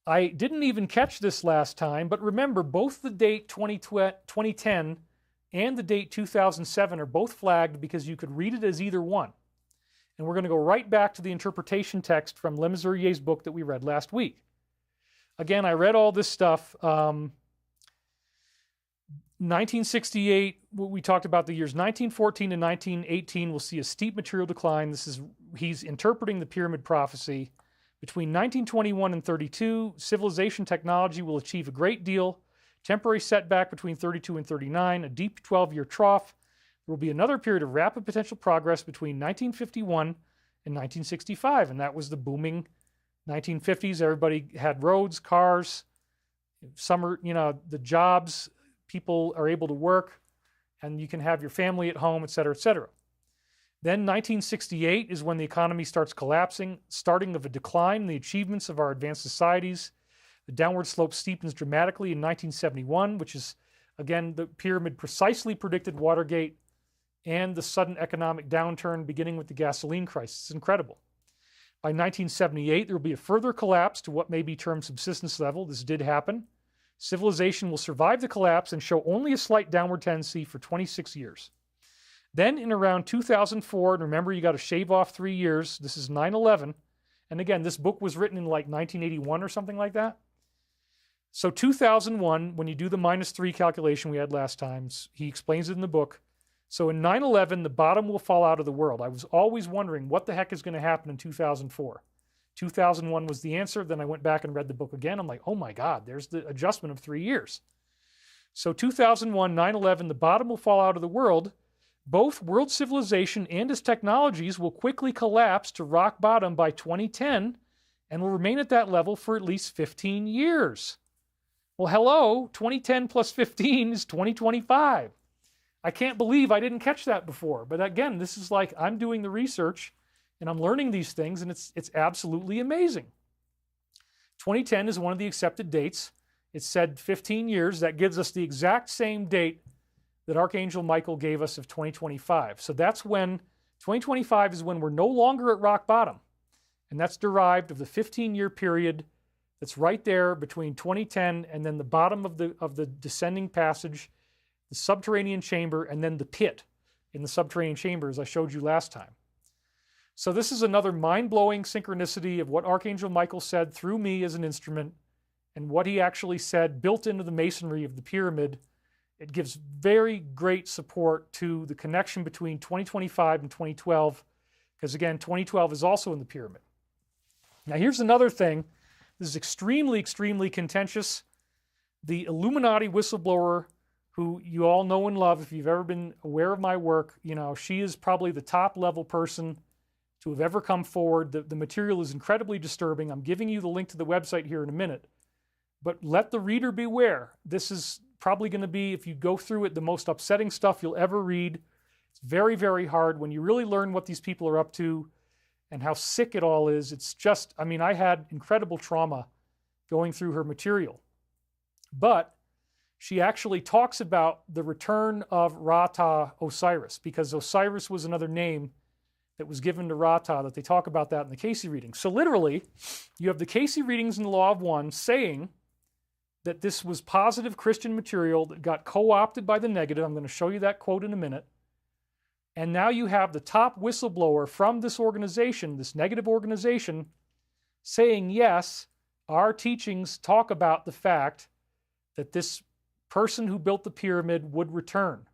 I didn't even catch this last time, but remember, both the date 2010 and the date 2007 are both flagged because you could read it as either one. And we're going to go right back to the interpretation text from Le Mesurier's book that we read last week. Again, I read all this stuff. 1968, we talked about the years 1914 to 1918. We'll see a steep material decline. He's interpreting the pyramid prophecy. Between 1921 and 32, civilization technology will achieve a great deal. Temporary setback between 32 and 39, a deep 12-year trough. There will be another period of rapid potential progress between 1951 and 1965, and that was the booming 1950s. Everybody had roads, cars, summer, the jobs. People are able to work, and you can have your family at home, et cetera, et cetera. Then 1968 is when the economy starts collapsing, starting of a decline in the achievements of our advanced societies. The downward slope steepens dramatically in 1971, which is, again, the pyramid precisely predicted Watergate and the sudden economic downturn beginning with the gasoline crisis. It's incredible. By 1978, there will be a further collapse to what may be termed subsistence level. This did happen. Civilization will survive the collapse and show only a slight downward tendency for 26 years. Then in around 2004, and remember you got to shave off 3 years, this is 9/11, and again, this book was written in like 1981 or something like that. So 2001, when you do the -3 calculation we had last time, he explains it in the book. So in 9/11, the bottom will fall out of the world. I was always wondering what the heck is going to happen in 2004. 2001 was the answer. Then I went back and read the book again. I'm like, oh my God, there's the adjustment of 3 years. So 2001, 9/11, the bottom will fall out of the world. Both world civilization and its technologies will quickly collapse to rock bottom by 2010 and will remain at that level for at least 15 years. Well, hello, 2010 plus 15 is 2025. I can't believe I didn't catch that before. But again, this is like I'm doing the research and I'm learning these things, and it's absolutely amazing. 2010 is one of the accepted dates. It said 15 years. That gives us the exact same date that Archangel Michael gave us of 2025. So that's when 2025 is when we're no longer at rock bottom. And that's derived of the 15-year period that's right there between 2010 and then the bottom of the descending passage, the subterranean chamber, and then the pit in the subterranean chamber, as I showed you last time. So this is another mind-blowing synchronicity of what Archangel Michael said through me as an instrument and what he actually said built into the masonry of the pyramid. It gives very great support to the connection between 2025 and 2012, because again, 2012 is also in the pyramid. Now here's another thing. This is extremely, extremely contentious. The Illuminati whistleblower, who you all know and love, if you've ever been aware of my work, you know, she is probably the top level person to have ever come forward. The material is incredibly disturbing. I'm giving you the link to the website here in a minute. But let the reader beware. This is probably going to be, if you go through it, the most upsetting stuff you'll ever read. It's very, very hard when you really learn what these people are up to and how sick it all is. It's just, I mean, I had incredible trauma going through her material. But she actually talks about the return of Ra-Ta Osiris, because Osiris was another name that was given to Ra-Ta, that they talk about that in the Casey readings. So literally, you have the Casey readings in the Law of One saying that this was positive Christian material that got co-opted by the negative. I'm going to show you that quote in a minute. And now you have the top whistleblower from this organization, this negative organization, saying, yes, our teachings talk about the fact that this person who built the pyramid would return.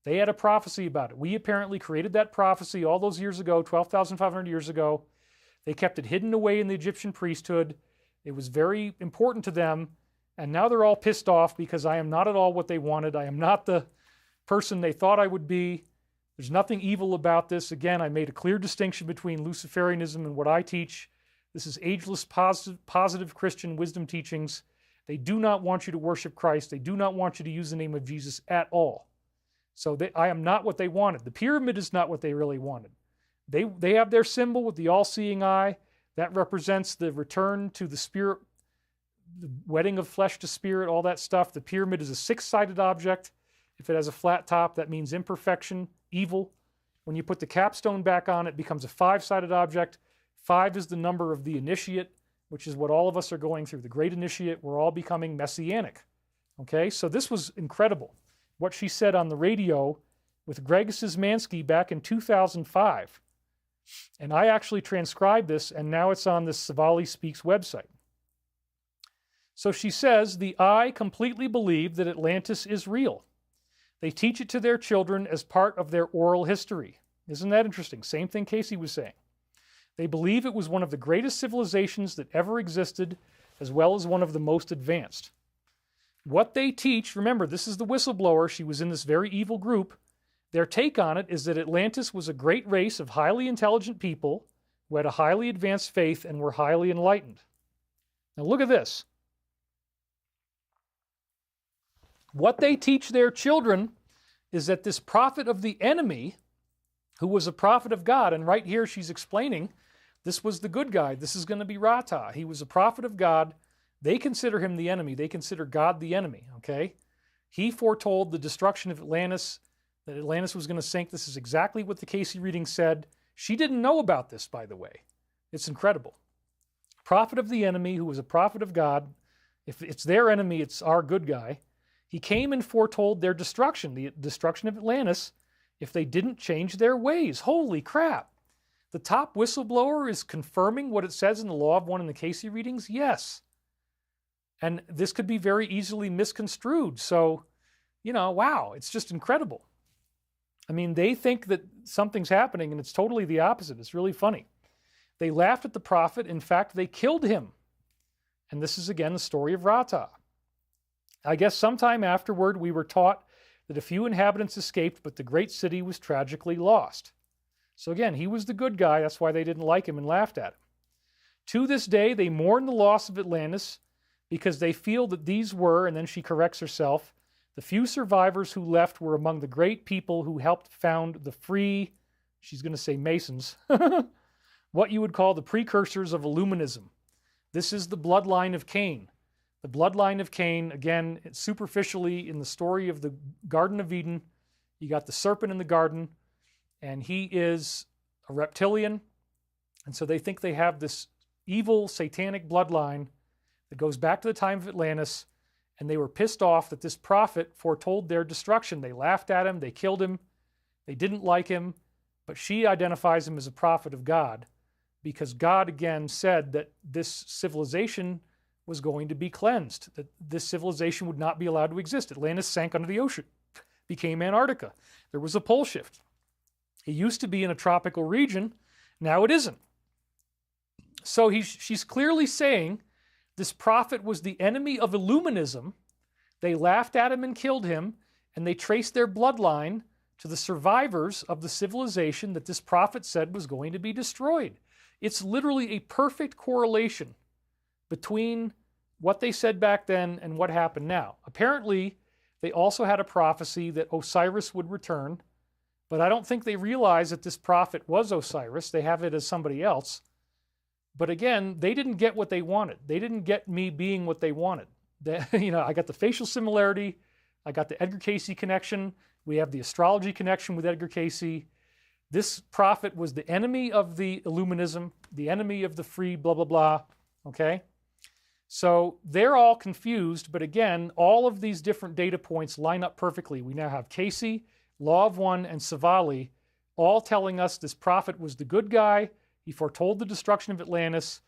They had a prophecy about it. We apparently created that prophecy all those years ago, 12,500 years ago. They kept it hidden away in the Egyptian priesthood. It was very important to them. And now they're all pissed off because I am not at all what they wanted. I am not the person they thought I would be. There's nothing evil about this. Again, I made a clear distinction between Luciferianism and what I teach. This is ageless, positive Christian wisdom teachings. They do not want you to worship Christ. They do not want you to use the name of Jesus at all. So I am not what they wanted. The pyramid is not what they really wanted. They have their symbol with the all-seeing eye. That represents the return to the spirit, the wedding of flesh to spirit, all that stuff. The pyramid is a six-sided object. If it has a flat top, that means imperfection, evil. When you put the capstone back on, it becomes a five-sided object. 5 is the number of the initiate, which is what all of us are going through. The great initiate, we're all becoming messianic. Okay, so this was incredible. What she said on the radio with Greg Szymanski back in 2005. And I actually transcribed this, and now it's on the Savali Speaks website. So she says, the I completely believe that Atlantis is real. They teach it to their children as part of their oral history. Isn't that interesting? Same thing Casey was saying. They believe it was one of the greatest civilizations that ever existed, as well as one of the most advanced. What they teach, remember, this is the whistleblower. She was in this very evil group. Their take on it is that Atlantis was a great race of highly intelligent people who had a highly advanced faith and were highly enlightened. Now look at this. What they teach their children is that this prophet of the enemy, who was a prophet of God, and right here she's explaining, this was the good guy. This is going to be Ra-Ta. He was a prophet of God. They consider him the enemy. They consider God the enemy, okay? He foretold the destruction of Atlantis, that Atlantis was going to sink. This is exactly what the Casey reading said. She didn't know about this, by the way. It's incredible. Prophet of the enemy, who was a prophet of God. If it's their enemy, it's our good guy. He came and foretold their destruction, the destruction of Atlantis, if they didn't change their ways. Holy crap. The top whistleblower is confirming what it says in the Law of One in the Casey readings? Yes. And this could be very easily misconstrued. So, you know, wow, it's just incredible. I mean, they think that something's happening, and it's totally the opposite. It's really funny. They laughed at the prophet. In fact, they killed him. And this is, again, the story of Ra-Ta. I guess sometime afterward, we were taught that a few inhabitants escaped, but the great city was tragically lost. So again, he was the good guy. That's why they didn't like him and laughed at him. To this day, they mourn the loss of Atlantis because they feel that these were, and then she corrects herself, the few survivors who left were among the great people who helped found the free, she's going to say Masons, what you would call the precursors of Illuminism. This is the bloodline of Cain. The bloodline of Cain, again, superficially in the story of the Garden of Eden, you got the serpent in the garden, and he is a reptilian, and so they think they have this evil satanic bloodline that goes back to the time of Atlantis, and they were pissed off that this prophet foretold their destruction. They laughed at him, they killed him, they didn't like him, but she identifies him as a prophet of God because God again said that this civilization was going to be cleansed, that this civilization would not be allowed to exist. Atlantis sank under the ocean, became Antarctica. There was a pole shift. It used to be in a tropical region, now it isn't. So she's clearly saying this prophet was the enemy of Illuminism. They laughed at him and killed him, and they traced their bloodline to the survivors of the civilization that this prophet said was going to be destroyed. It's literally a perfect correlation between what they said back then and what happened now. Apparently, they also had a prophecy that Osiris would return, but I don't think they realized that this prophet was Osiris. They have it as somebody else. But again, they didn't get what they wanted. They didn't get me being what they wanted. I got the facial similarity. I got the Edgar Cayce connection. We have the astrology connection with Edgar Cayce. This prophet was the enemy of the Illuminism, the enemy of the free blah, blah, blah. Okay? So they're all confused, but again, all of these different data points line up perfectly. We now have Cayce, Law of One, and Savali all telling us this prophet was the good guy. He foretold the destruction of Atlantis.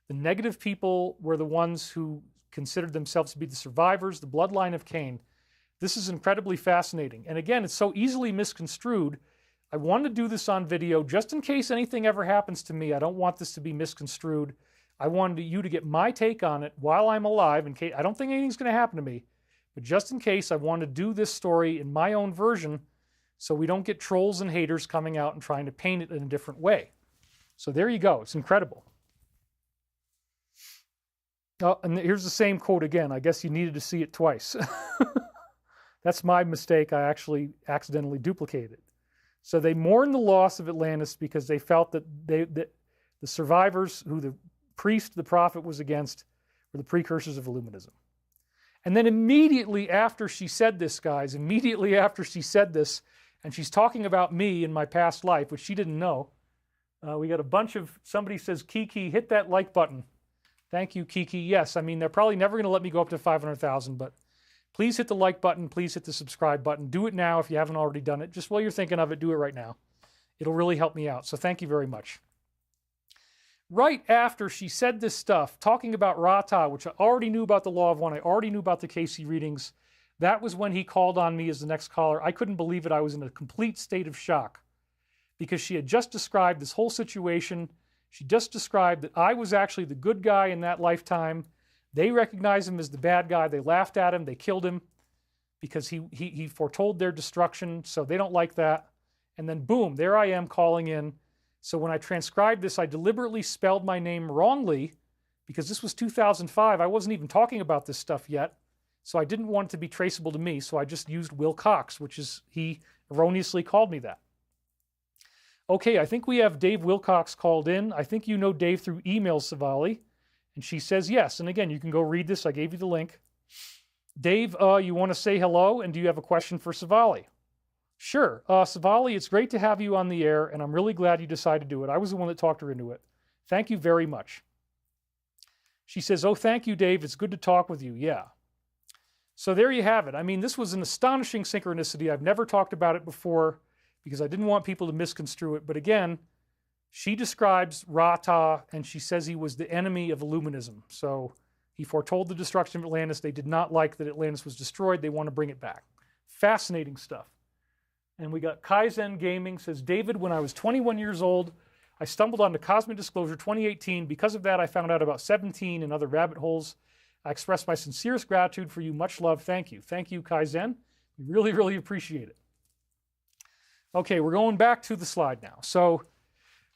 The negative people were the ones who considered themselves to be the survivors, the bloodline of Cain. This is incredibly fascinating. And again, it's so easily misconstrued. I want to do this on video just in case anything ever happens to me. I don't want this to be misconstrued. I wanted you to get my take on it while I'm alive. In case I don't think anything's going to happen to me, but just in case, I want to do this story in my own version so we don't get trolls and haters coming out and trying to paint it in a different way. So there you go. It's incredible. Oh, and here's the same quote again. I guess you needed to see it twice. That's my mistake. I actually accidentally duplicated it. So they mourned the loss of Atlantis because they felt that the survivors who the priest, the prophet was against, were the precursors of Illuminism. And then immediately after she said this, guys, immediately after she said this, and she's talking about me in my past life, which she didn't know, we got a bunch of, somebody says, Kiki, hit that like button. Thank you, Kiki. Yes, I mean, they're probably never going to let me go up to 500,000, but please hit the like button. Please hit the subscribe button. Do it now if you haven't already done it. Just while you're thinking of it, do it right now. It'll really help me out. So thank you very much. Right after she said this stuff, talking about Rata, which I already knew about the Law of One, I already knew about the Cayce readings, that was when he called on me as the next caller. I couldn't believe it. I was in a complete state of shock because she had just described this whole situation. She just described that I was actually the good guy in that lifetime. They recognized him as the bad guy. They laughed at him. They killed him because he foretold their destruction, so they don't like that. And then boom, there I am calling in. So when I transcribed this, I deliberately spelled my name wrongly because this was 2005. I wasn't even talking about this stuff yet. So I didn't want it to be traceable to me. So I just used Wilcock, which is, he erroneously called me that. Okay, I think we have Dave Wilcock called in. I think you know Dave through email, Savali. And she says yes. And again, you can go read this. I gave you the link. Dave, you want to say hello? And do you have a question for Savali? Sure. Savali, it's great to have you on the air, and I'm really glad you decided to do it. I was the one that talked her into it. Thank you very much. She says, oh, thank you, Dave. It's good to talk with you. Yeah. So there you have it. I mean, this was an astonishing synchronicity. I've never talked about it before because I didn't want people to misconstrue it. But again, she describes Rata, and she says he was the enemy of Illuminism. So he foretold the destruction of Atlantis. They did not like that Atlantis was destroyed. They want to bring it back. Fascinating stuff. And we got Kaizen Gaming says, David, when I was 21 years old, I stumbled onto Cosmic Disclosure 2018. Because of that, I found out about 17 and other rabbit holes. I express my sincerest gratitude for you. Much love. Thank you. Thank you, Kaizen. We really, really appreciate it. Okay, we're going back to the slide now. So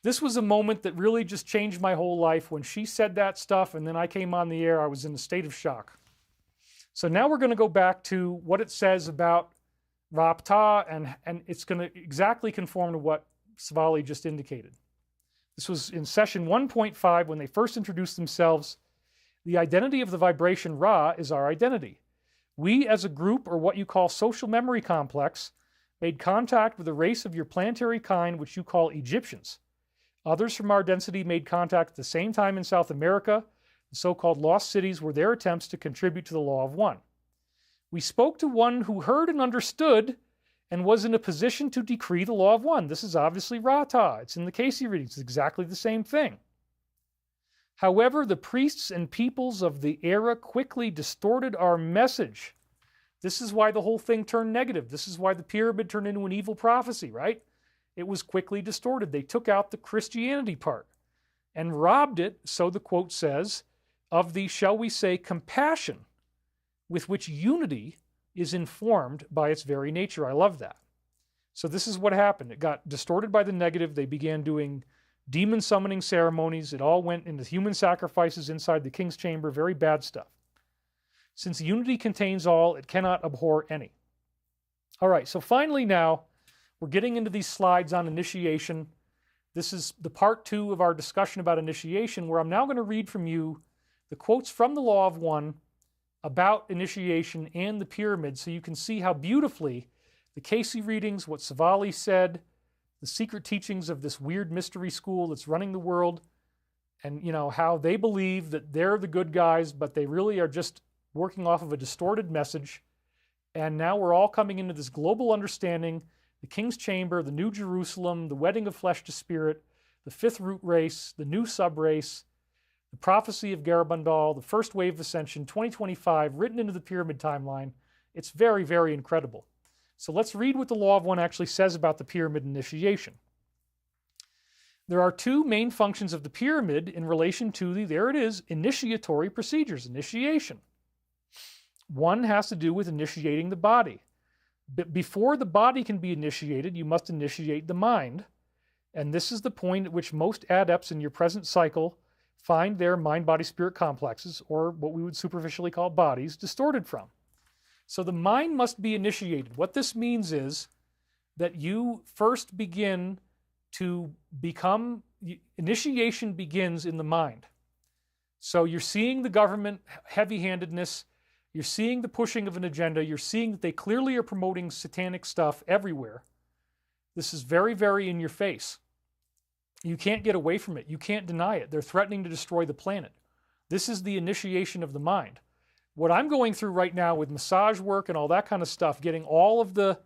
this was a moment that really just changed my whole life. When she said that stuff and then I came on the air, I was in a state of shock. So now we're going to go back to what it says about Rapta, and it's going to exactly conform to what Savali just indicated. This was in session 1.5 when they first introduced themselves. The identity of the vibration Ra is our identity. We as a group, or what you call social memory complex, made contact with a race of your planetary kind, which you call Egyptians. Others from our density made contact at the same time in South America. The so-called lost cities were their attempts to contribute to the law of one. We spoke to one who heard and understood and was in a position to decree the law of one. This is obviously Rata. It's in the Casey readings. It's exactly the same thing. However, the priests and peoples of the era quickly distorted our message. This is why the whole thing turned negative. This is why the pyramid turned into an evil prophecy, right? It was quickly distorted. They took out the Christianity part and robbed it, so the quote says, of the, shall we say, compassion with which unity is informed by its very nature. I love that. So this is what happened. It got distorted by the negative. They began doing demon summoning ceremonies. It all went into human sacrifices inside the king's chamber. Very bad stuff. Since unity contains all, it cannot abhor any. All right, so finally now, we're getting into these slides on initiation. This is the part 2 of our discussion about initiation, where I'm now going to read from you the quotes from the Law of One about initiation and the pyramid, so you can see how beautifully the Casey readings, what Savali said, the secret teachings of this weird mystery school that's running the world, and how they believe that they're the good guys, but they really are just working off of a distorted message. And now we're all coming into this global understanding, the King's Chamber, the New Jerusalem, the wedding of flesh to spirit, the fifth root race, the new sub-race, the prophecy of Garabandal, the first wave of ascension, 2025, written into the pyramid timeline. It's very, very incredible. So let's read what the Law of One actually says about the pyramid initiation. There are 2 main functions of the pyramid in relation to the, there it is, initiatory procedures, initiation. One has to do with initiating the body. But before the body can be initiated, you must initiate the mind. And this is the point at which most adepts in your present cycle find their mind-body-spirit complexes, or what we would superficially call bodies, distorted from. So the mind must be initiated. What this means is that you first begin to become, initiation begins in the mind. So you're seeing the government heavy-handedness, you're seeing the pushing of an agenda, you're seeing that they clearly are promoting satanic stuff everywhere. This is very, very in your face. You can't get away from it. You can't deny it. They're threatening to destroy the planet. This is the initiation of the mind. What I'm going through right now with massage work and all that kind of stuff, getting all of the,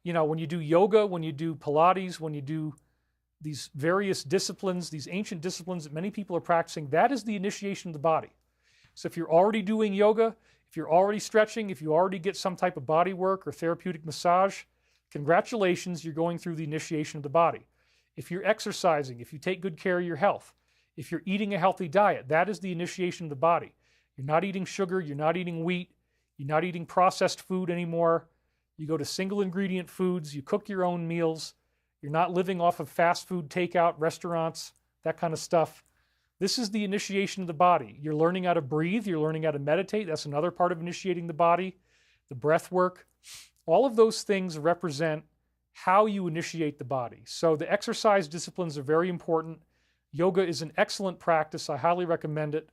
when you do yoga, when you do Pilates, when you do these various disciplines, these ancient disciplines that many people are practicing, that is the initiation of the body. So if you're already doing yoga, if you're already stretching, if you already get some type of body work or therapeutic massage, congratulations, you're going through the initiation of the body. If you're exercising, if you take good care of your health, if you're eating a healthy diet, that is the initiation of the body. You're not eating sugar, you're not eating wheat, you're not eating processed food anymore. You go to single ingredient foods, you cook your own meals, you're not living off of fast food takeout restaurants, that kind of stuff. This is the initiation of the body. You're learning how to breathe, you're learning how to meditate. That's another part of initiating the body. The breath work. All of those things represent how you initiate the body. So the exercise disciplines are very important. Yoga is an excellent practice. I highly recommend it.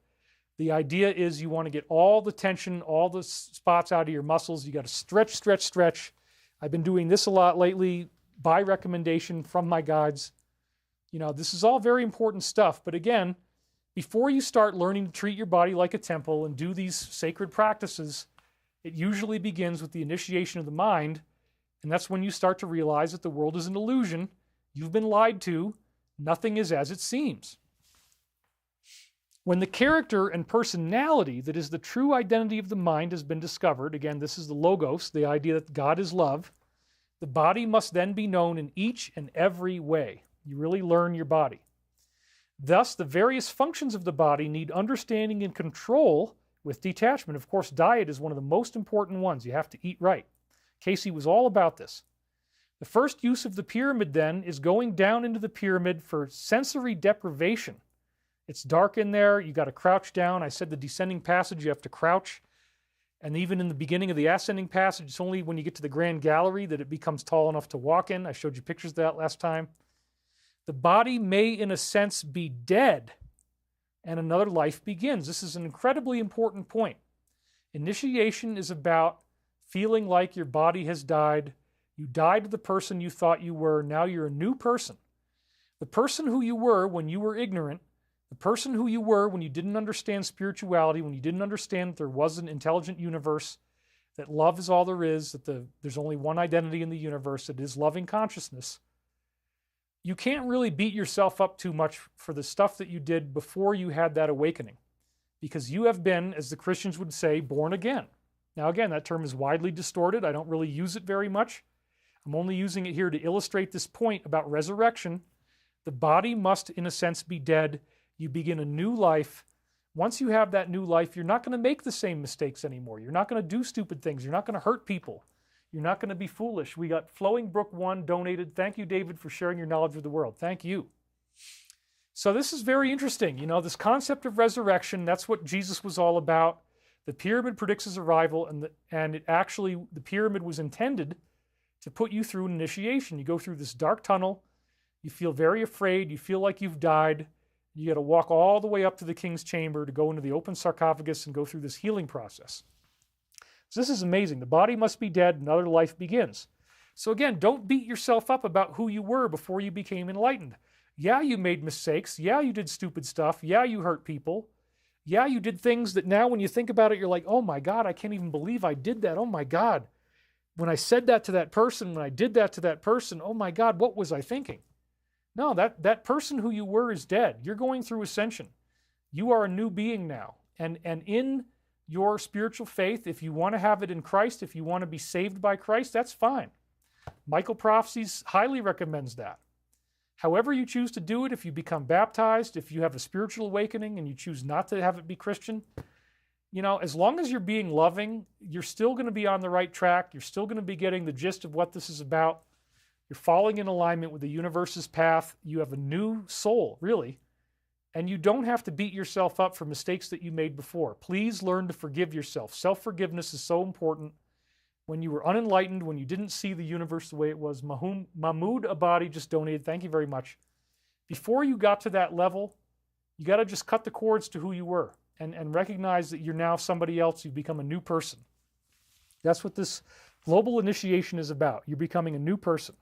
The idea is you want to get all the tension, all the spots out of your muscles. You got to stretch, stretch, stretch. I've been doing this a lot lately by recommendation from my guides. This is all very important stuff. But again, before you start learning to treat your body like a temple and do these sacred practices, it usually begins with the initiation of the mind. And that's when you start to realize that the world is an illusion. You've been lied to. Nothing is as it seems. When the character and personality that is the true identity of the mind has been discovered, again, this is the logos, the idea that God is love, the body must then be known in each and every way. You really learn your body. Thus, the various functions of the body need understanding and control with detachment. Of course, diet is one of the most important ones. You have to eat right. Casey was all about this. The first use of the pyramid, then, is going down into the pyramid for sensory deprivation. It's dark in there. You got to crouch down. I said the descending passage, you have to crouch. And even in the beginning of the ascending passage, it's only when you get to the grand gallery that it becomes tall enough to walk in. I showed you pictures of that last time. The body may, in a sense, be dead, and another life begins. This is an incredibly important point. Initiation is about feeling like your body has died. You died to the person you thought you were. Now you're a new person. The person who you were when you were ignorant The person who you were when you didn't understand spirituality, when you didn't understand that there was an intelligent universe, that love is all there is, that there's only one identity in the universe, it is loving consciousness. You can't really beat yourself up too much for the stuff that you did before you had that awakening, because you have been, as the Christians would say, born again. Now, again, that term is widely distorted. I don't really use it very much. I'm only using it here to illustrate this point about resurrection. The body must, in a sense, be dead. You begin a new life. Once you have that new life, you're not going to make the same mistakes anymore. You're not going to do stupid things. You're not going to hurt people. You're not going to be foolish. We got Flowing Brook 1 donated. Thank you, David, for sharing your knowledge with the world. Thank you. So this is very interesting. You know, this concept of resurrection, that's what Jesus was all about. The pyramid predicts his arrival, and the pyramid was intended to put you through an initiation. You go through this dark tunnel. You feel very afraid. You feel like you've died. You got to walk all the way up to the king's chamber to go into the open sarcophagus and go through this healing process. So this is amazing. The body must be dead, another life begins. So again, don't beat yourself up about who you were before you became enlightened. Yeah, you made mistakes. Yeah, you did stupid stuff. Yeah, you hurt people. Yeah, you did things that now when you think about it, you're like, oh my God, I can't even believe I did that. Oh my God. When I said that to that person, when I did that to that person, oh my God, what was I thinking? No, that person who you were is dead. You're going through ascension. You are a new being now. And in your spiritual faith, if you want to have it in Christ, if you want to be saved by Christ, that's fine. Michael Prophecies highly recommends that. However you choose to do it, if you become baptized, if you have a spiritual awakening and you choose not to have it be Christian, you know, as long as you're being loving, you're still going to be on the right track. You're still going to be getting the gist of what this is about. You're falling in alignment with the universe's path. You have a new soul, really. And you don't have to beat yourself up for mistakes that you made before. Please learn to forgive yourself. Self-forgiveness is so important. When you were unenlightened, when you didn't see the universe the way it was, Mahmoud Abadi just donated. Thank you very much. Before you got to that level, you got to just cut the cords to who you were and recognize that you're now somebody else. You've become a new person. That's what this global initiation is about. You're becoming a new person.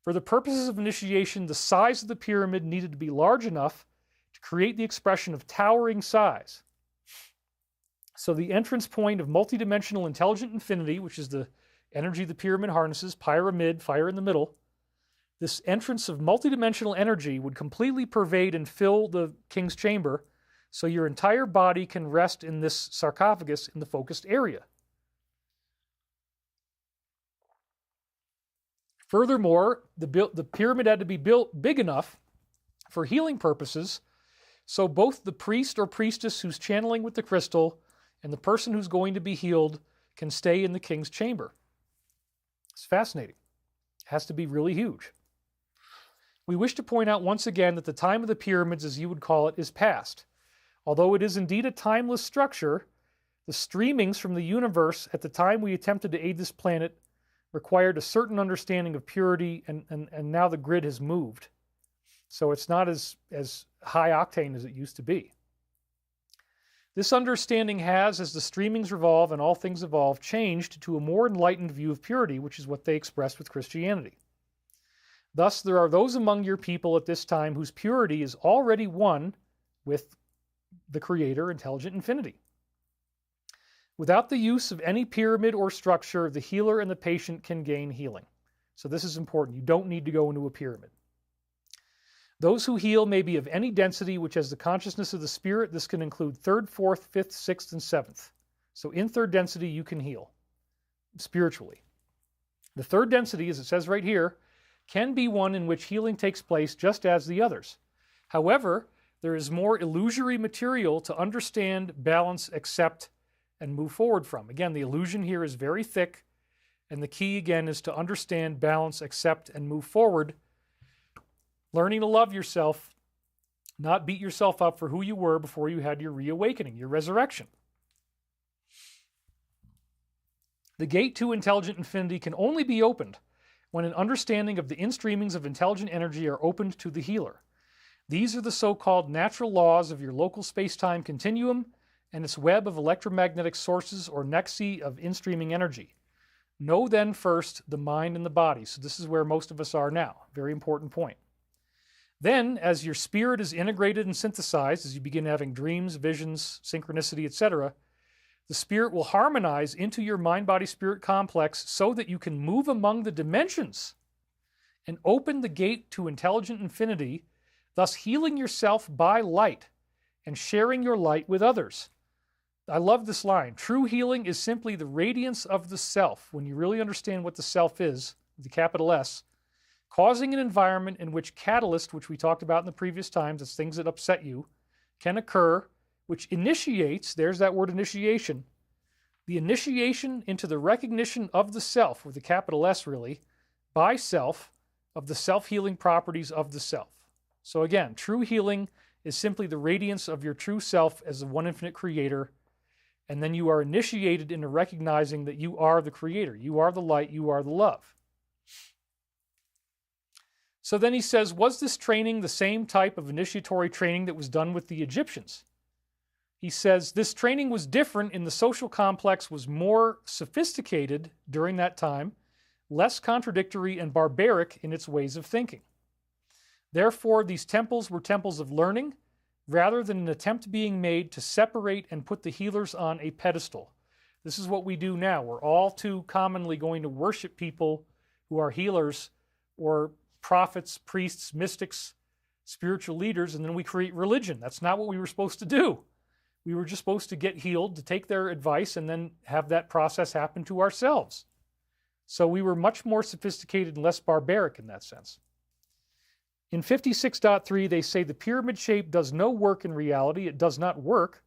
For the purposes of initiation, the size of the pyramid needed to be large enough to create the expression of towering size. So the entrance point of multidimensional intelligent infinity, which is the energy the pyramid harnesses, pyramid, fire in the middle, this entrance of multidimensional energy would completely pervade and fill the king's chamber, so your entire body can rest in this sarcophagus in the focused area. Furthermore, the pyramid had to be built big enough for healing purposes, so both the priest or priestess who's channeling with the crystal and the person who's going to be healed can stay in the king's chamber. It's fascinating. It has to be really huge. We wish to point out once again that the time of the pyramids, as you would call it, is past. Although it is indeed a timeless structure, the streamings from the universe at the time we attempted to aid this planet required a certain understanding of purity, and now the grid has moved. So it's not as high octane as it used to be. This understanding has, as the streamings revolve and all things evolve, changed to a more enlightened view of purity, which is what they expressed with Christianity. Thus, there are those among your people at this time whose purity is already one with the Creator, intelligent infinity. Without the use of any pyramid or structure, the healer and the patient can gain healing. So this is important. You don't need to go into a pyramid. Those who heal may be of any density which has the consciousness of the spirit. This can include 3rd, 4th, 5th, 6th, and 7th. So in 3rd density, you can heal spiritually. The 3rd density, as it says right here, can be one in which healing takes place just as the others. However, there is more illusory material to understand, balance, accept, and move forward from. Again, the illusion here is very thick, and the key again is to understand, balance, accept, and move forward. Learning to love yourself, not beat yourself up for who you were before you had your reawakening, your resurrection. The gate to intelligent infinity can only be opened when an understanding of the instreamings of intelligent energy are opened to the healer. These are the so-called natural laws of your local space-time continuum and its web of electromagnetic sources or nexi of instreaming energy. Know then first the mind and the body. So this is where most of us are now. Very important point. Then, as your spirit is integrated and synthesized, as you begin having dreams, visions, synchronicity, etc., the spirit will harmonize into your mind-body-spirit complex so that you can move among the dimensions and open the gate to intelligent infinity, thus healing yourself by light and sharing your light with others. I love this line. True healing is simply the radiance of the self. When you really understand what the self is, the capital S, causing an environment in which catalyst, which we talked about in the previous times, it's things that upset you, can occur, which initiates, there's that word initiation, the initiation into the recognition of the self, with a capital S really, by self, of the self-healing properties of the self. So again, true healing is simply the radiance of your true self as the one infinite creator, and then you are initiated into recognizing that you are the creator, you are the light, you are the love. So then he says, was this training the same type of initiatory training that was done with the Egyptians? He says, this training was different in the social complex was more sophisticated during that time, less contradictory and barbaric in its ways of thinking. Therefore, these temples were temples of learning, rather than an attempt being made to separate and put the healers on a pedestal. This is what we do now. We're all too commonly going to worship people who are healers or prophets, priests, mystics, spiritual leaders, and then we create religion. That's not what we were supposed to do. We were just supposed to get healed, to take their advice, and then have that process happen to ourselves. So we were much more sophisticated and less barbaric in that sense. In 56.3, they say the pyramid shape does no work in reality. It does not work.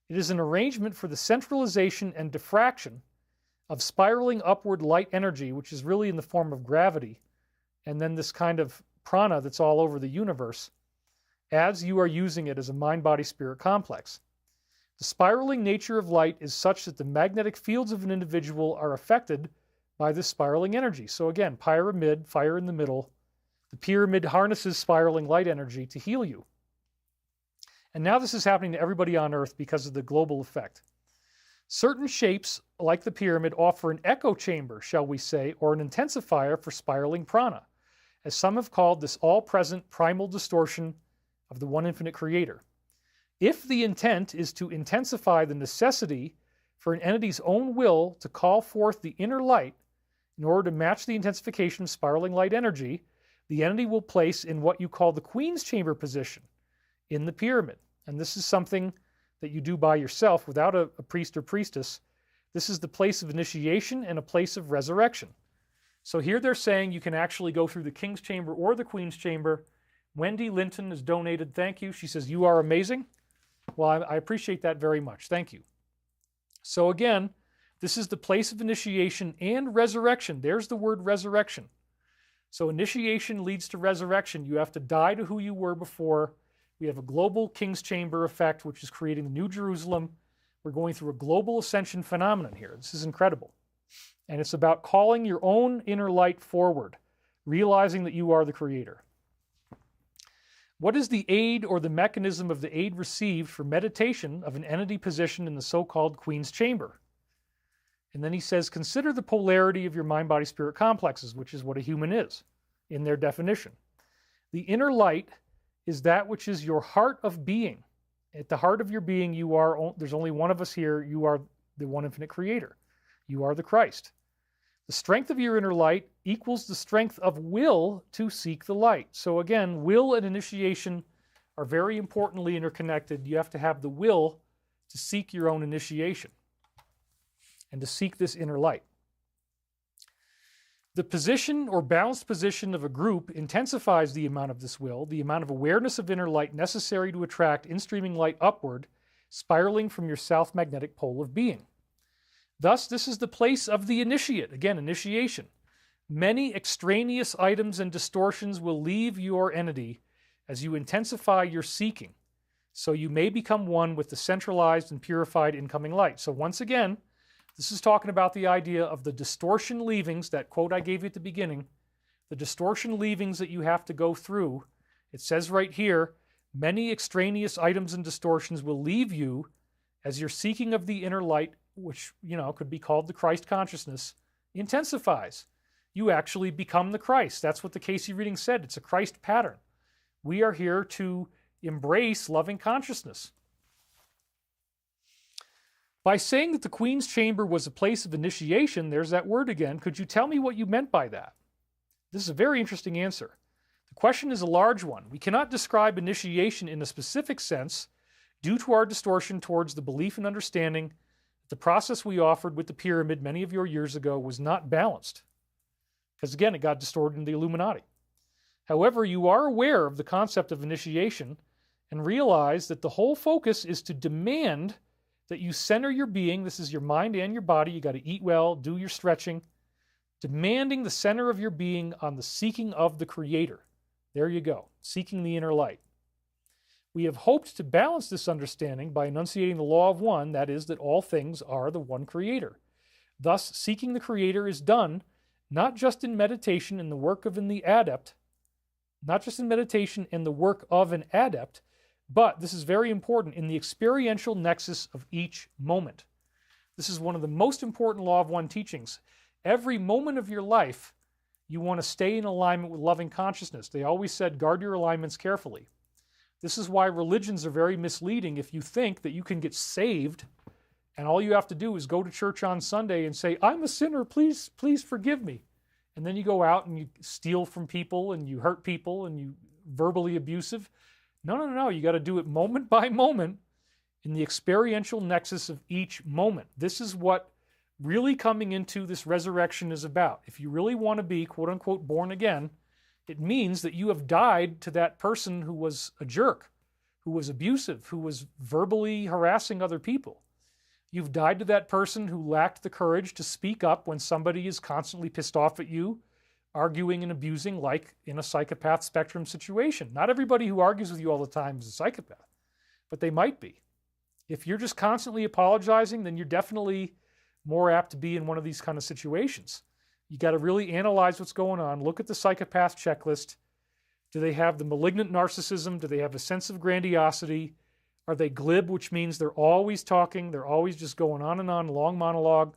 It is an arrangement for the centralization and diffraction of spiraling upward light energy, which is really in the form of gravity, and then this kind of prana that's all over the universe, as you are using it as a mind-body-spirit complex. The spiraling nature of light is such that the magnetic fields of an individual are affected by this spiraling energy. So again, pyramid, fire in the middle. The pyramid harnesses spiraling light energy to heal you. And now this is happening to everybody on Earth because of the global effect. Certain shapes, like the pyramid, offer an echo chamber, shall we say, or an intensifier for spiraling prana, as some have called this all-present primal distortion of the one infinite creator. If the intent is to intensify the necessity for an entity's own will to call forth the inner light in order to match the intensification of spiraling light energy, the entity will place in what you call the Queen's Chamber position in the pyramid. And this is something that you do by yourself without a priest or priestess. This is the place of initiation and a place of resurrection. So here they're saying you can actually go through the King's Chamber or the Queen's Chamber. Wendy Linton has donated, thank you. She says, you are amazing. Well, I appreciate that very much. Thank you. So again, this is the place of initiation and resurrection. There's the word resurrection. So initiation leads to resurrection. You have to die to who you were before. We have a global King's Chamber effect, which is creating the New Jerusalem. We're going through a global ascension phenomenon here. This is incredible. And it's about calling your own inner light forward, realizing that you are the creator. What is the aid or the mechanism of the aid received for meditation of an entity positioned in the so-called Queen's Chamber? And then he says, consider the polarity of your mind-body-spirit complexes, which is what a human is in their definition. The inner light is that which is your heart of being. At the heart of your being, you are, there's only one of us here, you are the one infinite creator. You are the Christ. The strength of your inner light equals the strength of will to seek the light. So again, will and initiation are very importantly interconnected. You have to have the will to seek your own initiation and to seek this inner light. The position or balanced position of a group intensifies the amount of this will, the amount of awareness of inner light necessary to attract in-streaming light upward, spiraling from your south magnetic pole of being. Thus, this is the place of the initiate. Again, initiation. Many extraneous items and distortions will leave your entity as you intensify your seeking, so you may become one with the centralized and purified incoming light. So once again, this is talking about the idea of the distortion leavings, that quote I gave you at the beginning, the distortion leavings that you have to go through. It says right here, many extraneous items and distortions will leave you as your seeking of the inner light, which, could be called the Christ consciousness, intensifies. You actually become the Christ. That's what the Casey reading said. It's a Christ pattern. We are here to embrace loving consciousness. By saying that the Queen's Chamber was a place of initiation, there's that word again, could you tell me what you meant by that? This is a very interesting answer. The question is a large one. We cannot describe initiation in a specific sense due to our distortion towards the belief and understanding that the process we offered with the pyramid many of your years ago was not balanced. Because again, it got distorted in the Illuminati. However, you are aware of the concept of initiation and realize that the whole focus is to demand that you center your being. This is your mind and your body. You got to eat well, do your stretching. Demanding the center of your being on the seeking of the Creator. There you go, seeking the inner light. We have hoped to balance this understanding by enunciating the law of one, that is, that all things are the one Creator. Thus, seeking the Creator is done not just in meditation and the work of the adept, not just in meditation and the work of an adept, but, this is very important, in the experiential nexus of each moment. This is one of the most important Law of One teachings. Every moment of your life, you want to stay in alignment with loving consciousness. They always said, guard your alignments carefully. This is why religions are very misleading if you think that you can get saved and all you have to do is go to church on Sunday and say, I'm a sinner, please forgive me. And then you go out and you steal from people and you hurt people and you verbally abusive. No. You got to do it moment by moment in the experiential nexus of each moment. This is what really coming into this resurrection is about. If you really want to be, quote unquote, born again, it means that you have died to that person who was a jerk, who was abusive, who was verbally harassing other people. You've died to that person who lacked the courage to speak up when somebody is constantly pissed off at you, arguing and abusing, like in a psychopath spectrum situation. Not everybody who argues with you all the time is a psychopath, but they might be. If you're just constantly apologizing, then you're definitely more apt to be in one of these kind of situations. You got to really analyze what's going on. Look at the psychopath checklist. Do they have the malignant narcissism? Do they have a sense of grandiosity? Are they glib, which means they're always talking, they're always just going on and on, long monologue?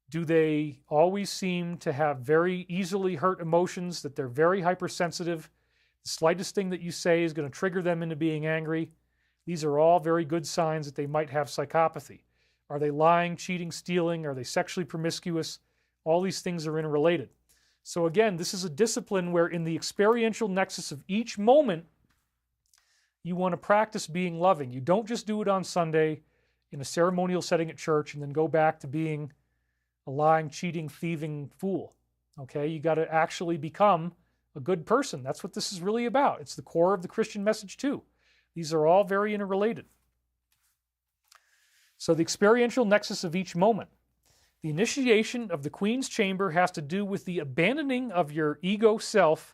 Do they always seem to have very easily hurt emotions, that they're very hypersensitive? The slightest thing that you say is going to trigger them into being angry. These are all very good signs that they might have psychopathy. Are they lying, cheating, stealing? Are they sexually promiscuous? All these things are interrelated. So again, this is a discipline where in the experiential nexus of each moment, you want to practice being loving. You don't just do it on Sunday in a ceremonial setting at church and then go back to being a lying, cheating, thieving fool. Okay, you got to actually become a good person. That's what this is really about. It's the core of the Christian message too. These are all very interrelated. So the experiential nexus of each moment. The initiation of the Queen's Chamber has to do with the abandoning of your ego self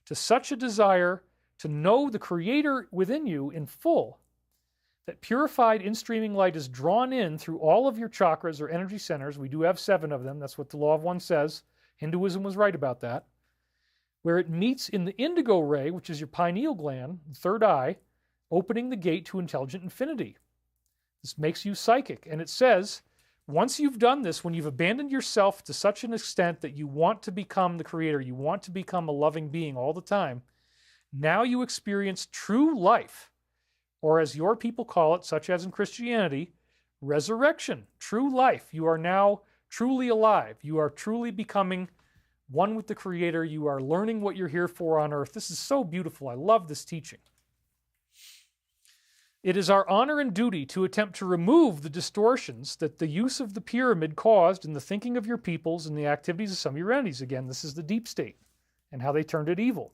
to such a desire to know the Creator within you in full, that purified in-streaming light is drawn in through all of your chakras or energy centers. We do have 7 of them. That's what the Law of One says. Hinduism was right about that. Where it meets in the indigo ray, which is your pineal gland, the third eye, opening the gate to intelligent infinity. This makes you psychic. And it says, once you've done this, when you've abandoned yourself to such an extent that you want to become the Creator, you want to become a loving being all the time, now you experience true life, or as your people call it, such as in Christianity, resurrection, true life. You are now truly alive. You are truly becoming one with the Creator. You are learning what you're here for on earth. This is so beautiful. I love this teaching. It is our honor and duty to attempt to remove the distortions that the use of the pyramid caused in the thinking of your peoples and the activities of some of your entities. Again, this is the deep state and how they turned it evil.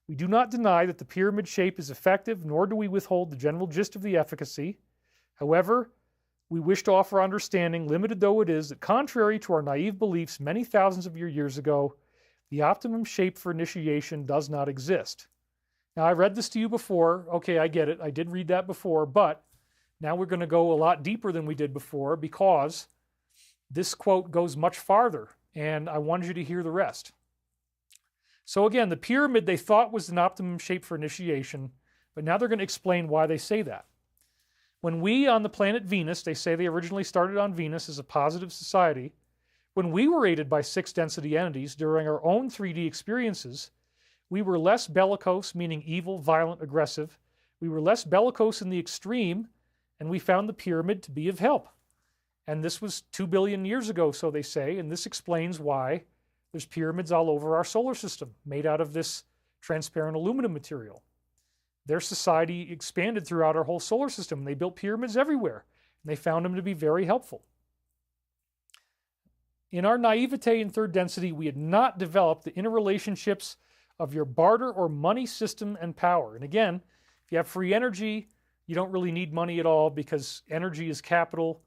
We do not deny that the pyramid shape is effective, nor do we withhold the general gist of the efficacy. However, we wish to offer understanding, limited though it is, that contrary to our naive beliefs many thousands of years ago, the optimum shape for initiation does not exist. Now, I read this to you before. Okay, I get it. I did read that before, but now we're going to go a lot deeper than we did before because this quote goes much farther, and I wanted you to hear the rest. So again, the pyramid they thought was an optimum shape for initiation, but now they're going to explain why they say that. When we on the planet Venus, they say they originally started on Venus as a positive society, when we were aided by 6 density entities during our own 3D experiences, We were less bellicose, meaning evil, violent, aggressive. We were less bellicose in the extreme, and we found the pyramid to be of help. And this was 2 billion years ago, so they say, and this explains why there's pyramids all over our solar system made out of this transparent aluminum material. Their society expanded throughout our whole solar system, and they built pyramids everywhere, and they found them to be very helpful. In our naivete and third density, we had not developed the interrelationships of your barter or money system and power. And again, if you have free energy, you don't really need money at all because energy is capital.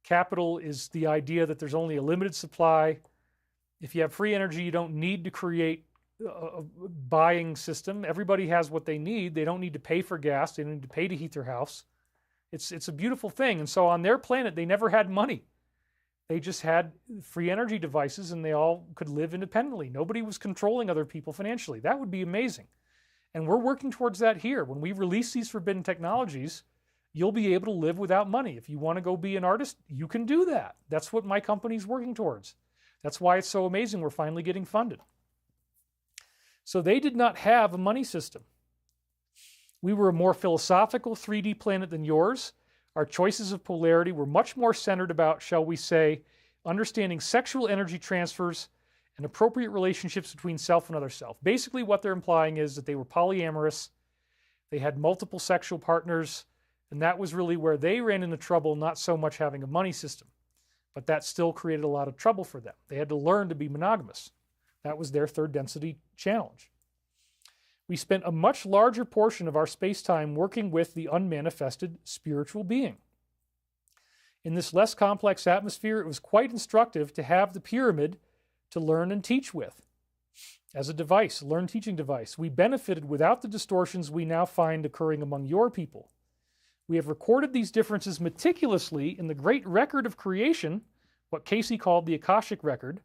Capital is the idea that there's only a limited supply. If you have free energy, you don't need to create a buying system. Everybody has what they need. They don't need to pay for gas. They don't need to pay to heat their house. It's a beautiful thing. And so on their planet, they never had money. They just had free energy devices and they all could live independently. Nobody was controlling other people financially. That would be amazing. And we're working towards that here. When we release these forbidden technologies, you'll be able to live without money. If you want to go be an artist, you can do that. That's what my company's working towards. That's why it's so amazing we're finally getting funded. So they did not have a money system. We were a more philosophical 3D planet than yours. Our choices of polarity were much more centered about, shall we say, understanding sexual energy transfers and appropriate relationships between self and other self. Basically, what they're implying is that they were polyamorous, they had multiple sexual partners, and that was really where they ran into trouble, not so much having a money system. But that still created a lot of trouble for them. They had to learn to be monogamous. That was their third density challenge. We spent a much larger portion of our space-time working with the unmanifested spiritual being. In this less complex atmosphere, it was quite instructive to have the pyramid to learn and teach with. As a device, a learn-teaching device, we benefited without the distortions we now find occurring among your people. We have recorded these differences meticulously in the great record of creation, what Casey called the Akashic record,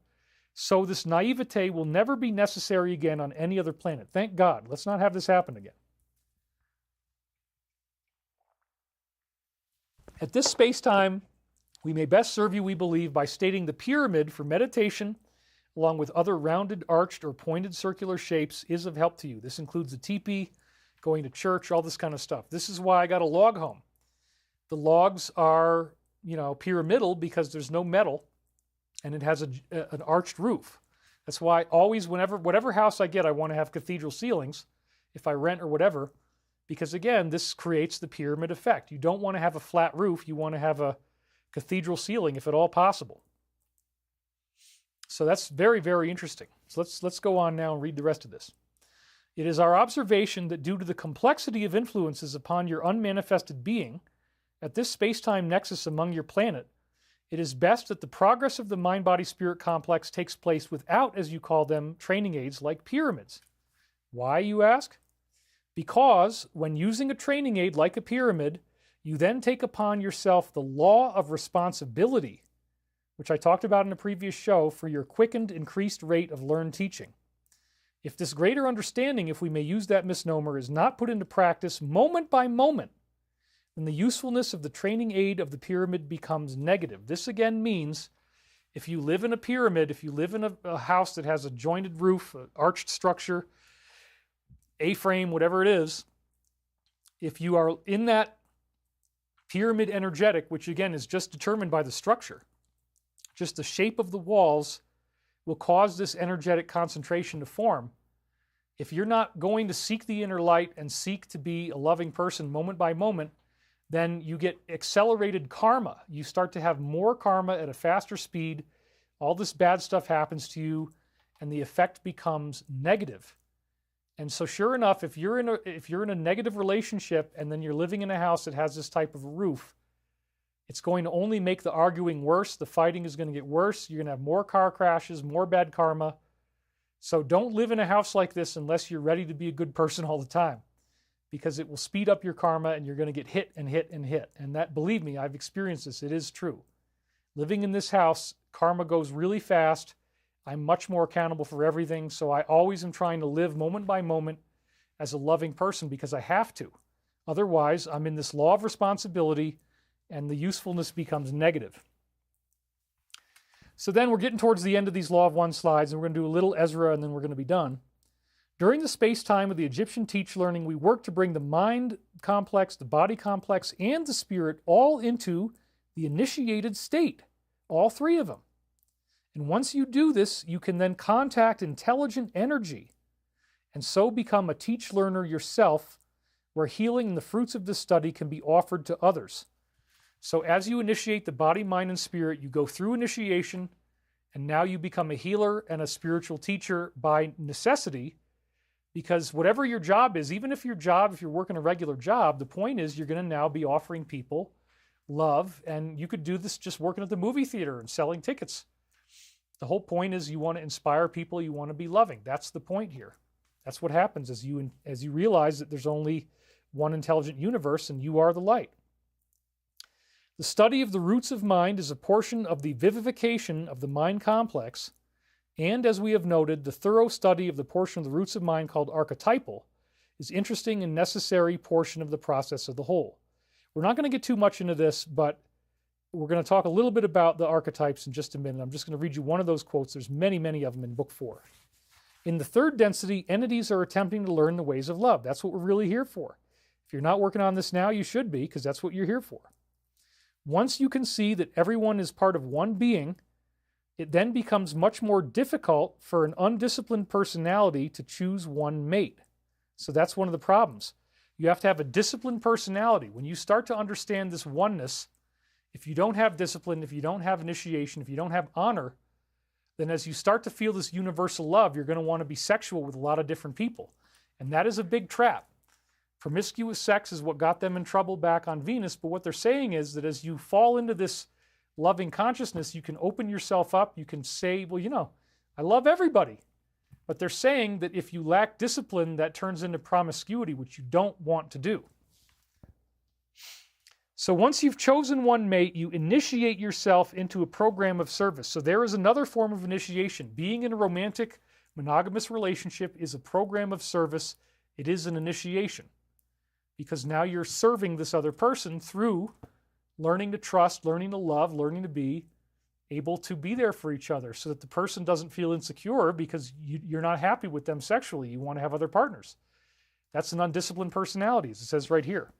so this naivete will never be necessary again on any other planet. Thank God. Let's not have this happen again. At this space-time, we may best serve you, we believe, by stating the pyramid for meditation, along with other rounded, arched, or pointed circular shapes, is of help to you. This includes the teepee, going to church, all this kind of stuff. This is why I got a log home. The logs are, pyramidal because there's no metal, and it has an arched roof. That's why always, whatever house I get, I want to have cathedral ceilings, if I rent or whatever, because again, this creates the pyramid effect. You don't want to have a flat roof. You want to have a cathedral ceiling, if at all possible. So that's very, very interesting. So let's go on now and read the rest of this. It is our observation that due to the complexity of influences upon your unmanifested being, at this space-time nexus among your planet, it is best that the progress of the mind-body-spirit complex takes place without, as you call them, training aids like pyramids. Why, you ask? Because when using a training aid like a pyramid, you then take upon yourself the law of responsibility, which I talked about in a previous show, for your quickened, increased rate of learned teaching. If this greater understanding, if we may use that misnomer, is not put into practice moment by moment, then the usefulness of the training aid of the pyramid becomes negative. This again means if you live in a pyramid, if you live in a house that has a jointed roof, an arched structure, A-frame, whatever it is, if you are in that pyramid energetic, which again is just determined by the structure, just the shape of the walls will cause this energetic concentration to form. If you're not going to seek the inner light and seek to be a loving person moment by moment, then you get accelerated karma. You start to have more karma at a faster speed. All this bad stuff happens to you, and the effect becomes negative. And so sure enough, if you're in a negative relationship and then you're living in a house that has this type of a roof, it's going to only make the arguing worse. The fighting is going to get worse. You're going to have more car crashes, more bad karma. So don't live in a house like this unless you're ready to be a good person all the time, because it will speed up your karma and you're going to get hit and hit and hit. And that, believe me, I've experienced this. It is true. Living in this house, karma goes really fast. I'm much more accountable for everything. So I always am trying to live moment by moment as a loving person because I have to. Otherwise, I'm in this law of responsibility and the usefulness becomes negative. So then we're getting towards the end of these Law of One slides, and we're going to do a little Ezra, and then we're going to be done. During the space-time of the Egyptian teach learning, we work to bring the mind complex, the body complex, and the spirit all into the initiated state, all three of them. And once you do this, you can then contact intelligent energy and so become a teach learner yourself, where healing and the fruits of this study can be offered to others. So as you initiate the body, mind, and spirit, you go through initiation, and now you become a healer and a spiritual teacher by necessity, because whatever your job is, even if you're working a regular job, the point is you're going to now be offering people love, and you could do this just working at the movie theater and selling tickets. The whole point is you want to inspire people, you want to be loving. That's the point here. That's what happens as you realize that there's only one intelligent universe and you are the light. The study of the roots of mind is a portion of the vivification of the mind complex, and as we have noted, the thorough study of the portion of the roots of mind called archetypal is interesting and necessary portion of the process of the whole. We're not going to get too much into this, but we're going to talk a little bit about the archetypes in just a minute. I'm just going to read you one of those quotes. There's many, many of them in Book 4. In the third density, entities are attempting to learn the ways of love. That's what we're really here for. If you're not working on this now, you should be, because that's what you're here for. Once you can see that everyone is part of one being, it then becomes much more difficult for an undisciplined personality to choose one mate. So that's one of the problems. You have to have a disciplined personality. When you start to understand this oneness, if you don't have discipline, if you don't have initiation, if you don't have honor, then as you start to feel this universal love, you're going to want to be sexual with a lot of different people. And that is a big trap. Promiscuous sex is what got them in trouble back on Venus, but what they're saying is that as you fall into this loving consciousness, you can open yourself up, you can say, well, you know, I love everybody. But they're saying that if you lack discipline, that turns into promiscuity, which you don't want to do. So once you've chosen one mate, you initiate yourself into a program of service. So there is another form of initiation. Being in a romantic, monogamous relationship is a program of service. It is an initiation, because now you're serving this other person through learning to trust, learning to love, learning to be able to be there for each other so that the person doesn't feel insecure because you're not happy with them sexually. You want to have other partners. That's an undisciplined personality, as it says right here.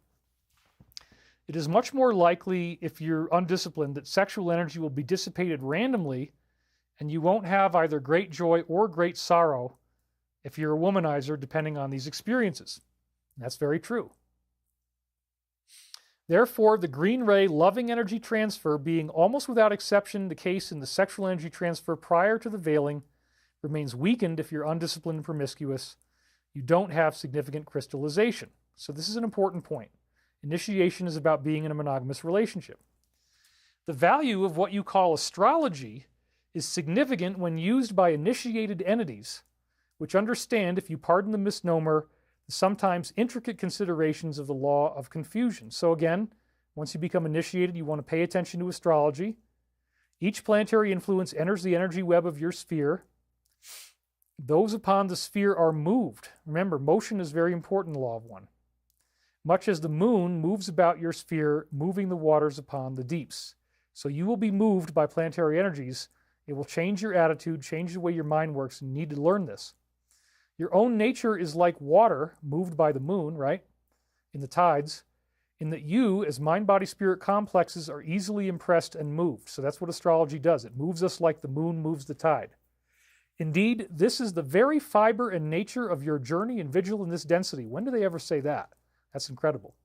It is much more likely, if you're undisciplined, that sexual energy will be dissipated randomly and you won't have either great joy or great sorrow if you're a womanizer, depending on these experiences. And that's very true. Therefore, the green ray loving energy transfer, being almost without exception the case in the sexual energy transfer prior to the veiling, remains weakened if you're undisciplined and promiscuous. You don't have significant crystallization. So this is an important point. Initiation is about being in a monogamous relationship. The value of what you call astrology is significant when used by initiated entities, which understand, if you pardon the misnomer, the sometimes intricate considerations of the law of confusion. So again, once you become initiated, you want to pay attention to astrology. Each planetary influence enters the energy web of your sphere. Those upon the sphere are moved. Remember, motion is very important in the law of one. Much as the moon moves about your sphere, moving the waters upon the deeps. So you will be moved by planetary energies. It will change your attitude, change the way your mind works, and you need to learn this. Your own nature is like water moved by the moon, right? In the tides, in that you, as mind-body-spirit complexes, are easily impressed and moved. So that's what astrology does. It moves us like the moon moves the tide. Indeed, this is the very fiber and nature of your journey and vigil in this density. When do they ever say that? That's incredible.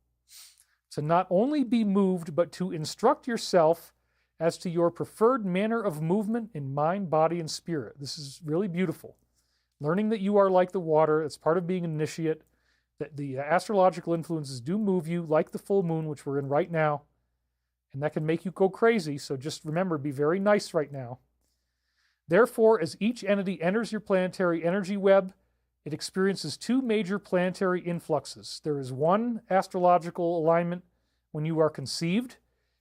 To not only be moved, but to instruct yourself as to your preferred manner of movement in mind, body, and spirit. This is really beautiful. Learning that you are like the water, it's part of being an initiate, that the astrological influences do move you like the full moon, which we're in right now, and that can make you go crazy, so just remember, be very nice right now. Therefore, as each entity enters your planetary energy web, it experiences two major planetary influxes. There is one astrological alignment when you are conceived,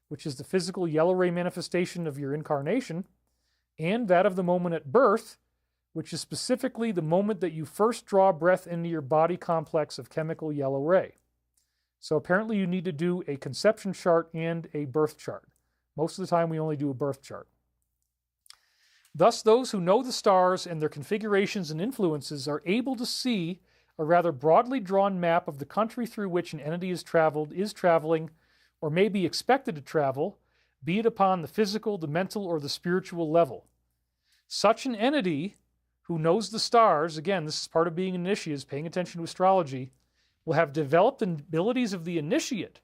which is the physical yellow ray manifestation of your incarnation, and that of the moment at birth, which is specifically the moment that you first draw breath into your body complex of chemical yellow ray. So apparently you need to do a conception chart and a birth chart. Most of the time we only do a birth chart. Thus, those who know the stars and their configurations and influences are able to see a rather broadly drawn map of the country through which an entity is traveling, or may be expected to travel, be it upon the physical, the mental, or the spiritual level. Such an entity who knows the stars, again, this is part of being an initiate, is paying attention to astrology, will have developed abilities of the initiate,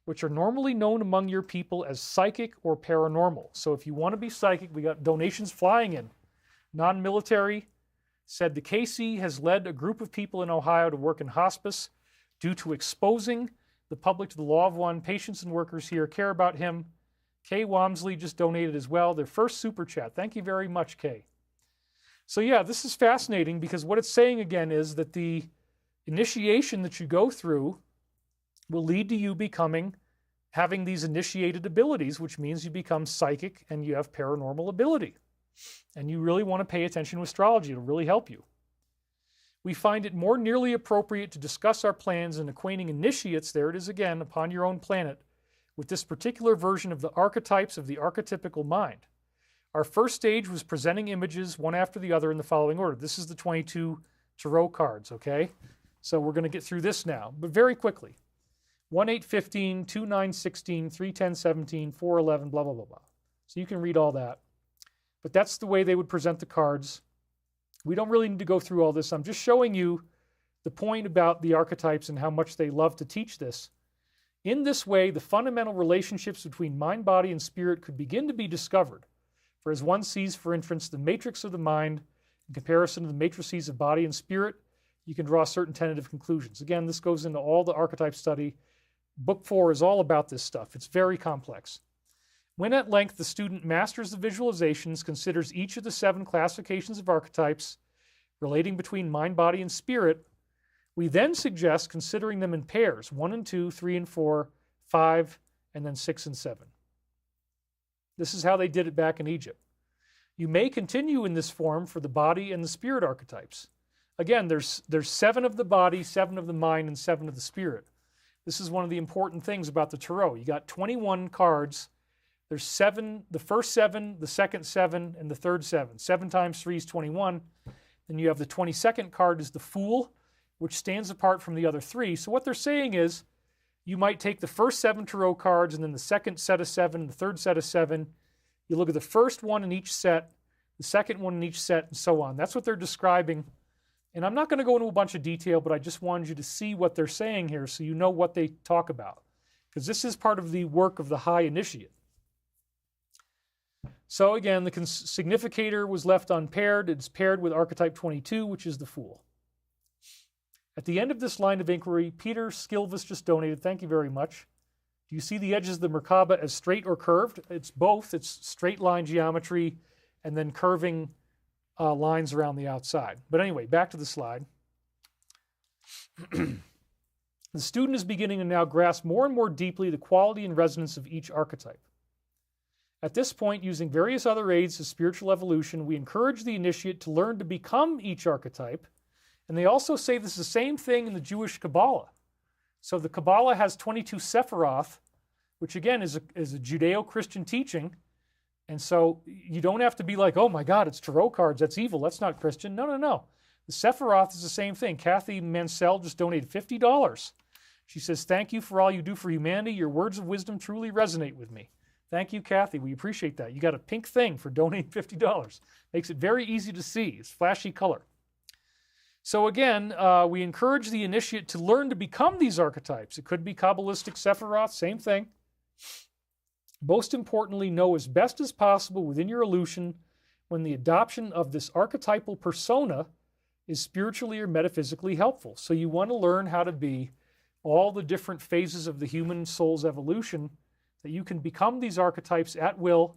which are normally known among your people as psychic or paranormal. So if you want to be psychic, we got donations flying in. Non-military said the KC has led a group of people in Ohio to work in hospice due to exposing the public to the law of one. Patients and workers here care about him. Kay Wamsley just donated as well, their first super chat. Thank you very much, Kay. So yeah, this is fascinating because what it's saying again is that the initiation that you go through will lead to you having these initiated abilities, which means you become psychic and you have paranormal ability. And you really want to pay attention to astrology. It'll really help you. We find it more nearly appropriate to discuss our plans in acquainting initiates, there it is again, upon your own planet, with this particular version of the archetypes of the archetypical mind. Our first stage was presenting images one after the other in the following order. This is the 22 tarot cards, okay? So we're going to get through this now, but very quickly. 1, 8, 15, 2, 9, 16, 3, 10, 17, 4, 11, blah, blah, blah, blah. So you can read all that. But that's the way they would present the cards. We don't really need to go through all this. I'm just showing you the point about the archetypes and how much they love to teach this. In this way, the fundamental relationships between mind, body, and spirit could begin to be discovered. For as one sees, for instance, the matrix of the mind in comparison to the matrices of body and spirit, you can draw certain tentative conclusions. Again, this goes into all the archetype study. Book 4 is all about this stuff. It's very complex. When at length the student masters the visualizations, considers each of the 7 classifications of archetypes relating between mind, body, and spirit, we then suggest considering them in pairs, 1 and 2, 3 and 4, 5, and then 6 and 7. This is how they did it back in Egypt. You may continue in this form for the body and the spirit archetypes. Again, there's 7 of the body, 7 of the mind, and 7 of the spirit. This is one of the important things about the tarot. You got 21 cards. There's 7, the first 7, the second 7, and the third 7. 7 times 3 is 21. Then you have the 22nd card is the Fool, which stands apart from the other 3. So what they're saying is you might take the first 7 tarot cards and then the second set of 7, the third set of 7. You look at the first one in each set, the second one in each set, and so on. That's what they're describing. And I'm not going to go into a bunch of detail, but I just wanted you to see what they're saying here so you know what they talk about. Because this is part of the work of the high initiate. So again, the significator was left unpaired. It's paired with archetype 22, which is the Fool. At the end of this line of inquiry, Peter Skilvis just donated. Thank you very much. Do you see the edges of the Merkaba as straight or curved? It's both. It's straight line geometry and then curving lines around the outside. But anyway, back to the slide. The student is beginning to now grasp more and more deeply the quality and resonance of each archetype. At this point, using various other aids to spiritual evolution, we encourage the initiate to learn to become each archetype. And they also say this is the same thing in the Jewish Kabbalah. So the Kabbalah has 22 Sephiroth, which again is a Judeo-Christian teaching. And so you don't have to be like, oh my God, it's tarot cards, that's evil, that's not Christian. No, no, no. The Sephiroth is the same thing. Kathy Mansell just donated $50. She says, thank you for all you do for humanity. Your words of wisdom truly resonate with me. Thank you, Kathy. We appreciate that. You got a pink thing for donating $50. Makes it very easy to see. It's flashy color. So again, we encourage the initiate to learn to become these archetypes. It could be Kabbalistic Sephiroth, same thing. Most importantly, know as best as possible within your illusion when the adoption of this archetypal persona is spiritually or metaphysically helpful. So you want to learn how to be all the different phases of the human soul's evolution, that you can become these archetypes at will.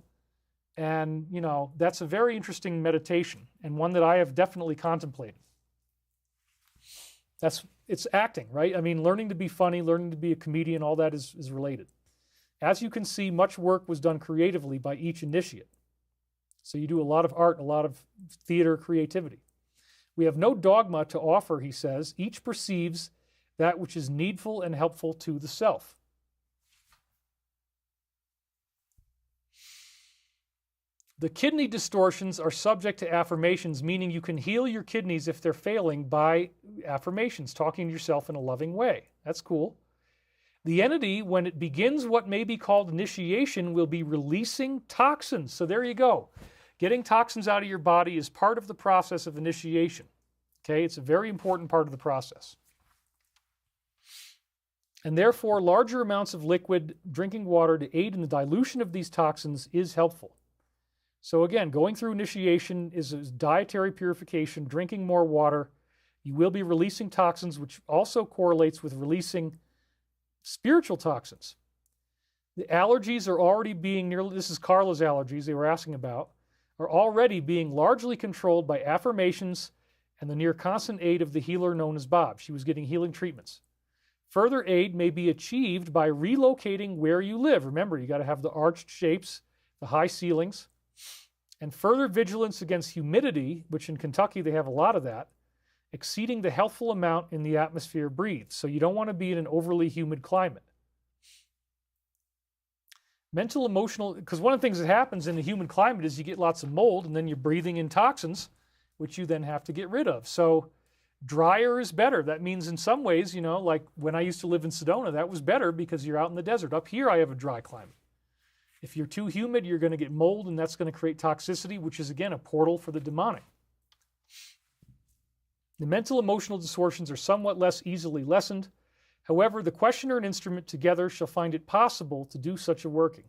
And, you know, that's a very interesting meditation and one that I have definitely contemplated. It's acting, right? I mean, learning to be funny, learning to be a comedian, all that is related. As you can see, much work was done creatively by each initiate. So you do a lot of art, a lot of theater creativity. We have no dogma to offer, he says. Each perceives that which is needful and helpful to the self. The kidney distortions are subject to affirmations, meaning you can heal your kidneys if they're failing by affirmations, talking to yourself in a loving way. That's cool. The entity, when it begins what may be called initiation, will be releasing toxins. So there you go. Getting toxins out of your body is part of the process of initiation. Okay, it's a very important part of the process. And therefore, larger amounts of liquid drinking water to aid in the dilution of these toxins is helpful. So again, going through initiation is dietary purification, drinking more water. You will be releasing toxins, which also correlates with releasing spiritual toxins. The allergies are already being this is Carla's allergies they were asking about, are already being largely controlled by affirmations and the near constant aid of the healer known as Bob. She was getting healing treatments. Further aid may be achieved by relocating where you live. Remember, you got to have the arched shapes, the high ceilings, and further vigilance against humidity, which in Kentucky they have a lot of that, exceeding the healthful amount in the atmosphere breathed. So you don't want to be in an overly humid climate. Mental, emotional, because one of the things that happens in the humid climate is you get lots of mold and then you're breathing in toxins, which you then have to get rid of. So drier is better. That means in some ways, you know, like when I used to live in Sedona, that was better because you're out in the desert. Up here, I have a dry climate. If you're too humid, you're going to get mold, and that's going to create toxicity, which is, again, a portal for the demonic. The mental emotional distortions are somewhat less easily lessened. However, the questioner and instrument together shall find it possible to do such a working.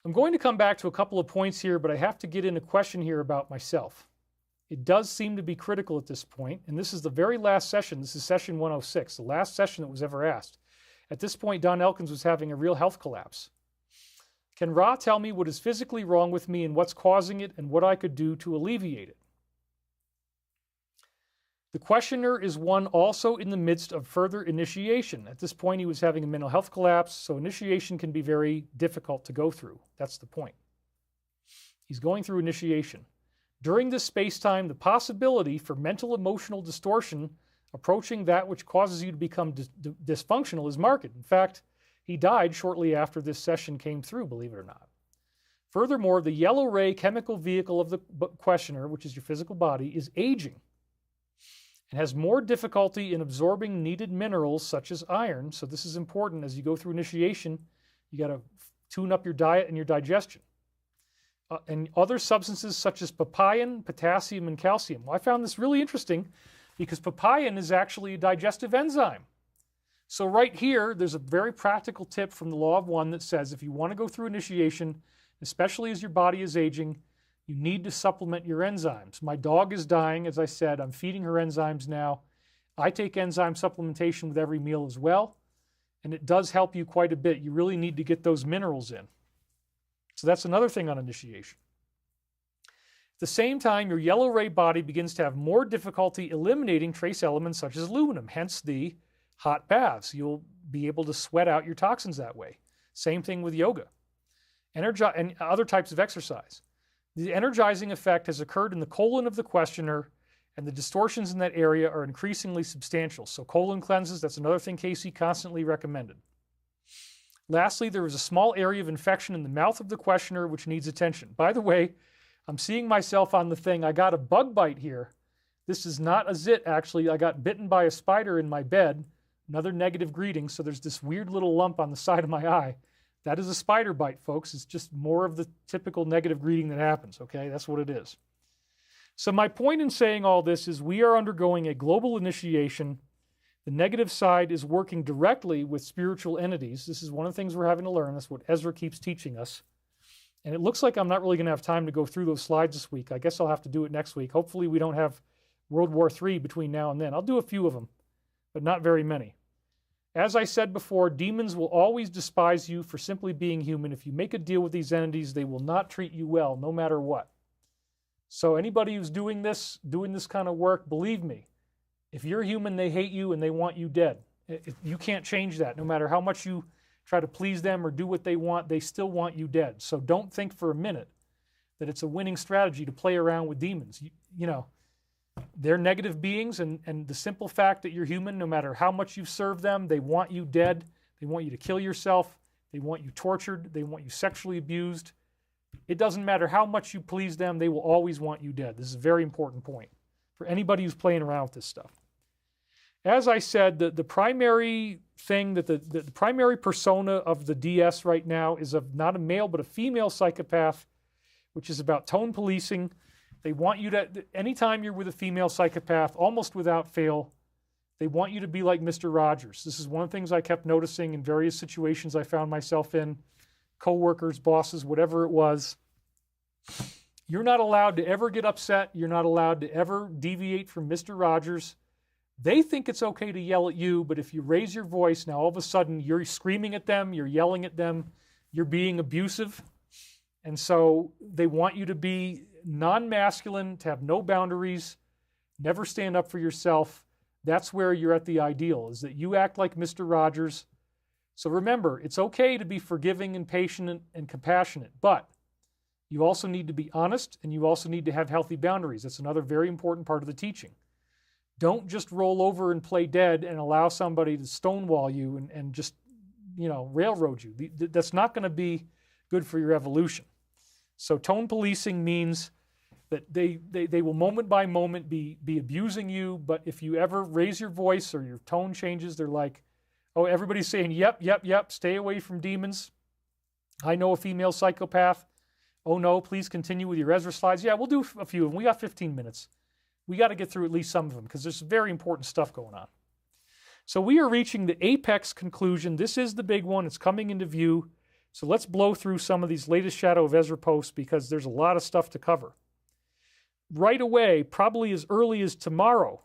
I'm going to come back to a couple of points here, but I have to get in a question here about myself. It does seem to be critical at this point, and this is the very last session. This is session 106, the last session that was ever asked. At this point, Don Elkins was having a real health collapse. Can Ra tell me what is physically wrong with me and what's causing it and what I could do to alleviate it? The questioner is one also in the midst of further initiation. At this point, he was having a mental health collapse, so initiation can be very difficult to go through. That's the point. He's going through initiation. During this space-time, the possibility for mental emotional distortion approaching that which causes you to become dysfunctional is marked. In fact, he died shortly after this session came through, believe it or not. Furthermore, the yellow ray chemical vehicle of the questioner, which is your physical body, is aging and has more difficulty in absorbing needed minerals such as iron. So this is important as you go through initiation. You got to tune up your diet and your digestion. And other substances such as papain, potassium, and calcium. Well, I found this really interesting because papain is actually a digestive enzyme. So right here, there's a very practical tip from the Law of One that says if you want to go through initiation, especially as your body is aging, you need to supplement your enzymes. My dog is dying, as I said. I'm feeding her enzymes now. I take enzyme supplementation with every meal as well, and it does help you quite a bit. You really need to get those minerals in. So that's another thing on initiation. At the same time, your yellow ray body begins to have more difficulty eliminating trace elements such as aluminum, hence the hot baths. You'll be able to sweat out your toxins that way. Same thing with yoga and other types of exercise. The energizing effect has occurred in the colon of the questioner, and the distortions in that area are increasingly substantial. So colon cleanses, that's another thing Casey constantly recommended. Lastly, there is a small area of infection in the mouth of the questioner which needs attention. By the way, I'm seeing myself on the thing. I got a bug bite here. This is not a zit, actually. I got bitten by a spider in my bed. Another negative greeting. So there's this weird little lump on the side of my eye. That is a spider bite, folks. It's just more of the typical negative greeting that happens, okay? That's what it is. So my point in saying all this is we are undergoing a global initiation. The negative side is working directly with spiritual entities. This is one of the things we're having to learn. That's what Ezra keeps teaching us. And it looks like I'm not really going to have time to go through those slides this week. I guess I'll have to do it next week. Hopefully we don't have World War III between now and then. I'll do a few of them, but not very many. As I said before, demons will always despise you for simply being human. If you make a deal with these entities, they will not treat you well, no matter what. So anybody who's doing this kind of work, believe me, if you're human, they hate you and they want you dead. You can't change that. No matter how much you try to please them or do what they want, they still want you dead. So don't think for a minute that it's a winning strategy to play around with demons. You know, they're negative beings, and the simple fact that you're human, no matter how much you've served them, they want you dead. They want you to kill yourself. They want you tortured. They want you sexually abused. It doesn't matter how much you please them, they will always want you dead. This is a very important point for anybody who's playing around with this stuff. As I said, the primary thing that the primary persona of the DS right now is of not a male but a female psychopath, which is about tone policing. They want you to, anytime you're with a female psychopath, almost without fail, they want you to be like Mr. Rogers. This is one of the things I kept noticing in various situations I found myself in, coworkers, bosses, whatever it was. You're not allowed to ever get upset. You're not allowed to ever deviate from Mr. Rogers. They think it's okay to yell at you, but if you raise your voice, now all of a sudden you're screaming at them, you're yelling at them, you're being abusive. And so they want you to be non-masculine, to have no boundaries, never stand up for yourself. That's where you're at the ideal, is that you act like Mr. Rogers. So remember, it's okay to be forgiving and patient and compassionate, but you also need to be honest, and you also need to have healthy boundaries. That's another very important part of the teaching. Don't just roll over and play dead and allow somebody to stonewall you and just, railroad you. That's not going to be good for your evolution. So tone policing means that they will moment by moment be abusing you, but if you ever raise your voice or your tone changes, they're like, oh, everybody's saying, yep, stay away from demons. I know a female psychopath. Oh no, please continue with your Ezra slides. Yeah, we'll do a few of them. We got 15 minutes. We got to get through at least some of them because there's very important stuff going on. So we are reaching the apex conclusion. This is the big one. It's coming into view. So let's blow through some of these latest Shadow of Ezra posts because there's a lot of stuff to cover. Right away, probably as early as tomorrow,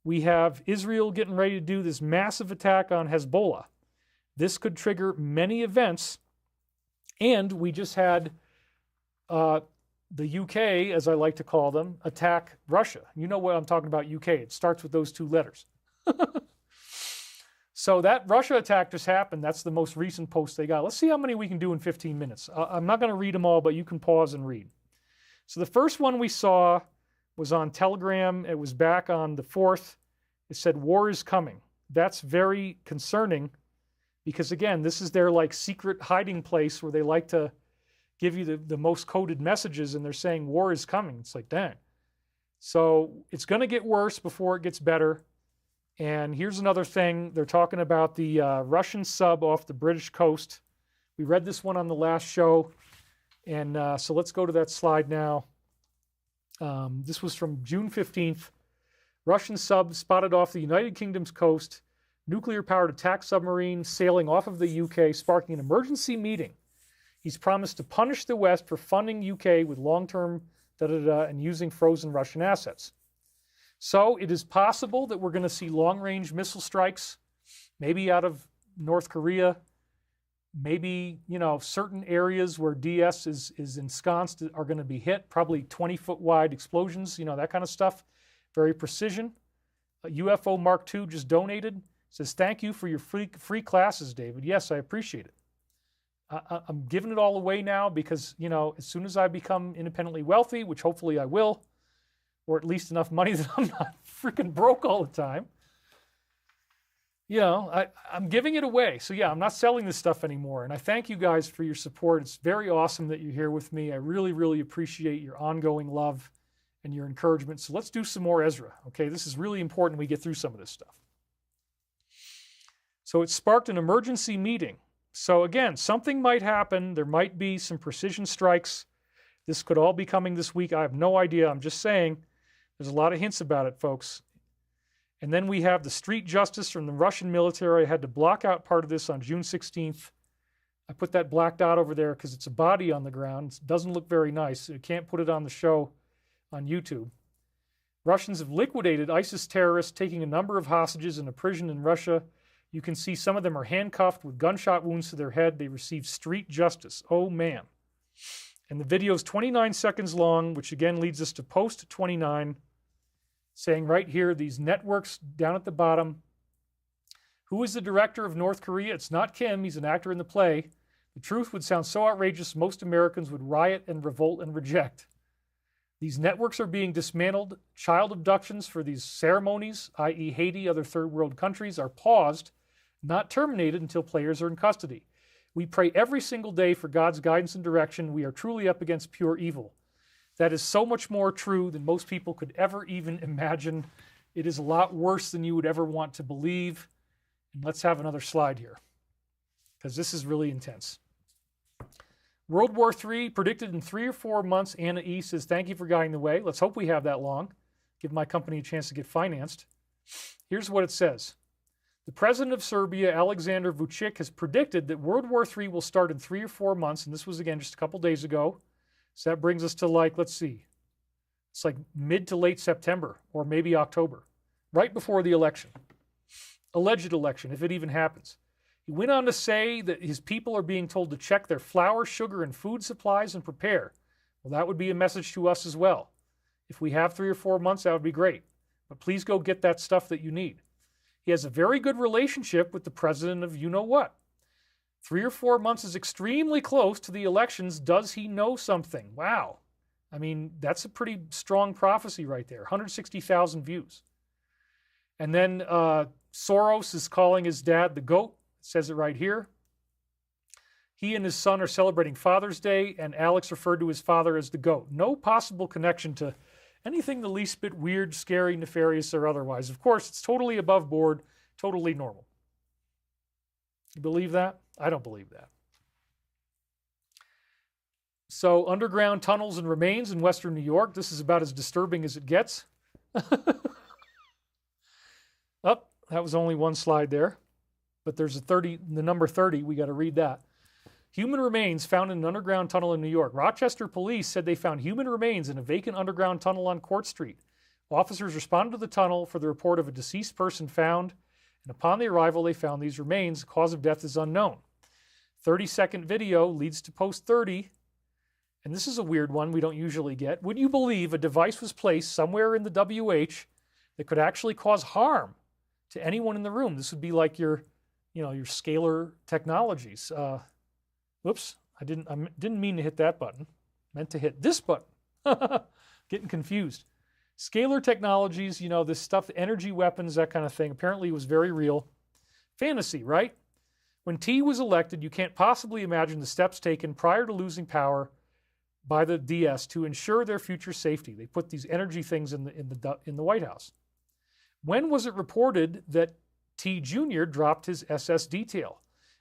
we have Israel getting ready to do this massive attack on Hezbollah. This could trigger many events. And we just had the UK, as I like to call them, attack Russia. You know what I'm talking about, UK. It starts with those two letters. So that Russia attack just happened. That's the most recent post they got. Let's see how many we can do in 15 minutes. I'm not going to read them all, but you can pause and read. So the first one we saw was on Telegram. It was back on the 4th. It said, war is coming. That's very concerning because, again, this is their secret hiding place where they like to give you the most coded messages, and they're saying war is coming. It's like, dang. So it's going to get worse before it gets better. And here's another thing. They're talking about the Russian sub off the British coast. We read this one on the last show. And so let's go to that slide now. This was from June 15th. Russian sub spotted off the United Kingdom's coast. Nuclear-powered attack submarine sailing off of the UK, sparking an emergency meeting. He's promised to punish the West for funding UK with long-term and using frozen Russian assets. So it is possible that we're going to see long-range missile strikes, maybe out of North Korea, maybe, certain areas where DS is ensconced are going to be hit, probably 20-foot wide explosions, that kind of stuff. Very precision. UFO Mark II just donated. Says, thank you for your free classes, David. Yes, I appreciate it. I'm giving it all away now because, as soon as I become independently wealthy, which hopefully I will, or at least enough money that I'm not freaking broke all the time, I'm giving it away. So yeah, I'm not selling this stuff anymore. And I thank you guys for your support. It's very awesome that you're here with me. I really, really appreciate your ongoing love and your encouragement. So let's do some more Ezra. Okay, this is really important we get through some of this stuff. So it sparked an emergency meeting. So again, something might happen. There might be some precision strikes. This could all be coming this week. I have no idea. I'm just saying there's a lot of hints about it, folks. And then we have the street justice from the Russian military. I had to block out part of this on June 16th. I put that black dot over there because it's a body on the ground. It doesn't look very nice. You can't put it on the show on YouTube. Russians have liquidated ISIS terrorists, taking a number of hostages in a prison in Russia. You can see some of them are handcuffed with gunshot wounds to their head. They received street justice. Oh, man. And the video is 29 seconds long, which again leads us to post 29, saying right here, these networks down at the bottom. Who is the director of North Korea? It's not Kim. He's an actor in the play. The truth would sound so outrageous, most Americans would riot and revolt and reject. These networks are being dismantled. Child abductions for these ceremonies, i.e. Haiti, other third world countries, are paused, not terminated until players are in custody. We pray every single day for God's guidance and direction. We are truly up against pure evil. That is so much more true than most people could ever even imagine. It is a lot worse than you would ever want to believe. And let's have another slide here, because this is really intense. World War III predicted in 3 or 4 months. Anna E. says, thank you for guiding the way. Let's hope we have that long. Give my company a chance to get financed. Here's what it says. The president of Serbia, Alexander Vučić, has predicted that World War III will start in 3 or 4 months, and this was, again, just a couple days ago. So that brings us to, like, let's see, it's like mid to late September, or maybe October, right before the election. Alleged election, if it even happens. He went on to say that his people are being told to check their flour, sugar, and food supplies and prepare. Well, that would be a message to us as well. If we have 3 or 4 months, that would be great. But please go get that stuff that you need. He has a very good relationship with the president of you-know-what. 3 or 4 months is extremely close to the elections. Does he know something? Wow. I mean, that's a pretty strong prophecy right there. 160,000 views. And then Soros is calling his dad the GOAT. It says it right here. He and his son are celebrating Father's Day, and Alex referred to his father as the GOAT. No possible connection to anything the least bit weird, scary, nefarious, or otherwise. Of course, it's totally above board, totally normal. You believe that? I don't believe that. So, underground tunnels and remains in western New York. This is about as disturbing as it gets. Oh, that was only one slide there. But there's the number 30. We got to read that. Human remains found in an underground tunnel in New York. Rochester police said they found human remains in a vacant underground tunnel on Court Street. Officers responded to the tunnel for the report of a deceased person found, and upon the arrival, they found these remains. The cause of death is unknown. 30-second video leads to post 30, and this is a weird one we don't usually get. Would you believe a device was placed somewhere in the WH that could actually cause harm to anyone in the room? This would be like your scalar technologies. Whoops, I didn't mean to hit that button. I meant to hit this button. Getting confused. Scalar technologies, this stuff, energy weapons, that kind of thing, apparently was very real. Fantasy, right? When T was elected, you can't possibly imagine the steps taken prior to losing power by the DS to ensure their future safety. They put these energy things in the White House. When was it reported that T Jr. dropped his SS detail?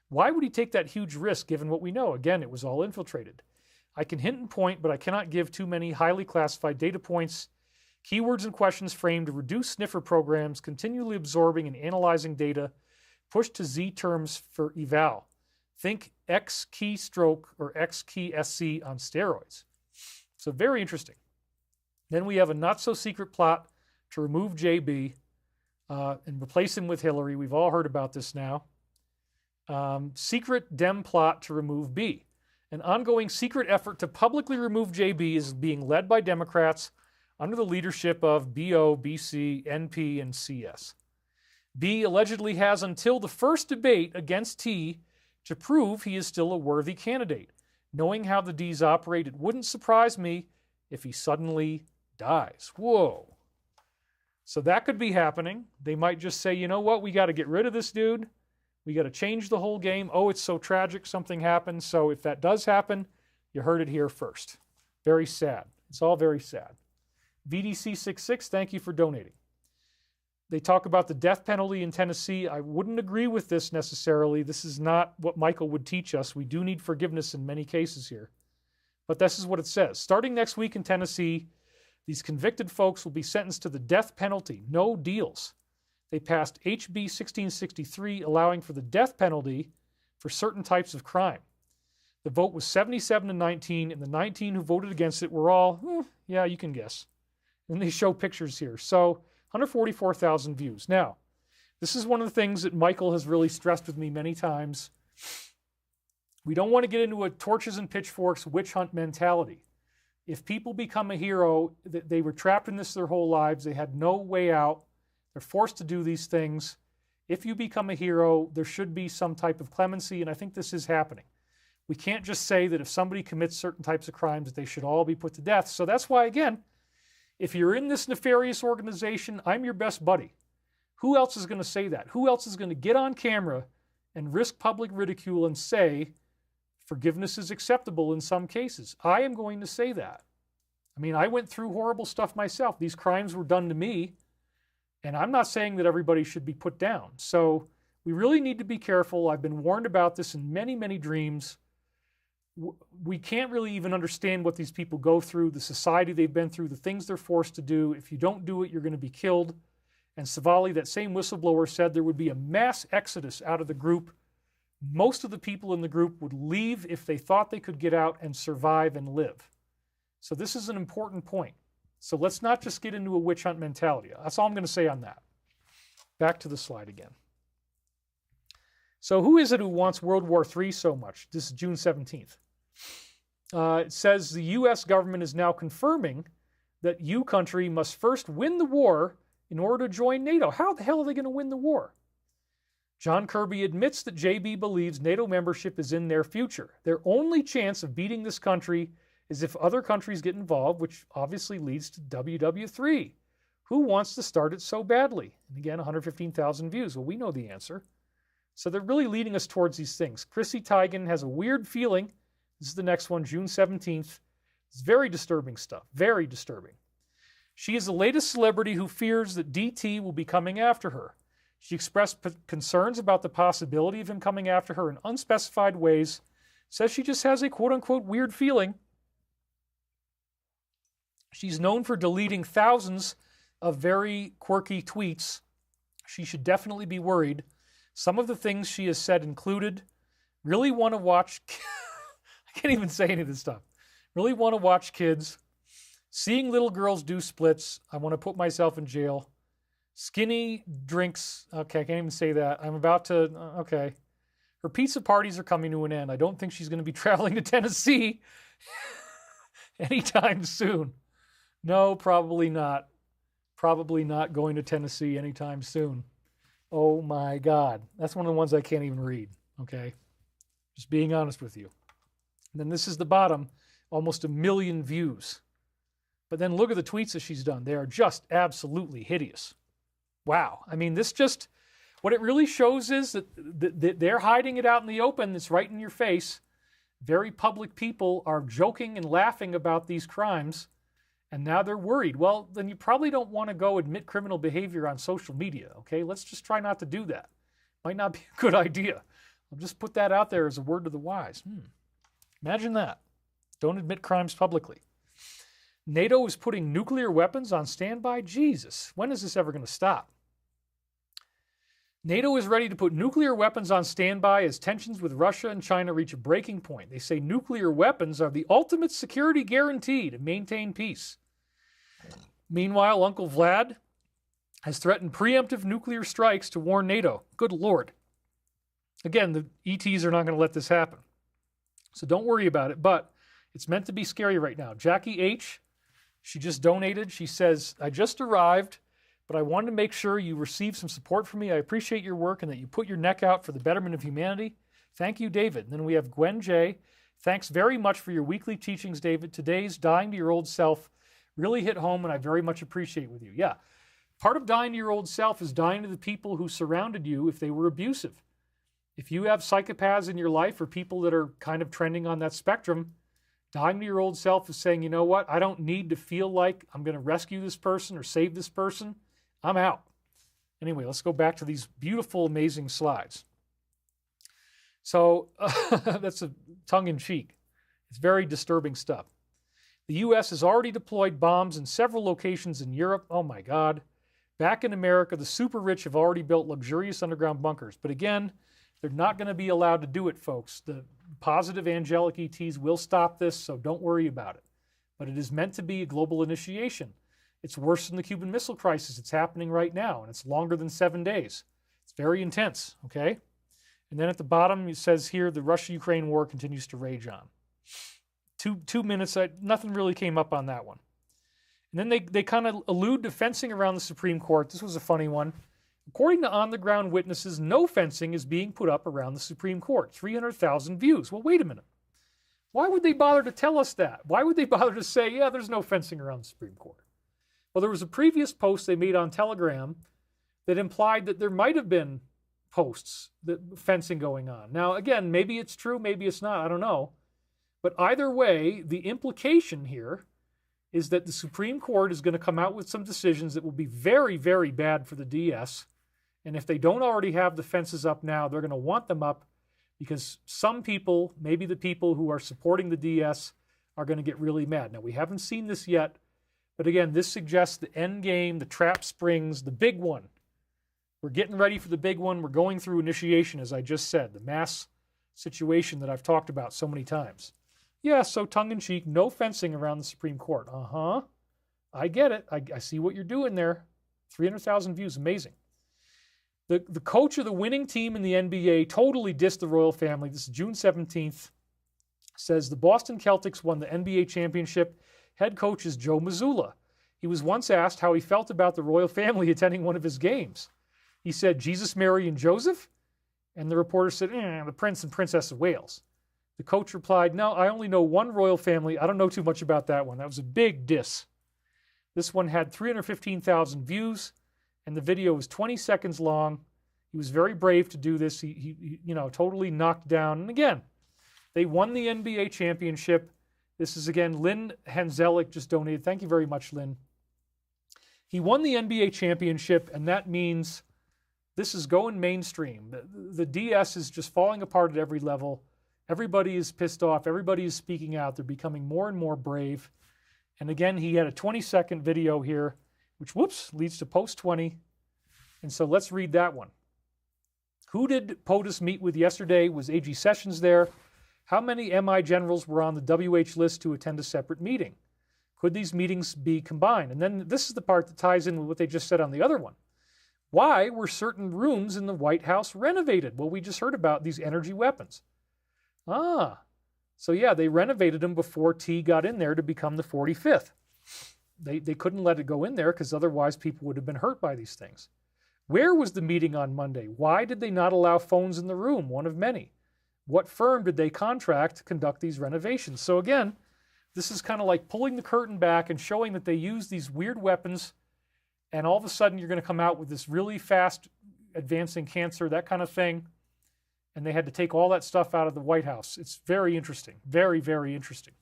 Why would he take that huge risk given what we know? Again, it was all infiltrated. I can hint and point, but I cannot give too many highly classified data points. Keywords and questions framed to reduce sniffer programs, continually absorbing and analyzing data, pushed to Z terms for eval. Think X keystroke or X key SC on steroids. So very interesting. Then we have a not-so-secret plot to remove JB and replace him with Hillary. We've all heard about this now. Secret Dem plot to remove B. An ongoing secret effort to publicly remove JB is being led by Democrats under the leadership of BO, BC, NP, and CS. B allegedly has until the first debate against T to prove he is still a worthy candidate. Knowing how the Ds operate, it wouldn't surprise me if he suddenly dies. Whoa. So that could be happening. They might just say, you know what, we got to get rid of this dude. We got to change the whole game. Oh, it's so tragic, something happened. So if that does happen, you heard it here first. Very sad. It's all very sad. VDC66, thank you for donating. They talk about the death penalty in Tennessee. I wouldn't agree with this necessarily. This is not what Michael would teach us. We do need forgiveness in many cases here. But this is what it says. Starting next week in Tennessee, these convicted folks will be sentenced to the death penalty. No deals. They passed HB 1663, allowing for the death penalty for certain types of crime. The vote was 77-19, and the 19 who voted against it were all, yeah, you can guess. And they show pictures here. So 144,000 views. Now, this is one of the things that Michael has really stressed with me many times. We don't want to get into a torches and pitchforks witch hunt mentality. If people become a hero, they were trapped in this their whole lives. They had no way out. They're forced to do these things. If you become a hero, there should be some type of clemency, and I think this is happening. We can't just say that if somebody commits certain types of crimes that they should all be put to death. So that's why, again, if you're in this nefarious organization, I'm your best buddy. Who else is going to say that? Who else is going to get on camera and risk public ridicule and say Forgiveness is acceptable in some cases. I am going to say that. I mean, I went through horrible stuff myself. These crimes were done to me, and I'm not saying that everybody should be put down. So we really need to be careful. I've been warned about this in many, many dreams. We can't really even understand what these people go through, the society they've been through, the things they're forced to do. If you don't do it, you're going to be killed. And Savali, that same whistleblower, said there would be a mass exodus out of the group. Most of the people in the group would leave if they thought they could get out and survive and live. So this is an important point. So let's not just get into a witch hunt mentality. That's all I'm going to say on that. Back to the slide again. So who is it who wants World War III so much? This is June 17th. It says the U.S. government is now confirming that you country must first win the war in order to join NATO. How the hell are they going to win the war? John Kirby admits that JB believes NATO membership is in their future. Their only chance of beating this country is if other countries get involved, which obviously leads to WW3. Who wants to start it so badly? And again, 115,000 views. Well, we know the answer. So they're really leading us towards these things. Chrissy Teigen has a weird feeling. This is the next one, June 17th. It's very disturbing stuff. Very disturbing. She is the latest celebrity who fears that DT will be coming after her. She expressed concerns about the possibility of him coming after her in unspecified ways. Says she just has a quote-unquote weird feeling. She's known for deleting thousands of very quirky tweets. She should definitely be worried. Some of the things she has said included, really want to watch, I can't even say any of this stuff, really want to watch kids, seeing little girls do splits, I want to put myself in jail, skinny drinks, okay, I can't even say that, I'm about to, okay. Her pizza parties are coming to an end. I don't think she's going to be traveling to Tennessee anytime soon. No, probably not. Probably not going to Tennessee anytime soon. Oh my God. That's one of the ones I can't even read, okay? Just being honest with you. And then this is the bottom, almost 1 million views. But then look at the tweets that she's done. They are just absolutely hideous. Wow. I mean, this just, what it really shows is that they're hiding it out in the open. It's right in your face. Very public people are joking and laughing about these crimes. And now they're worried. Well, then you probably don't want to go admit criminal behavior on social media, okay? Let's just try not to do that. Might not be a good idea. I'll just put that out there as a word to the wise. Imagine that. Don't admit crimes publicly. NATO is putting nuclear weapons on standby? Jesus, when is this ever going to stop? NATO is ready to put nuclear weapons on standby as tensions with Russia and China reach a breaking point. They say nuclear weapons are the ultimate security guarantee to maintain peace. Meanwhile, Uncle Vlad has threatened preemptive nuclear strikes to warn NATO. Good Lord. Again, the ETs are not going to let this happen. So don't worry about it, but it's meant to be scary right now. Jackie H., she just donated. She says, I just arrived, but I wanted to make sure you receive some support from me. I appreciate your work and that you put your neck out for the betterment of humanity. Thank you, David. And then we have Gwen J. Thanks very much for your weekly teachings, David. Today's dying to your old self really hit home, and I very much appreciate with you. Yeah, part of dying to your old self is dying to the people who surrounded you if they were abusive. If you have psychopaths in your life or people that are kind of trending on that spectrum, dying to your old self is saying, you know what, I don't need to feel like I'm going to rescue this person or save this person. I'm out. Anyway, let's go back to these beautiful, amazing slides. So that's a tongue-in-cheek. It's very disturbing stuff. The U.S. has already deployed bombs in several locations in Europe. Oh, my God. Back in America, the super rich have already built luxurious underground bunkers. But again, they're not going to be allowed to do it, folks. The positive angelic ETs will stop this, so don't worry about it. But it is meant to be a global initiation. It's worse than the Cuban Missile Crisis. It's happening right now, and it's longer than 7 days. It's very intense, okay? And then at the bottom, it says here, the Russia-Ukraine war continues to rage on. Two minutes, nothing really came up on that one. And then they kind of allude to fencing around the Supreme Court. This was a funny one. According to on-the-ground witnesses, no fencing is being put up around the Supreme Court. 300,000 views. Well, wait a minute. Why would they bother to tell us that? Why would they bother to say, yeah, there's no fencing around the Supreme Court? Well, there was a previous post they made on Telegram that implied that there might have been posts, the fencing going on. Now, again, maybe it's true, maybe it's not, I don't know. But either way, the implication here is that the Supreme Court is going to come out with some decisions that will be very, very bad for the DS. And if they don't already have the fences up now, they're going to want them up because some people, maybe the people who are supporting the DS, are going to get really mad. Now, we haven't seen this yet, but again, this suggests the end game, the trap springs, the big one. We're getting ready for the big one. We're going through initiation, as I just said, the mass situation that I've talked about so many times. Yeah, so tongue-in-cheek, no fencing around the Supreme Court. Uh-huh. I get it. I see what you're doing there. 300,000 views, amazing. The coach of the winning team in the NBA totally dissed the royal family. This is June 17th. Says the Boston Celtics won the NBA championship. Head coach is Joe Mazzulla. He was once asked how he felt about the royal family attending one of his games. He said, Jesus, Mary, and Joseph? And the reporter said, the Prince and Princess of Wales. The coach replied, no, I only know one royal family. I don't know too much about that one. That was a big diss. This one had 315,000 views, and the video was 20 seconds long. He was very brave to do this. He totally knocked down. And again, they won the NBA championship. This is, again, Lynn Hanzelik just donated. Thank you very much, Lynn. He won the NBA championship, and that means this is going mainstream. The DS is just falling apart at every level. Everybody is pissed off. Everybody is speaking out. They're becoming more and more brave. And again, he had a 20-second video here, which, leads to post 20. And so let's read that one. Who did POTUS meet with yesterday? Was AG Sessions there? How many MI generals were on the WH list to attend a separate meeting? Could these meetings be combined? And then this is the part that ties in with what they just said on the other one. Why were certain rooms in the White House renovated? Well, we just heard about these energy weapons. So yeah, they renovated them before T got in there to become the 45th. They couldn't let it go in there because otherwise people would have been hurt by these things. Where was the meeting on Monday? Why did they not allow phones in the room, one of many? What firm did they contract to conduct these renovations? So again, this is kind of like pulling the curtain back and showing that they use these weird weapons, and all of a sudden you're going to come out with this really fast advancing cancer, that kind of thing. And they had to take all that stuff out of the White House. It's very interesting. Very, very interesting.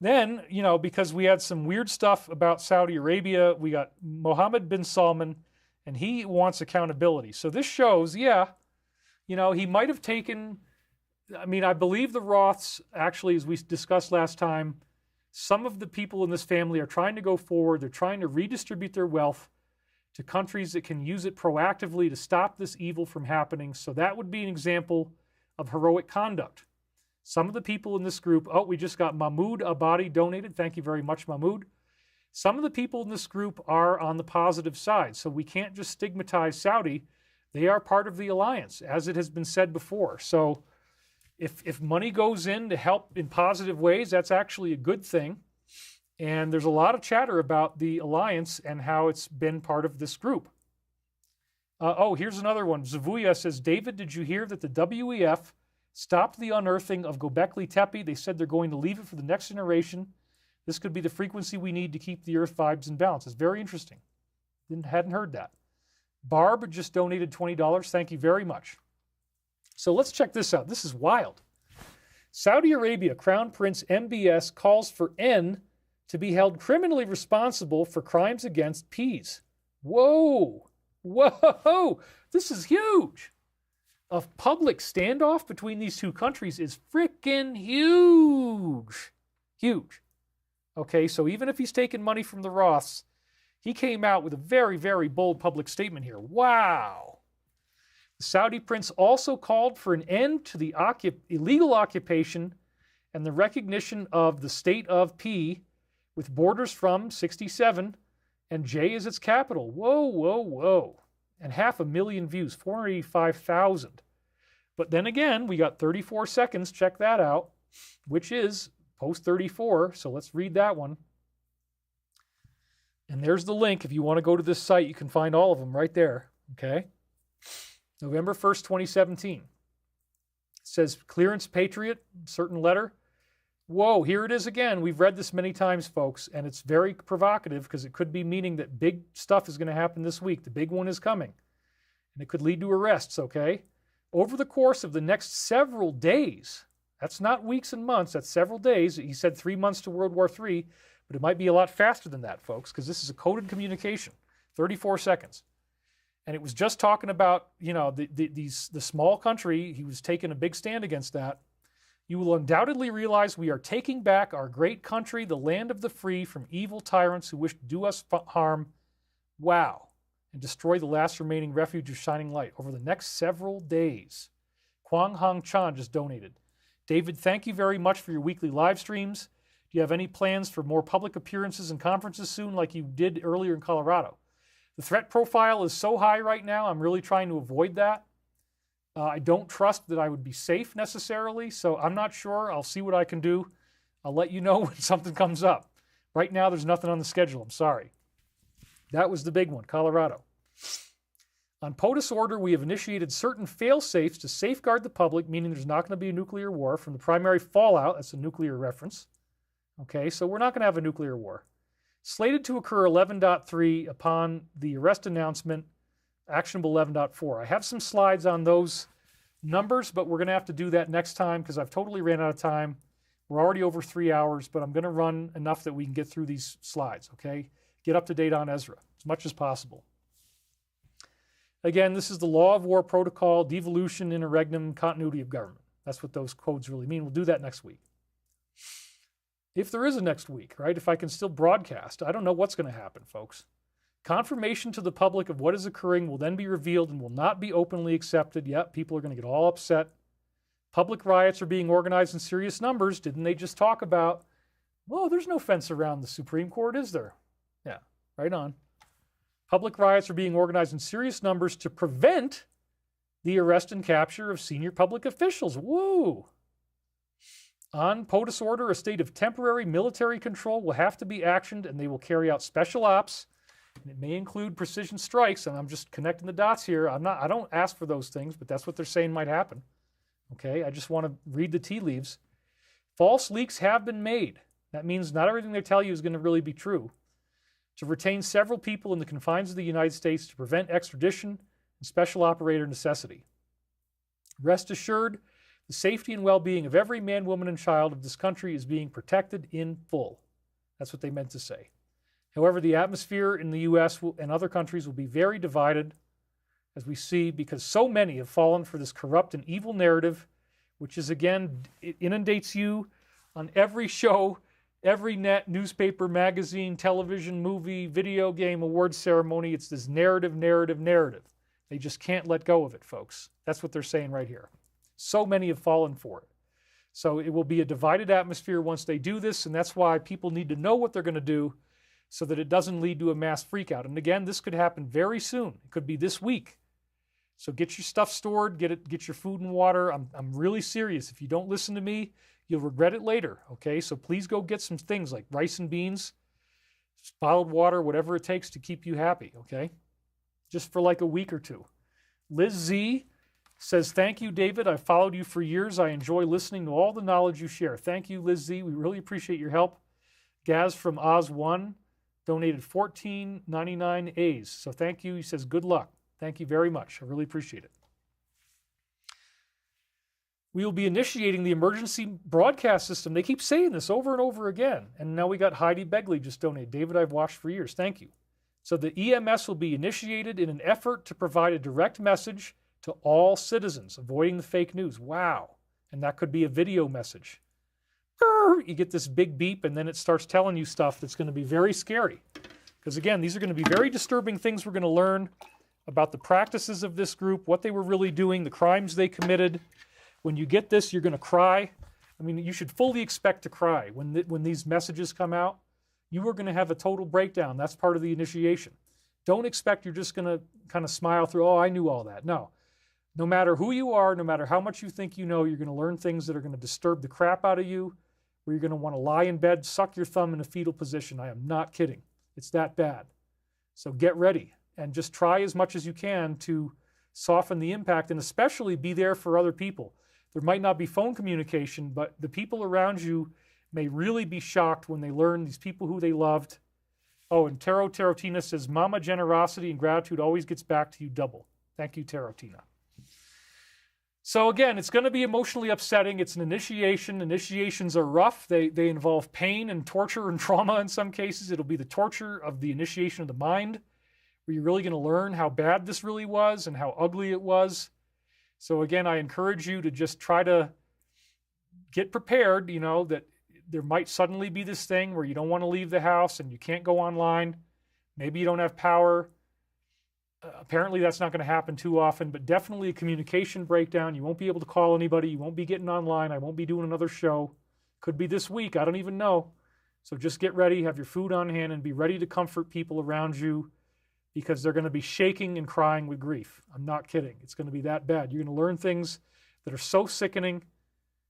Then, because we had some weird stuff about Saudi Arabia, we got Mohammed bin Salman, and he wants accountability. So this shows, he might have taken, I believe the Roths, actually, as we discussed last time, some of the people in this family are trying to go forward. They're trying to redistribute their wealth to countries that can use it proactively to stop this evil from happening. So that would be an example of heroic conduct. Some of the people in this group, we just got Mahmoud Abadi donated. Thank you very much, Mahmoud. Some of the people in this group are on the positive side. So we can't just stigmatize Saudi. They are part of the alliance, as it has been said before. So if money goes in to help in positive ways, that's actually a good thing. And there's a lot of chatter about the alliance and how it's been part of this group. Here's another one. Zavuya says, David, did you hear that the WEF stopped the unearthing of Göbekli Tepe? They said they're going to leave it for the next generation. This could be the frequency we need to keep the Earth vibes in balance. It's very interesting. Hadn't heard that. Barb just donated $20. Thank you very much. So let's check this out. This is wild. Saudi Arabia Crown Prince MBS calls for N to be held criminally responsible for crimes against Ps. Whoa! This is huge. A public standoff between these two countries is freaking huge. Huge. Okay, so even if he's taking money from the Roths, he came out with a very, very bold public statement here. Wow. The Saudi prince also called for an end to the illegal occupation and the recognition of the state of P with borders from 67 and J is its capital. Whoa. And 500,000 views, 485,000. But then again, we got 34 seconds. Check that out, which is post 34. So let's read that one. And there's the link. If you want to go to this site, you can find all of them right there. Okay. November 1st, 2017. It says clearance patriot, certain letter. Whoa, here it is again. We've read this many times, folks, and it's very provocative because it could be meaning that big stuff is going to happen this week. The big one is coming. and it could lead to arrests, okay? Over the course of the next several days, that's not weeks and months, that's several days. He said 3 months to World War III, but it might be a lot faster than that, folks, because this is a coded communication, 34 seconds. And it was just talking about, you know, the small country. He was taking a big stand against that. You will undoubtedly realize we are taking back our great country, the land of the free, from evil tyrants who wish to do us harm. Wow. And destroy the last remaining refuge of shining light over the next several days. Kwang Hong Chan just donated. David, thank you very much for your weekly live streams. Do you have any plans for more public appearances and conferences soon like you did earlier in Colorado? The threat profile is so high right now, I'm really trying to avoid that. I don't trust that I would be safe necessarily, so I'm not sure. I'll see what I can do. I'll let you know when something comes up. Right now, there's nothing on the schedule. I'm sorry. That was the big one, Colorado. On POTUS order, we have initiated certain fail-safes to safeguard the public, meaning there's not going to be a nuclear war from the primary fallout. That's a nuclear reference. Okay, so we're not going to have a nuclear war. Slated to occur 11.3 upon the arrest announcement, actionable 11.4. I have some slides on those numbers, but we're going to have to do that next time because I've totally ran out of time. We're already over 3 hours, but I'm going to run enough that we can get through these slides, okay? Get up to date on Ezra as much as possible. Again, this is the law of war protocol, devolution, interregnum, continuity of government. That's what those codes really mean. We'll do that next week. If there is a next week, right? If I can still broadcast, I don't know what's going to happen, folks. Confirmation to the public of what is occurring will then be revealed and will not be openly accepted. Yep, people are going to get all upset. Public riots are being organized in serious numbers. Didn't they just talk about, well, there's no fence around the Supreme Court, is there? Yeah, right on. Public riots are being organized in serious numbers to prevent the arrest and capture of senior public officials. Woo! On POTUS order, a state of temporary military control will have to be actioned, and they will carry out special ops, and it may include precision strikes, and I'm just connecting the dots here. I don't ask for those things, but that's what they're saying might happen. Okay, I just want to read the tea leaves. False leaks have been made. That means not everything they tell you is going to really be true. To retain several people in the confines of the United States to prevent extradition and special operator necessity. Rest assured, the safety and well-being of every man, woman, and child of this country is being protected in full. That's what they meant to say. However, the atmosphere in the U.S. and other countries will be very divided, as we see, because so many have fallen for this corrupt and evil narrative, which is, again, it inundates you on every show, every net, newspaper, magazine, television, movie, video game, awards ceremony. It's this narrative. They just can't let go of it, folks. That's what they're saying right here. So many have fallen for it. So it will be a divided atmosphere once they do this, and that's why people need to know what they're going to do so that it doesn't lead to a mass freakout. And again, this could happen very soon. It could be this week. So get your stuff stored, get your food and water. I'm really serious. If you don't listen to me, you'll regret it later, okay? So please go get some things like rice and beans, bottled water, whatever it takes to keep you happy, okay? Just for like a week or two. Liz Z says, thank you, David. I've followed you for years. I enjoy listening to all the knowledge you share. Thank you, Liz Z. We really appreciate your help. Gaz from Oz1 donated 14.99 A's. So thank you. He says, good luck. Thank you very much. I really appreciate it. We will be initiating the emergency broadcast system. They keep saying this over and over again. And now we got Heidi Begley just donated. David, I've watched for years. Thank you. So the EMS will be initiated in an effort to provide a direct message to all citizens, avoiding the fake news. Wow. And that could be a video message. You get this big beep, and then it starts telling you stuff that's going to be very scary. Because again, these are going to be very disturbing things we're going to learn about the practices of this group, what they were really doing, the crimes they committed. When you get this, you're going to cry. I mean, you should fully expect to cry when these messages come out. You are going to have a total breakdown. That's part of the initiation. Don't expect you're just going to kind of smile through, oh, I knew all that. No. No matter who you are, no matter how much you think you know, you're going to learn things that are going to disturb the crap out of you, where you're going to want to lie in bed, suck your thumb in a fetal position. I am not kidding. It's that bad. So get ready and just try as much as you can to soften the impact and especially be there for other people. There might not be phone communication, but the people around you may really be shocked when they learn these people who they loved. Oh, and Tarotina says, Mama, generosity and gratitude always gets back to you double. Thank you, Tarotina. So again, it's going to be emotionally upsetting. It's an initiation. Initiations are rough. They involve pain and torture and trauma in some cases. It'll be the torture of the initiation of the mind, where you're really going to learn how bad this really was and how ugly it was. So again, I encourage you to just try to get prepared, that there might suddenly be this thing where you don't want to leave the house and you can't go online. Maybe you don't have power. Apparently that's not going to happen too often, but definitely a communication breakdown. You won't be able to call anybody. You won't be getting online. I won't be doing another show. Could be this week. I don't even know. So just get ready, have your food on hand, and be ready to comfort people around you, because they're going to be shaking and crying with grief. I'm not kidding. It's going to be that bad. You're going to learn things that are so sickening.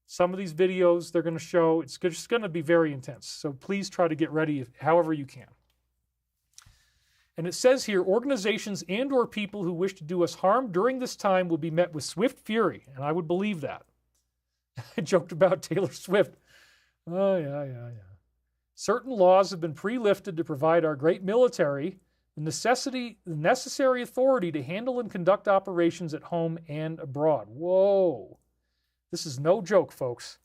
Some of these videos they're going to show, it's just going to be very intense. So please try to get ready however you can. And it says here, organizations and or people who wish to do us harm during this time will be met with swift fury. And I would believe that. I joked about Taylor Swift. Oh, yeah. Certain laws have been pre-lifted to provide our great military the necessary authority to handle and conduct operations at home and abroad. Whoa. This is no joke, folks.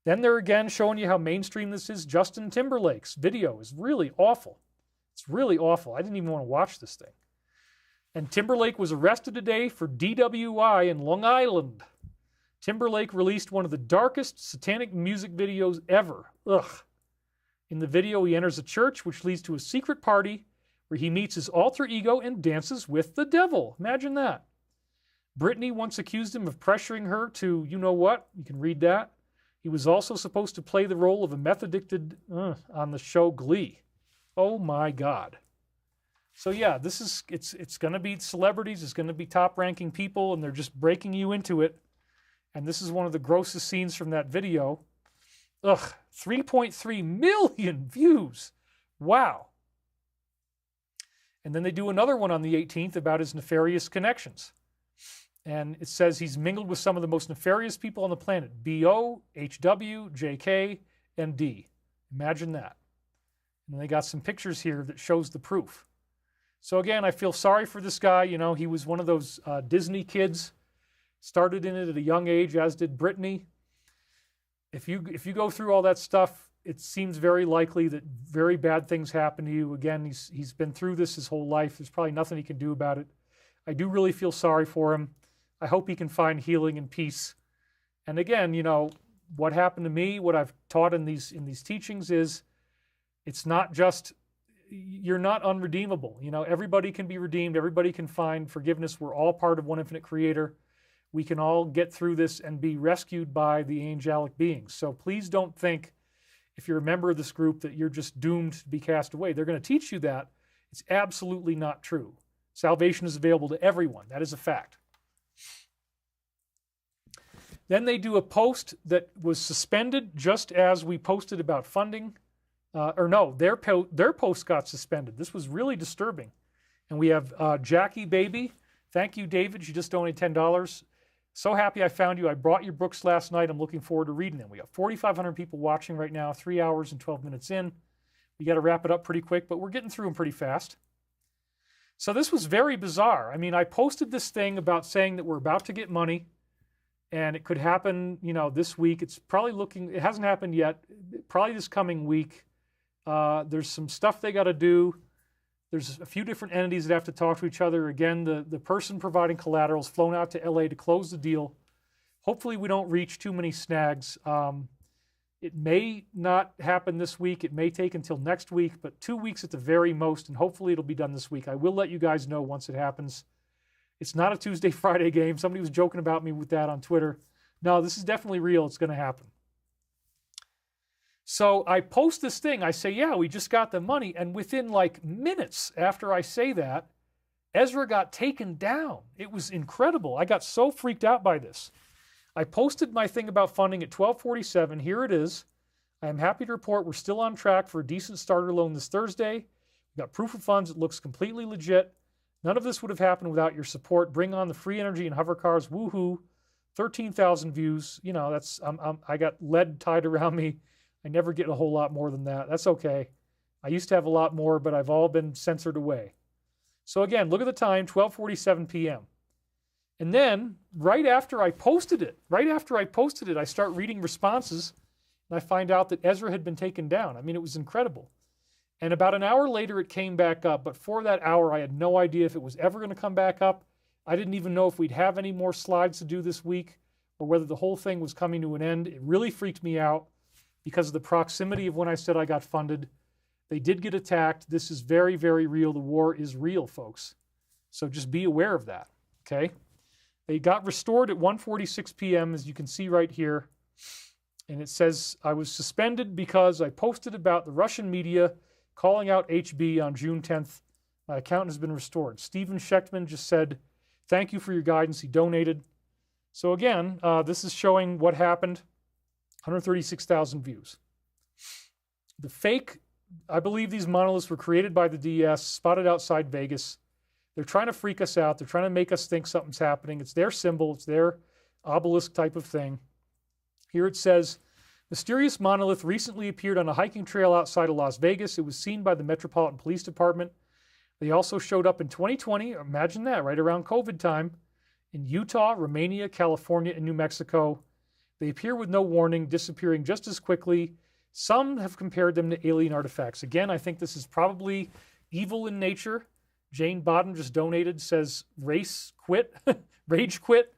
Then they're again showing you how mainstream this is. Justin Timberlake's video is really awful. It's really awful. I didn't even want to watch this thing. And Timberlake was arrested today for DWI in Long Island. Timberlake released one of the darkest satanic music videos ever. Ugh. In the video, he enters a church, which leads to a secret party where he meets his alter ego and dances with the devil. Imagine that. Britney once accused him of pressuring her to, you know what? You can read that. He was also supposed to play the role of a meth addicted on the show Glee. Oh my God. So yeah, it's going to be celebrities, it's going to be top-ranking people, and they're just breaking you into it. And this is one of the grossest scenes from that video. Ugh, 3.3 million views. Wow. And then they do another one on the 18th about his nefarious connections. And it says he's mingled with some of the most nefarious people on the planet. B.O., H.W., J.K., and D. Imagine that. And they got some pictures here that shows the proof. So again, I feel sorry for this guy. He was one of those Disney kids. Started in it at a young age, as did Britney. If you go through all that stuff, it seems very likely that very bad things happen to you. Again, he's been through this his whole life. There's probably nothing he can do about it. I do really feel sorry for him. I hope he can find healing and peace. And again, what happened to me, what I've taught in these teachings is, it's not just, you're not unredeemable. Everybody can be redeemed. Everybody can find forgiveness. We're all part of one infinite creator. We can all get through this and be rescued by the angelic beings. So please don't think, if you're a member of this group, that you're just doomed to be cast away. They're going to teach you that. It's absolutely not true. Salvation is available to everyone. That is a fact. Then they do a post that was suspended just as we posted about funding. Their post got suspended. This was really disturbing. And we have Jackie Baby. Thank you, David. You just donated $10. So happy I found you. I brought your books last night. I'm looking forward to reading them. We got 4,500 people watching right now, 3 hours and 12 minutes in. We got to wrap it up pretty quick, but we're getting through them pretty fast. So this was very bizarre. I mean, I posted this thing about saying that we're about to get money, and it could happen, this week. It's probably it hasn't happened yet, probably this coming week. There's some stuff they got to do. There's a few different entities that have to talk to each other. Again, the person providing collateral is flown out to LA to close the deal. Hopefully we don't reach too many snags. It may not happen this week. It may take until next week, but 2 weeks at the very most, and hopefully it'll be done this week. I will let you guys know once it happens. It's not a Tuesday, Friday game. Somebody was joking about me with that on Twitter. No, this is definitely real. It's going to happen. So I post this thing. I say, yeah, we just got the money. And within minutes after I say that, Ezra got taken down. It was incredible. I got so freaked out by this. I posted my thing about funding at 12:47. Here it is. I am happy to report we're still on track for a decent starter loan this Thursday. We got proof of funds. It looks completely legit. None of this would have happened without your support. Bring on the free energy and hover cars. Woohoo. 13,000 views. I got lead tied around me. I never get a whole lot more than that. That's okay. I used to have a lot more, but I've all been censored away. So again, look at the time, 12:47 p.m. And then right after I posted it, I start reading responses, and I find out that Ezra had been taken down. I mean, it was incredible. And about an hour later, it came back up. But for that hour, I had no idea if it was ever going to come back up. I didn't even know if we'd have any more slides to do this week or whether the whole thing was coming to an end. It really freaked me out because of the proximity of when I said I got funded. They did get attacked. This is very, very real. The war is real, folks. So just be aware of that, okay? They got restored at 1:46 p.m., as you can see right here. And it says, I was suspended because I posted about the Russian media calling out HB on June 10th. My account has been restored. Stephen Schechtman just said, thank you for your guidance. He donated. So again, this is showing what happened. 136,000 views. The fake, I believe these monoliths were created by the DS, spotted outside Vegas. They're trying to freak us out. They're trying to make us think something's happening. It's their symbol. It's their obelisk type of thing. Here it says, mysterious monolith recently appeared on a hiking trail outside of Las Vegas. It was seen by the Metropolitan Police Department. They also showed up in 2020, imagine that, right around COVID time, in Utah, Romania, California, and New Mexico. They appear with no warning, disappearing just as quickly. Some have compared them to alien artifacts. Again, I think this is probably evil in nature. Jane Bodden just donated, says, race quit, rage quit.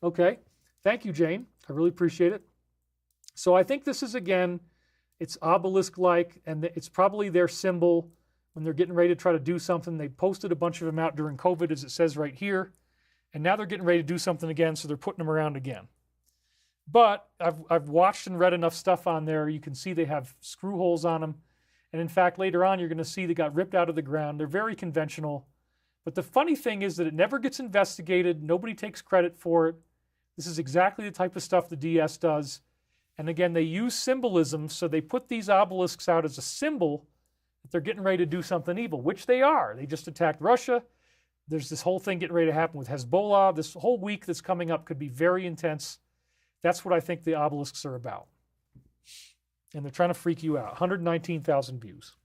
Okay, thank you, Jane. I really appreciate it. So I think this is, again, it's obelisk-like, and it's probably their symbol when they're getting ready to try to do something. They posted a bunch of them out during COVID, as it says right here, and now they're getting ready to do something again, so they're putting them around again. But I've watched and read enough stuff on there. You can see they have screw holes on them. And in fact, later on, you're going to see they got ripped out of the ground. They're very conventional. But the funny thing is that it never gets investigated. Nobody takes credit for it. This is exactly the type of stuff the DS does. And again, they use symbolism, so they put these obelisks out as a symbol that they're getting ready to do something evil, which they are. They just attacked Russia. There's this whole thing getting ready to happen with Hezbollah. This whole week that's coming up could be very intense. That's what I think the obelisks are about. And they're trying to freak you out. 119,000 views.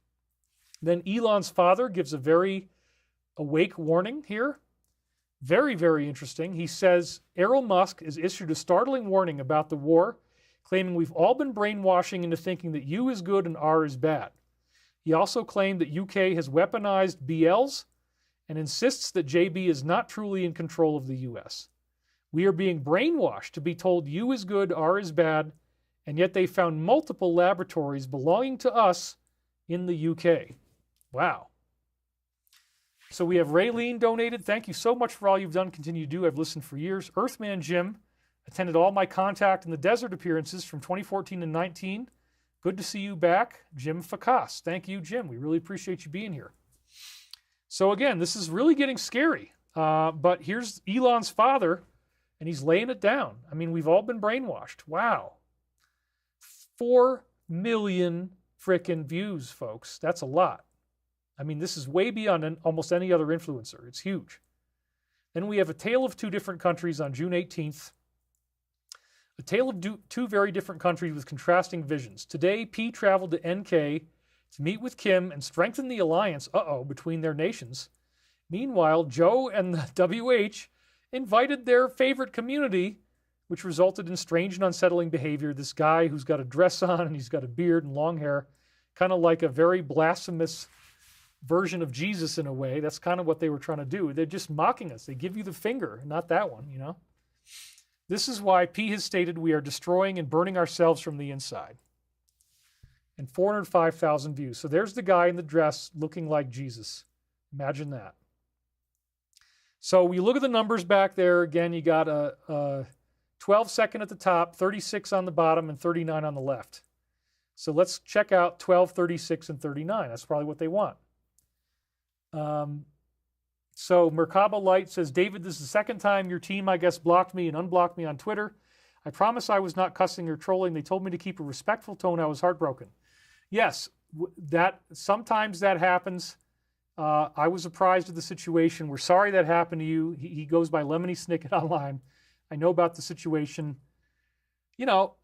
Then Elon's father gives a very awake warning here. Very, very interesting. He says, Elon Musk has issued a startling warning about the war, claiming we've all been brainwashing into thinking that U is good and R is bad. He also claimed that UK has weaponized BLs and insists that JB is not truly in control of the US. We are being brainwashed to be told U is good, R is bad, and yet they found multiple laboratories belonging to us in the UK. Wow. So we have Raylene donated. Thank you so much for all you've done. Continue to do. I've listened for years. Earthman Jim attended all my Contact in the Desert appearances from 2014 and 19. Good to see you back. Jim Fakas. Thank you, Jim. We really appreciate you being here. So again, this is really getting scary. But here's Elon's father, and he's laying it down. I mean, we've all been brainwashed. Wow. 4 million frickin' views, folks. That's a lot. I mean, this is way beyond almost any other influencer. It's huge. Then we have A Tale of Two Different Countries on June 18th. A tale of two very different countries with contrasting visions. Today, P traveled to NK to meet with Kim and strengthen the alliance, between their nations. Meanwhile, Joe and the WH invited their favorite community, which resulted in strange and unsettling behavior. This guy who's got a dress on and he's got a beard and long hair, kind of like a very blasphemous version of Jesus in a way. That's kind of what they were trying to do. They're just mocking us. They give you the finger, not that one, you know. This is why P has stated we are destroying and burning ourselves from the inside. And 405,000 views. So there's the guy in the dress looking like Jesus. Imagine that. So we look at the numbers back there. Again, you got a 12-second at the top, 36 on the bottom, and 39 on the left. So let's check out 12, 36, and 39. That's probably what they want. So Merkaba Light says, David, this is the second time your team, I guess, blocked me and unblocked me on Twitter. I promise I was not cussing or trolling. They told me to keep a respectful tone. I was heartbroken. Yes, sometimes that happens. I was surprised at the situation. We're sorry that happened to you. He goes by Lemony Snicket online. I know about the situation. You know,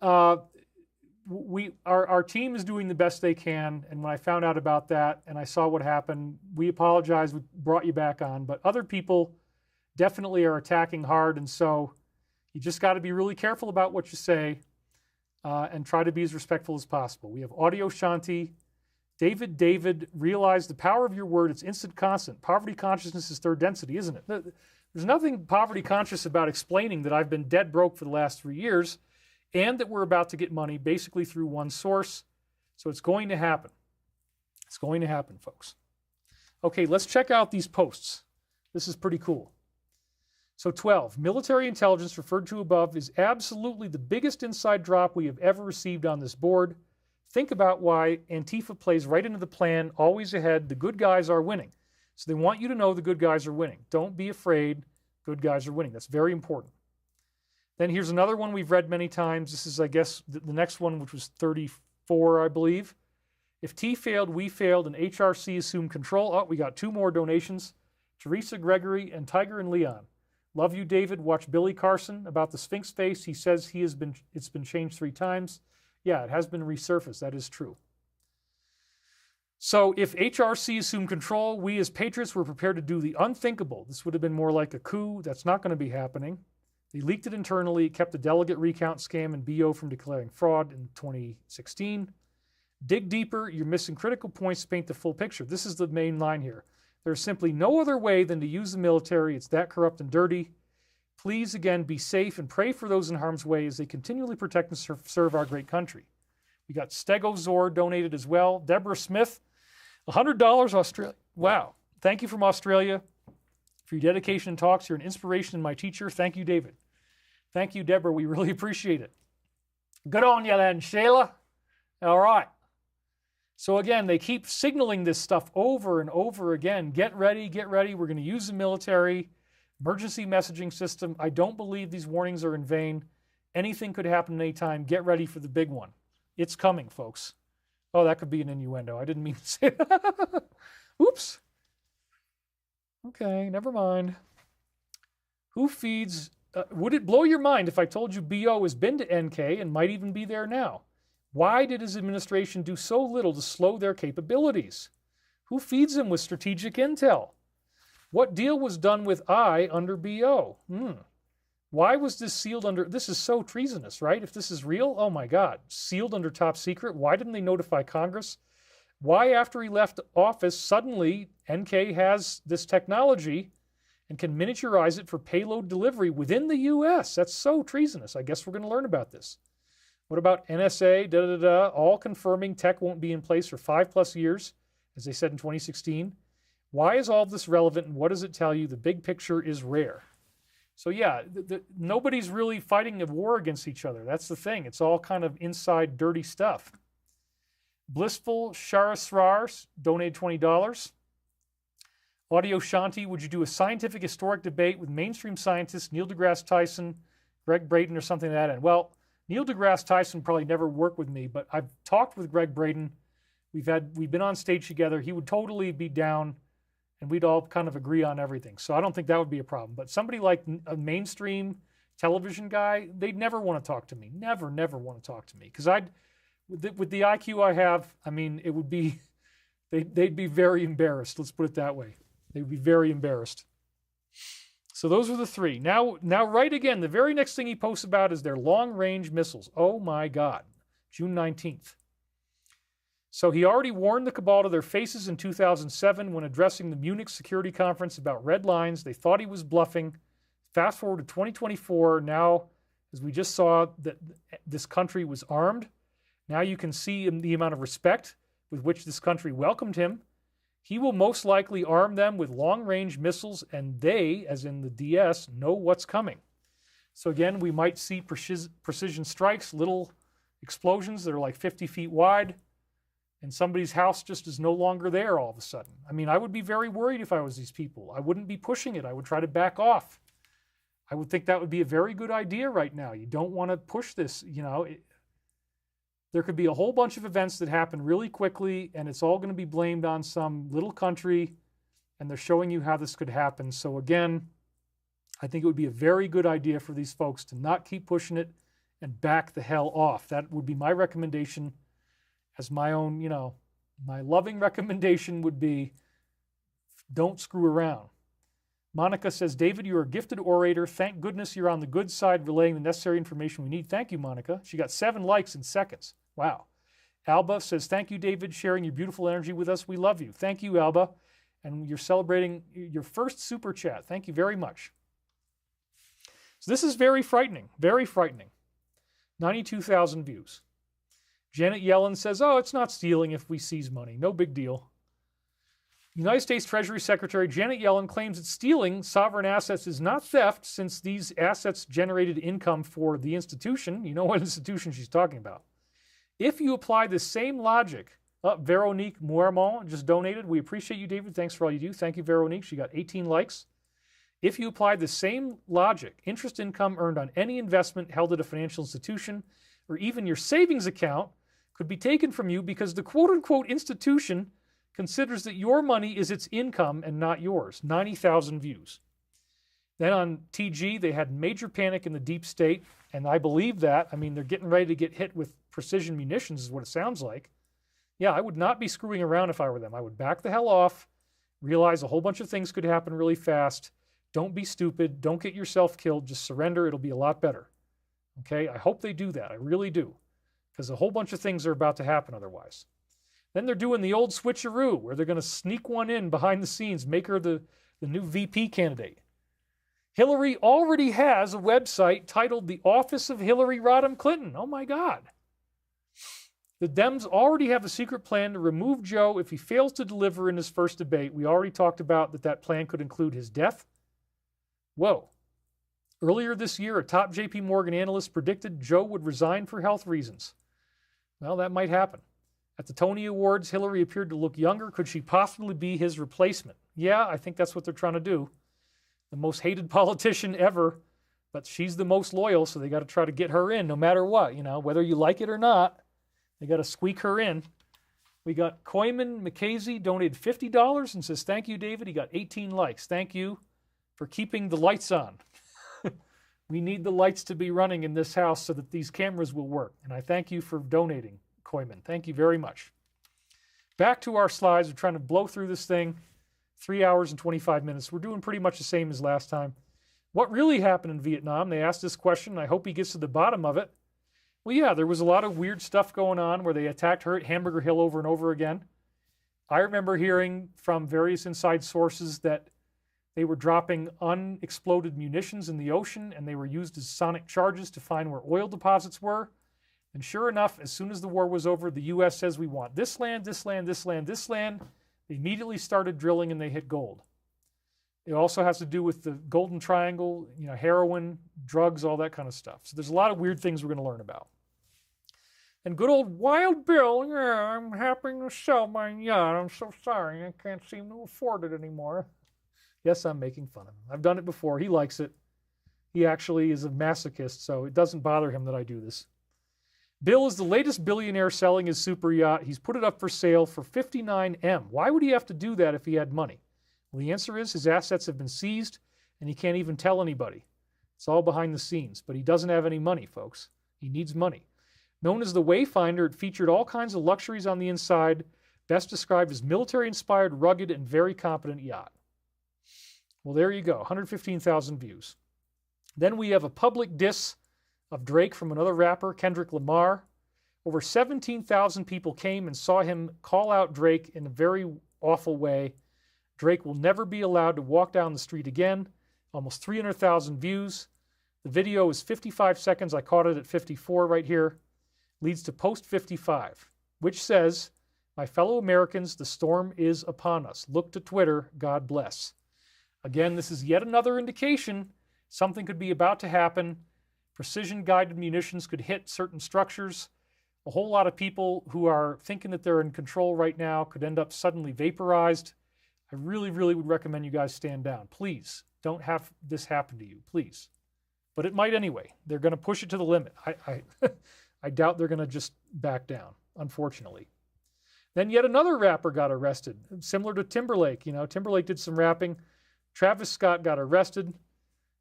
our team is doing the best they can, and when I found out about that and I saw what happened, we apologize. We brought you back on, but other people, definitely are attacking hard. And so you just got to be really careful about what you say and try to be as respectful as possible. We have Audio Shanti. David, realize the power of your word. It's instant constant. Poverty consciousness is third density, isn't it? There's nothing poverty conscious about explaining that I've been dead broke for the last 3 years and that we're about to get money basically through one source. So it's going to happen. It's going to happen, folks. Okay, let's check out these posts. This is pretty cool. So 12, military intelligence referred to above is absolutely the biggest inside drop we have ever received on this board. Think about why Antifa plays right into the plan, always ahead, the good guys are winning. So they want you to know the good guys are winning. Don't be afraid, good guys are winning. That's very important. Then here's another one we've read many times. This is, I guess, the next one, which was 34, I believe. If T failed, we failed, and HRC assumed control. Oh, we got 2 more donations. Teresa Gregory and Tiger and Leon. Love you, David. Watch Billy Carson about the Sphinx face. He says it's been changed 3 times. Yeah, it has been resurfaced. That is true. So if HRC assumed control, we as patriots were prepared to do the unthinkable. This would have been more like a coup. That's not going to be happening. They leaked it internally, kept the delegate recount scam and BO from declaring fraud in 2016. Dig deeper. You're missing critical points to paint the full picture. This is the main line here. There's simply no other way than to use the military. It's that corrupt and dirty. Please, again, be safe and pray for those in harm's way as they continually protect and serve our great country. We got Stegozor donated as well. Deborah Smith, $100 Australia. Wow. Thank you from Australia for your dedication and talks. You're an inspiration and my teacher. Thank you, David. Thank you, Deborah. We really appreciate it. Good on you then, Sheila. All right. So again, they keep signaling this stuff over and over again. Get ready, get ready. We're going to use the military. Emergency messaging system. I don't believe these warnings are in vain. Anything could happen at any time. Get ready for the big one. It's coming, folks. Oh, that could be an innuendo. I didn't mean to say that. Oops. Okay, never mind. Who feeds... would it blow your mind if I told you BO has been to NK and might even be there now? Why did his administration do so little to slow their capabilities? Who feeds him with strategic intel? What deal was done with I under BO? Why was this sealed under... This is so treasonous, right? If this is real, oh my God. Sealed under top secret? Why didn't they notify Congress? Why, after he left office, suddenly NK has this technology and can miniaturize it for payload delivery within the U.S.? That's so treasonous. I guess we're going to learn about this. What about NSA, all confirming tech won't be in place for 5+ years, as they said in 2016? Why is all of this relevant, and what does it tell you? The big picture is rare. So yeah, nobody's really fighting a war against each other. That's the thing. It's all kind of inside dirty stuff. Blissful Sharasrars donated $20. Audio Shanti, would you do a scientific historic debate with mainstream scientists, Neil deGrasse Tyson, Greg Braden, or something to that end? Well, Neil deGrasse Tyson probably never worked with me, but I've talked with Greg Braden. We've been on stage together. He would totally be down, and we'd all kind of agree on everything. So I don't think that would be a problem. But somebody like a mainstream television guy, they'd never want to talk to me. Never want to talk to me. Because with the IQ I have, I mean, it would be, they'd be very embarrassed. Let's put it that way. They would be very embarrassed. So those are the 3. Now right again, the very next thing he posts about is their long-range missiles. Oh my God. June 19th. So he already warned the cabal to their faces in 2007 when addressing the Munich Security Conference about red lines. They thought he was bluffing. Fast forward to 2024. Now, as we just saw, that this country was armed. Now you can see the amount of respect with which this country welcomed him. He will most likely arm them with long-range missiles, and they, as in the DS, know what's coming. So again, we might see precision strikes, little explosions that are like 50 feet wide, and somebody's house just is no longer there all of a sudden. I mean, I would be very worried if I was these people. I wouldn't be pushing it. I would try to back off. I would think that would be a very good idea right now. You don't want to push this, you know. There could be a whole bunch of events that happen really quickly, and it's all going to be blamed on some little country, and they're showing you how this could happen. So again, I think it would be a very good idea for these folks to not keep pushing it and back the hell off. That would be my recommendation as my own, you know, my loving recommendation would be don't screw around. Monica says, David, you're a gifted orator. Thank goodness you're on the good side, relaying the necessary information we need. Thank you, Monica. She got 7 likes in seconds. Wow. Alba says, thank you, David, sharing your beautiful energy with us. We love you. Thank you, Alba. And you're celebrating your first super chat. Thank you very much. So this is very frightening, very frightening. 92,000 views. Janet Yellen says, oh, it's not stealing if we seize money. No big deal. United States Treasury Secretary Janet Yellen claims that stealing sovereign assets is not theft since these assets generated income for the institution. You know what institution she's talking about. If you apply the same logic, Veronique Moirmont just donated. We appreciate you, David. Thanks for all you do. Thank you, Veronique. She got 18 likes. If you apply the same logic, interest income earned on any investment held at a financial institution or even your savings account could be taken from you because the quote-unquote institution considers that your money is its income and not yours. 90,000 views. Then on TG, they had major panic in the deep state, and I believe that. I mean, they're getting ready to get hit with precision munitions is what it sounds like. Yeah, I would not be screwing around if I were them. I would back the hell off, realize a whole bunch of things could happen really fast. Don't be stupid. Don't get yourself killed. Just surrender. It'll be a lot better. Okay? I hope they do that. I really do. Because a whole bunch of things are about to happen otherwise. Then they're doing the old switcheroo where they're going to sneak one in behind the scenes, make her the new VP candidate. Hillary already has a website titled The Office of Hillary Rodham Clinton. Oh my God. The Dems already have a secret plan to remove Joe if he fails to deliver in his first debate. We already talked about that plan could include his death. Whoa. Earlier this year, a top JP Morgan analyst predicted Joe would resign for health reasons. Well, that might happen. At the Tony Awards, Hillary appeared to look younger. Could she possibly be his replacement? Yeah, I think that's what they're trying to do. The most hated politician ever, but she's the most loyal, so they got to try to get her in no matter what, whether you like it or not. They got to squeak her in. We got Koyman McKaysey donated $50 and says, thank you, David. He got 18 likes. Thank you for keeping the lights on. We need the lights to be running in this house so that these cameras will work. And I thank you for donating, Koyman. Thank you very much. Back to our slides. We're trying to blow through this thing. 3 hours and 25 minutes. We're doing pretty much the same as last time. What really happened in Vietnam? They asked this question, and I hope he gets to the bottom of it. Well, yeah, there was a lot of weird stuff going on where they attacked her at Hamburger Hill over and over again. I remember hearing from various inside sources that they were dropping unexploded munitions in the ocean, and they were used as sonic charges to find where oil deposits were. And sure enough, as soon as the war was over, the U.S. says, we want this land, this land, this land, this land. They immediately started drilling, and they hit gold. It also has to do with the Golden Triangle, heroin, drugs, all that kind of stuff. So there's a lot of weird things we're going to learn about. And good old Wild Bill, yeah, I'm happy to sell my yacht. I'm so sorry, I can't seem to afford it anymore. Yes, I'm making fun of him. I've done it before. He likes it. He actually is a masochist, so it doesn't bother him that I do this. Bill is the latest billionaire selling his super yacht. He's put it up for sale for $59 M. Why would he have to do that if he had money? Well, the answer is his assets have been seized, and he can't even tell anybody. It's all behind the scenes, but he doesn't have any money, folks. He needs money. Known as the Wayfinder, it featured all kinds of luxuries on the inside, best described as military-inspired, rugged, and very competent yacht. Well, there you go, 115,000 views. Then we have a public diss of Drake from another rapper, Kendrick Lamar. Over 17,000 people came and saw him call out Drake in a very awful way. Drake will never be allowed to walk down the street again. Almost 300,000 views. The video is 55 seconds. I caught it at 54 right here. Leads to post 55, which says, my fellow Americans, the storm is upon us. Look to Twitter. God bless. Again, this is yet another indication something could be about to happen. Precision-guided munitions could hit certain structures. A whole lot of people who are thinking that they're in control right now could end up suddenly vaporized. I really, really would recommend you guys stand down. Please, don't have this happen to you, please. But it might anyway. They're going to push it to the limit. I doubt they're going to just back down, unfortunately. Then yet another rapper got arrested, similar to Timberlake. Timberlake did some rapping. Travis Scott got arrested.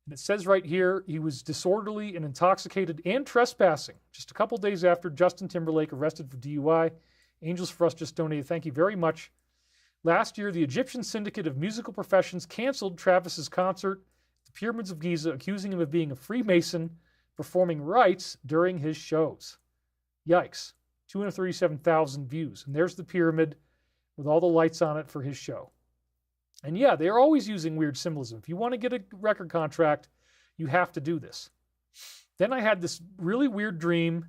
And it says right here, he was disorderly and intoxicated and trespassing just a couple days after Justin Timberlake arrested for DUI. Angels for Us just donated. Thank you very much. Last year, the Egyptian Syndicate of Musical Professions canceled Travis's concert at the Pyramids of Giza, accusing him of being a Freemason performing rites during his shows. Yikes. 237,000 views. And there's the pyramid with all the lights on it for his show. And yeah, they're always using weird symbolism. If you want to get a record contract, you have to do this. Then I had this really weird dream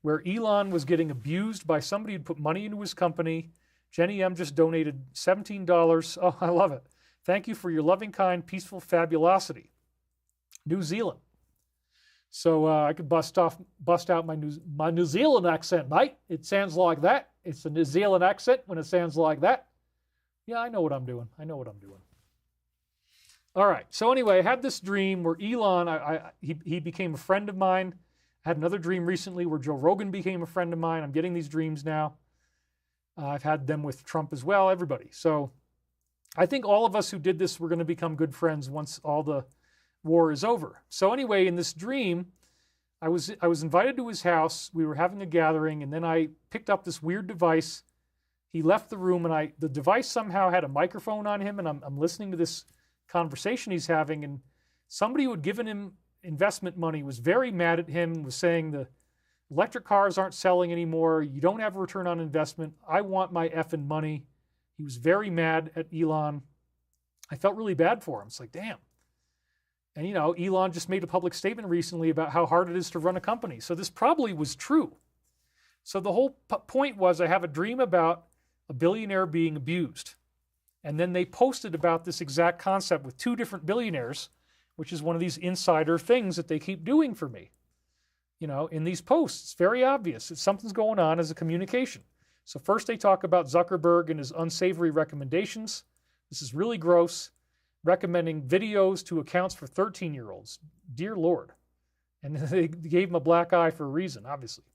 where Elon was getting abused by somebody who'd put money into his company. Jenny M. just donated $17. Oh, I love it. Thank you for your loving, kind, peaceful fabulosity. New Zealand. So I could bust out my New Zealand accent, mate. It sounds like that. It's a New Zealand accent when it sounds like that. Yeah, I know what I'm doing. All right. So anyway, I had this dream where Elon, he became a friend of mine. I had another dream recently where Joe Rogan became a friend of mine. I'm getting these dreams now. I've had them with Trump as well, everybody. So I think all of us who did this, we're going to become good friends once all the war is over. So anyway, in this dream, I was invited to his house. We were having a gathering, and then I picked up this weird device. He left the room, and the device somehow had a microphone on him, and I'm listening to this conversation he's having, and somebody who had given him investment money was very mad at him, was saying the electric cars aren't selling anymore. You don't have a return on investment. I want my effing money. He was very mad at Elon. I felt really bad for him. It's like, damn. And, you know, Elon just made a public statement recently about how hard it is to run a company. So this probably was true. So the whole point was I have a dream about a billionaire being abused. And then they posted about this exact concept with two different billionaires, which is one of these insider things that they keep doing for me. You know, in these posts, it's very obvious that something's going on as a communication. So first they talk about Zuckerberg and his unsavory recommendations. This is really gross. Recommending videos to accounts for 13-year-olds. Dear Lord. And they gave him a black eye for a reason, obviously.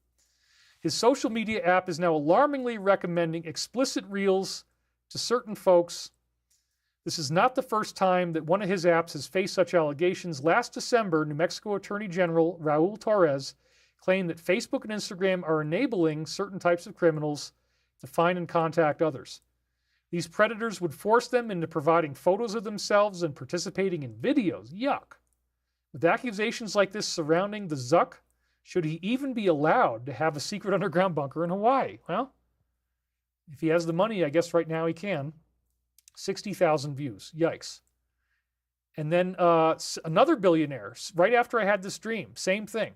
His social media app is now alarmingly recommending explicit reels to certain folks. This is not the first time that one of his apps has faced such allegations. Last December, New Mexico Attorney General Raul Torres claimed that Facebook and Instagram are enabling certain types of criminals to find and contact others. These predators would force them into providing photos of themselves and participating in videos. Yuck. With accusations like this surrounding the Zuck, should he even be allowed to have a secret underground bunker in Hawaii? Well, if he has the money, I guess right now he can. 60,000 views. Yikes. And then another billionaire, right after I had this dream, same thing.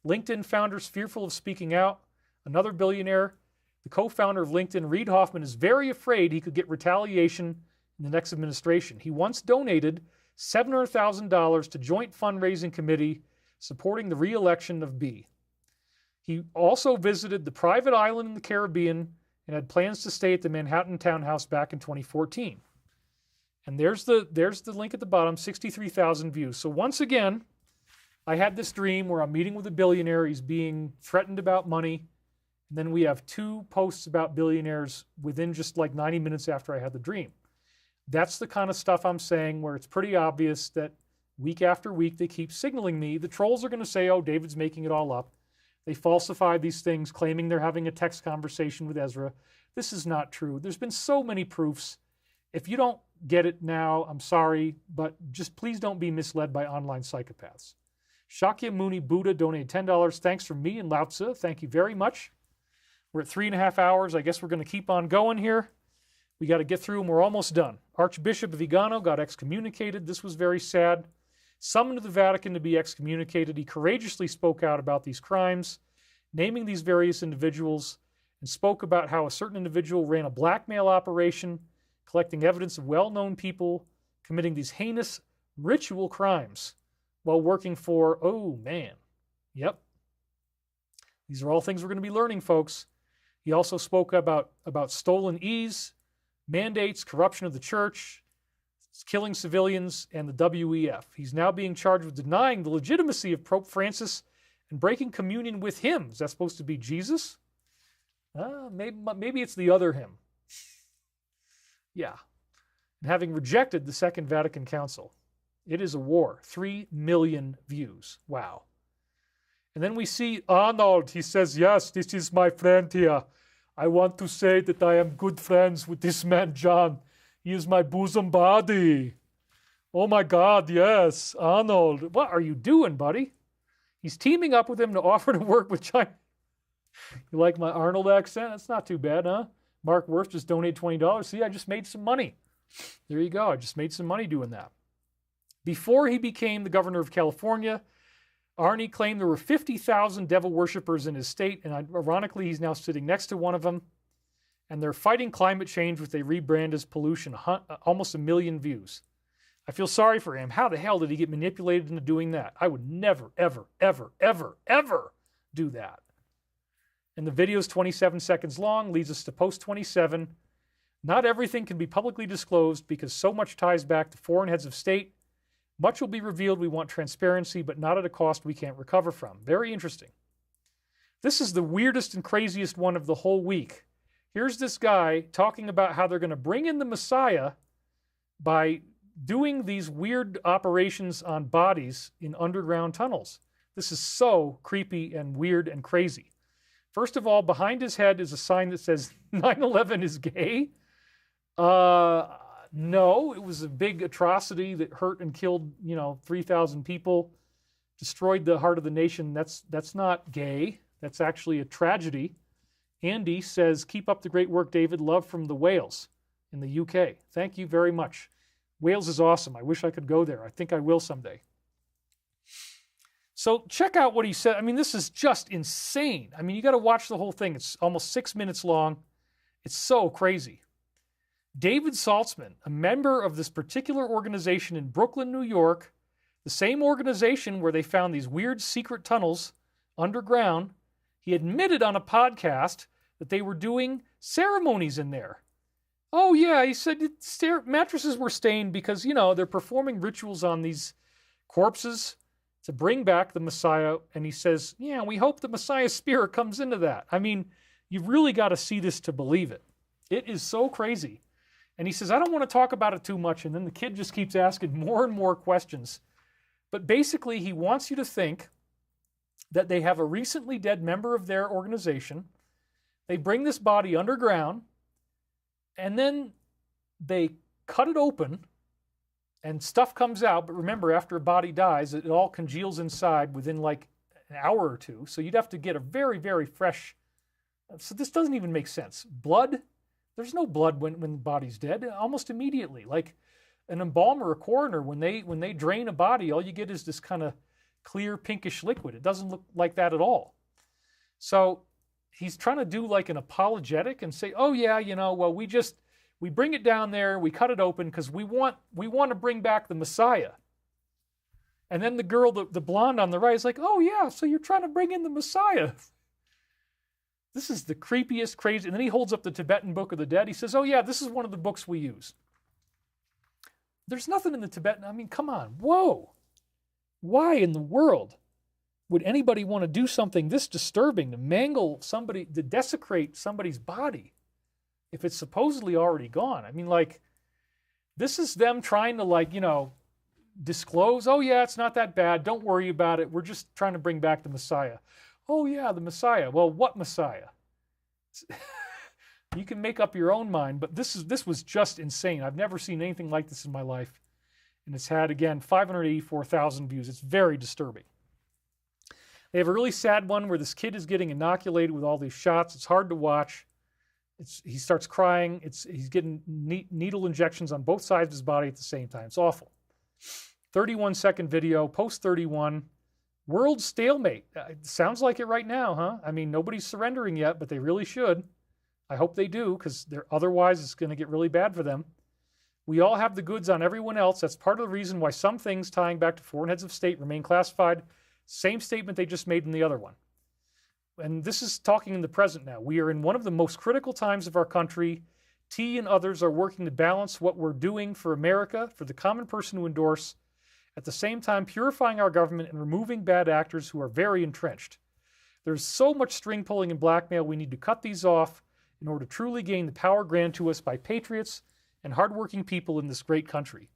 LinkedIn founders fearful of speaking out. Another billionaire, the co-founder of LinkedIn, Reid Hoffman, is very afraid he could get retaliation in the next administration. He once donated $700,000 to joint fundraising committee supporting the re-election of B. He also visited the private island in the Caribbean and had plans to stay at the Manhattan townhouse back in 2014. And there's the link at the bottom, 63,000 views. So once again, I had this dream where I'm meeting with a billionaire. He's being threatened about money. And then we have two posts about billionaires within just like 90 minutes after I had the dream. That's the kind of stuff I'm saying where it's pretty obvious that week after week they keep signaling me. The trolls are going to say, oh, David's making it all up. They falsify these things, claiming they're having a text conversation with Ezra. This is not true. There's been so many proofs. If you don't get it now, I'm sorry, but just please don't be misled by online psychopaths. Shakyamuni Buddha donated $10. Thanks from me and Lao Tzu. Thank you very much. We're at 3.5 hours. I guess we're going to keep on going here. We got to get through them. We're almost done. Archbishop Vigano got excommunicated. This was very sad. Summoned to the Vatican to be excommunicated. He courageously spoke out about these crimes, naming these various individuals, and spoke about how a certain individual ran a blackmail operation, collecting evidence of well-known people committing these heinous ritual crimes while working for, oh man, yep. These are all things we're going to be learning, folks. He also spoke about stolen ease, mandates, corruption of the church, killing civilians, and the WEF. He's now being charged with denying the legitimacy of Pope Francis and breaking communion with him. Is that supposed to be Jesus? Maybe it's the other him. Yeah. And having rejected the Second Vatican Council. It is a war. 3 million views. Wow. And then we see Arnold. He says, yes, this is my friend here. I want to say that I am good friends with this man, John. He is my bosom buddy. Oh my God, yes, Arnold. What are you doing, buddy? He's teaming up with him to offer to work with China. You like my Arnold accent? That's not too bad, huh? Mark Worth just donated $20. See, I just made some money. There you go. I just made some money doing that. Before he became the governor of California, Arnie claimed there were 50,000 devil worshippers in his state, and ironically, he's now sitting next to one of them. And they're fighting climate change, which they rebrand as pollution, almost 1 million views. I feel sorry for him. How the hell did he get manipulated into doing that? I would never, ever, ever, ever, ever do that. And the video is 27 seconds long, leads us to post 27. Not everything can be publicly disclosed because so much ties back to foreign heads of state. Much will be revealed. We want transparency, but not at a cost we can't recover from. Very interesting. This is the weirdest and craziest one of the whole week. Here's this guy talking about how they're going to bring in the Messiah by doing these weird operations on bodies in underground tunnels. This is so creepy and weird and crazy. First of all, behind his head is a sign that says 9/11 is gay. No, it was a big atrocity that hurt and killed, 3,000 people, destroyed the heart of the nation. That's not gay. That's actually a tragedy. Andy says, keep up the great work, David. Love from the Wales in the UK. Thank you very much. Wales is awesome. I wish I could go there. I think I will someday. So check out what he said. I mean, this is just insane. I mean, you got to watch the whole thing. It's almost 6 minutes long. It's so crazy. David Saltzman, a member of this particular organization in Brooklyn, New York, the same organization where they found these weird secret tunnels underground, he admitted on a podcast that they were doing ceremonies in there. Oh, yeah, he said mattresses were stained because, they're performing rituals on these corpses to bring back the Messiah. And he says, yeah, we hope the Messiah's spirit comes into that. I mean, you've really got to see this to believe it. It is so crazy. And he says, I don't want to talk about it too much. And then the kid just keeps asking more and more questions. But basically, he wants you to think that they have a recently dead member of their organization. They bring this body underground, and then they cut it open, and stuff comes out. But remember, after a body dies, it all congeals inside within like an hour or two. So you'd have to get a very, very fresh. So this doesn't even make sense. Blood? There's no blood when the body's dead. Almost immediately, like an embalmer or a coroner, when they drain a body, all you get is this kind of clear pinkish liquid. It doesn't look like that at all. So he's trying to do like an apologetic and say, oh yeah, well, we bring it down there, we cut it open because we want to bring back the Messiah. And then the girl, the blonde on the right, is like, oh yeah, so you're trying to bring in the Messiah. This is the creepiest, crazy. And then he holds up the Tibetan Book of the Dead. He says, oh yeah, this is one of the books we use. There's nothing in the Tibetan. I mean, come on. Whoa. Why in the world would anybody want to do something this disturbing, to mangle somebody, to desecrate somebody's body if it's supposedly already gone? I mean, like, this is them trying to, disclose, oh yeah, it's not that bad. Don't worry about it. We're just trying to bring back the Messiah. Oh yeah, the Messiah. Well, what Messiah? You can make up your own mind, but this was just insane. I've never seen anything like this in my life. And it's had, again, 584,000 views. It's very disturbing. They have a really sad one where this kid is getting inoculated with all these shots. It's hard to watch. He starts crying. He's getting needle injections on both sides of his body at the same time. It's awful. 31-second video, post 31. World stalemate. Sounds like it right now, huh? I mean, nobody's surrendering yet, but they really should. I hope they do, because otherwise it's going to get really bad for them. We all have the goods on everyone else. That's part of the reason why some things tying back to foreign heads of state remain classified. Same statement they just made in the other one. And this is talking in the present now. We are in one of the most critical times of our country. T and others are working to balance what we're doing for America, for the common person to endorse, at the same time purifying our government and removing bad actors who are very entrenched. There's so much string pulling and blackmail. We need to cut these off in order to truly gain the power granted to us by patriots and hardworking people in this great country.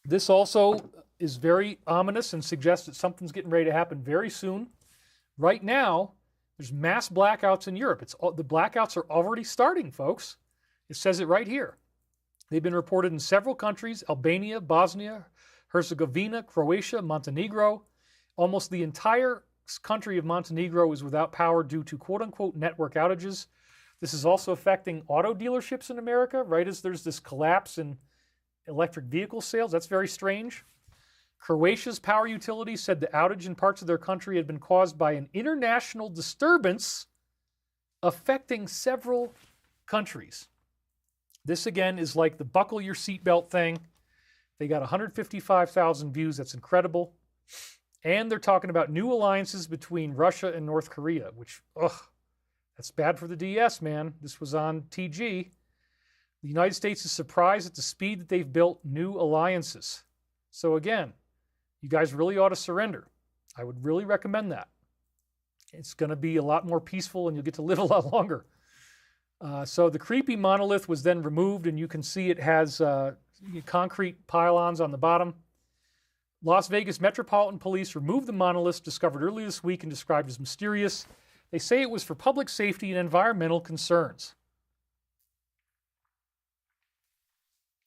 This also is very ominous and suggests that something's getting ready to happen very soon. Right now, There's mass blackouts in Europe. The blackouts are already starting, folks. It says it right here. They've been reported in several countries: Albania, Bosnia, Herzegovina, Croatia, Montenegro. Almost the entire country of Montenegro is without power due to quote-unquote network outages. This is also affecting auto dealerships in America, right as there's this collapse in electric vehicle sales. That's very strange. Croatia's power utility said the outage in parts of their country had been caused by an international disturbance affecting several countries. This, again, is like the buckle your seatbelt thing. They got 155,000 views. That's incredible. And they're talking about new alliances between Russia and North Korea, which, that's bad for the DS, man. This was on TG. The United States is surprised at the speed that they've built new alliances. So again, you guys really ought to surrender. I would really recommend that. It's going to be a lot more peaceful and you'll get to live a lot longer. So the creepy monolith was then removed, and you can see it has concrete pylons on the bottom. Las Vegas Metropolitan Police removed the monolith discovered earlier this week and described as mysterious. They say it was for public safety and environmental concerns.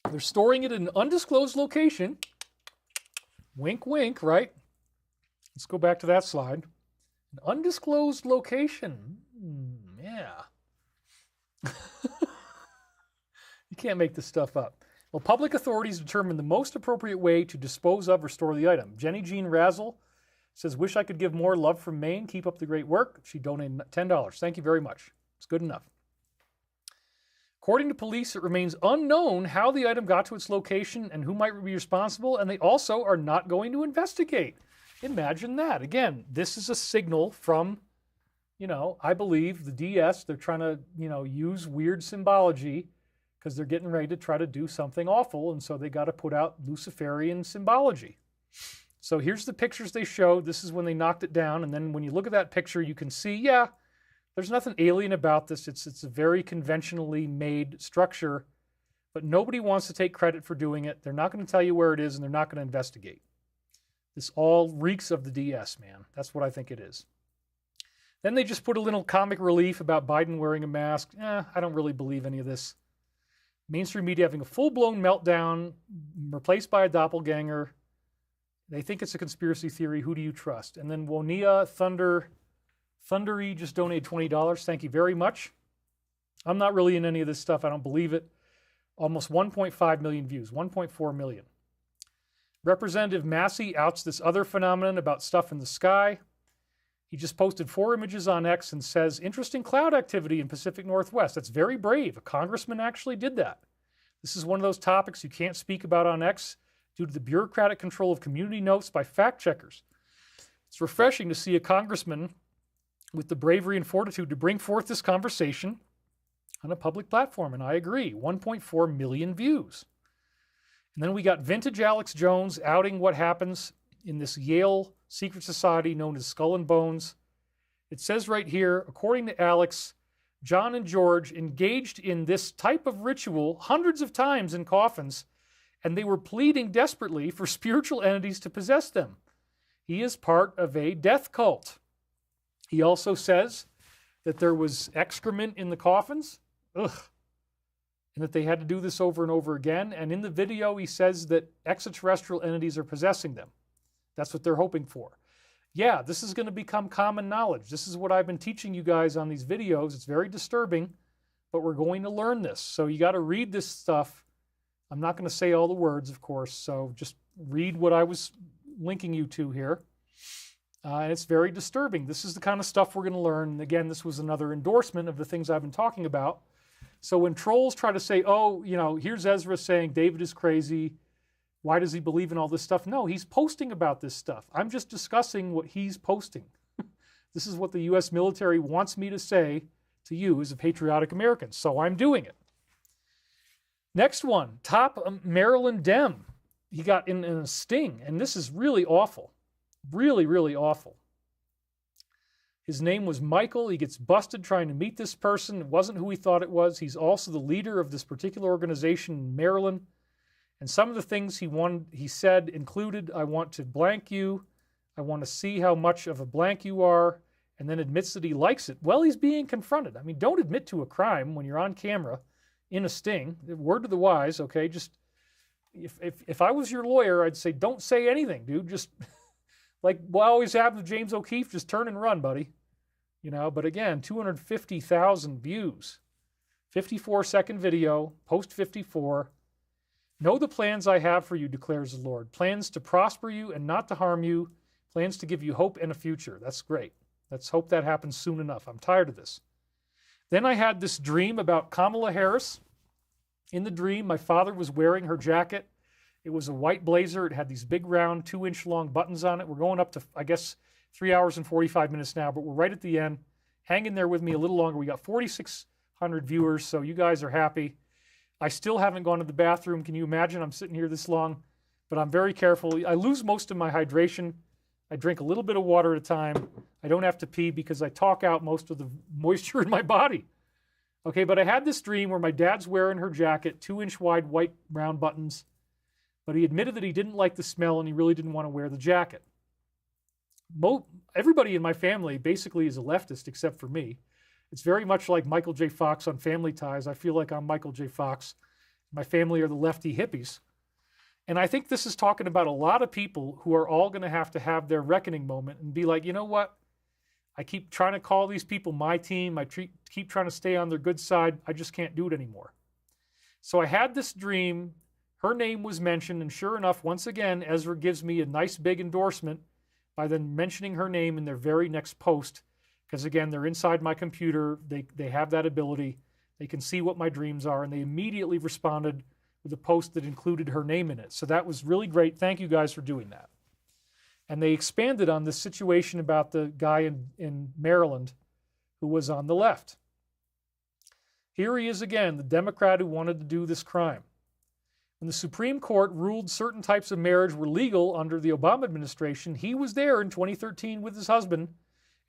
They're storing it in an undisclosed location. Wink, wink, right? Let's go back to that slide. An undisclosed location. Yeah. You can't make this stuff up. Well, public authorities determined the most appropriate way to dispose of or store the item. Jenny Jean Razzle says, wish I could give more. Love from Maine. Keep up the great work. She donated $10. Thank you very much. It's good enough. According to police, it remains unknown how the item got to its location and who might be responsible, and they also are not going to investigate. Imagine that. Again, this is a signal from, I believe the DS, they're trying to, use weird symbology because they're getting ready to try to do something awful, and so they got to put out Luciferian symbology. So here's the pictures they showed. This is when they knocked it down, and then when you look at that picture, you can see, yeah, there's nothing alien about this. It's a very conventionally made structure, but nobody wants to take credit for doing it. They're not going to tell you where it is, and they're not going to investigate. This all reeks of the DS, man. That's what I think it is. Then they just put a little comic relief about Biden wearing a mask. I don't really believe any of this. Mainstream media having a full-blown meltdown, replaced by a doppelganger. They think it's a conspiracy theory. Who do you trust? And then Wonia Thundery just donated $20. Thank you very much. I'm not really in any of this stuff. I don't believe it. Almost 1.5 million views, 1.4 million. Representative Massey outs this other phenomenon about stuff in the sky. He just posted 4 images on X and says, interesting cloud activity in Pacific Northwest. That's very brave. A congressman actually did that. This is one of those topics you can't speak about on X due to the bureaucratic control of community notes by fact checkers. It's refreshing to see a congressman with the bravery and fortitude to bring forth this conversation on a public platform, and I agree. 1.4 million views. And then we got vintage Alex Jones outing what happens in this Yale secret society known as Skull and Bones. It says right here, according to Alex, John and George engaged in this type of ritual hundreds of times in coffins, and they were pleading desperately for spiritual entities to possess them. He is part of a death cult. He also says that there was excrement in the coffins. Ugh. And that they had to do this over and over again. And in the video, he says that extraterrestrial entities are possessing them. That's what they're hoping for. Yeah, this is going to become common knowledge. This is what I've been teaching you guys on these videos. It's very disturbing, but we're going to learn this. So you got to read this stuff. I'm not going to say all the words, of course, so just read what I was linking you to here. And it's very disturbing. This is the kind of stuff we're going to learn. And again, this was another endorsement of the things I've been talking about. So when trolls try to say, oh, here's Ezra saying David is crazy. Why does he believe in all this stuff? No, he's posting about this stuff. I'm just discussing what he's posting. This is what the U.S. military wants me to say to you as a patriotic American. So I'm doing it. Next one, top Maryland Dem. He got in a sting, and this is really awful. Really, really awful. His name was Michael. He gets busted trying to meet this person. It wasn't who he thought it was. He's also the leader of this particular organization in Maryland. And some of the things he said included, I want to blank you. I want to see how much of a blank you are. and then admits that he likes it, well, he's being confronted. I mean, don't admit to a crime when you're on camera in a sting. Word to the wise, okay? Just, if I was your lawyer, I'd say, don't say anything, dude. Just, like what always happened to James O'Keefe, just turn and run, buddy. You know, but again, 250,000 views. 54-second video, post 54. Know the plans I have for you, declares the Lord. Plans to prosper you and not to harm you. Plans to give you hope and a future. That's great. Let's hope that happens soon enough. I'm tired of this. Then I had this dream about Kamala Harris. In the dream, my father was wearing her jacket. It was a white blazer. It had these big round 2-inch long buttons on it. We're going up to, I guess, 3 hours and 45 minutes now, but we're right at the end. Hang in there with me a little longer. We got 4,600 viewers, so you guys are happy. I still haven't gone to the bathroom. Can you imagine? I'm sitting here this long, but I'm very careful. I lose most of my hydration. I drink a little bit of water at a time. I don't have to pee because I talk out most of the moisture in my body. Okay, but I had this dream where my dad's wearing her jacket, 2-inch wide white round buttons, but he admitted that he didn't like the smell and he really didn't want to wear the jacket. Everybody in my family basically is a leftist except for me. It's very much like Michael J. Fox on Family Ties. I feel like I'm Michael J. Fox. My family are the lefty hippies. And I think this is talking about a lot of people who are all going to have their reckoning moment and be like, you know what? I keep trying to call these people my team. I keep trying to stay on their good side. I just can't do it anymore. So I had this dream. Her name was mentioned. And sure enough, once again, Ezra gives me a nice big endorsement by then mentioning her name in their very next post. Because again, they're inside my computer. They have that ability. They can see what my dreams are. And they immediately responded with a post that included her name in it. So that was really great. Thank you guys for doing that. And they expanded on this situation about the guy in Maryland who was on the left. Here he is again, the Democrat who wanted to do this crime. When the Supreme Court ruled certain types of marriage were legal under the Obama administration, he was there in 2013 with his husband,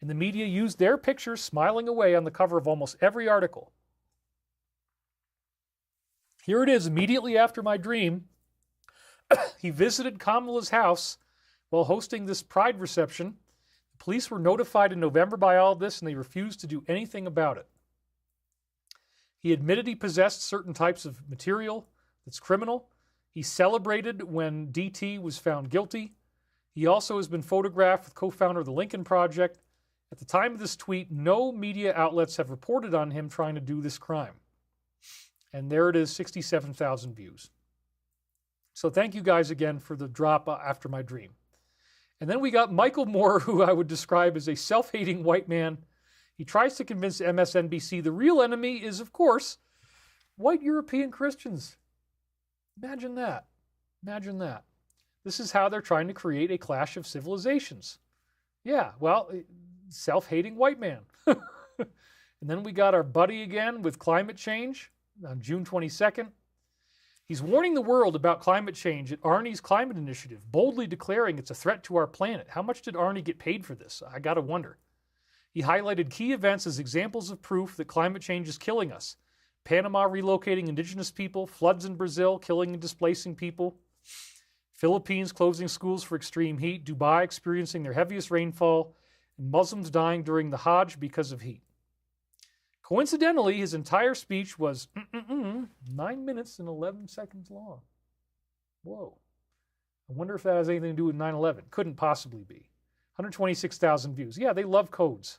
and the media used their picture smiling away on the cover of almost every article. Here it is, immediately after my dream. He visited Kamala's house while hosting this pride reception. The police were notified in November by all this, and they refused to do anything about it. He admitted he possessed certain types of material that's criminal. He celebrated when DT was found guilty. He also has been photographed with co-founder of the Lincoln Project. At the time of this tweet, no media outlets have reported on him trying to do this crime. And there it is, 67,000 views. So thank you guys again for the drop after my dream. And then we got Michael Moore, who I would describe as a self-hating white man. He tries to convince MSNBC the real enemy is, of course, white European Christians. Imagine that. Imagine that. This is how they're trying to create a clash of civilizations. Yeah, well, self-hating white man. And then we got our buddy again with climate change on June 22nd. He's warning the world about climate change at Arnie's climate initiative, boldly declaring it's a threat to our planet. How much did Arnie get paid for this? I got to wonder. He highlighted key events as examples of proof that climate change is killing us. Panama relocating indigenous people, floods in Brazil killing and displacing people, Philippines closing schools for extreme heat, Dubai experiencing their heaviest rainfall, and Muslims dying during the Hajj because of heat. Coincidentally, his entire speech was 9 minutes and 11 seconds long. Whoa. I wonder if that has anything to do with 9/11. Couldn't possibly be. 126,000 views. Yeah, they love codes.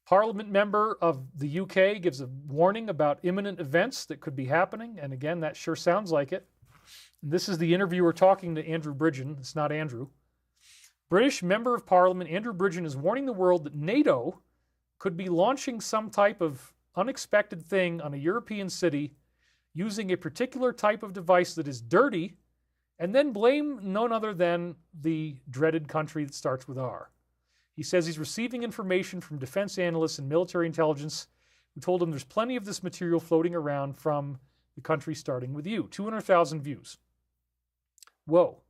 Parliament member of the UK gives a warning about imminent events that could be happening. And again, that sure sounds like it. And this is the interviewer talking to Andrew Bridgen. It's not Andrew. British member of Parliament Andrew Bridgen is warning the world that NATO could be launching some type of unexpected thing on a European city using a particular type of device that is dirty, and then blame none other than the dreaded country that starts with R. He says he's receiving information from defense analysts and military intelligence who told him there's plenty of this material floating around from the country starting with U. 200,000 views. Whoa.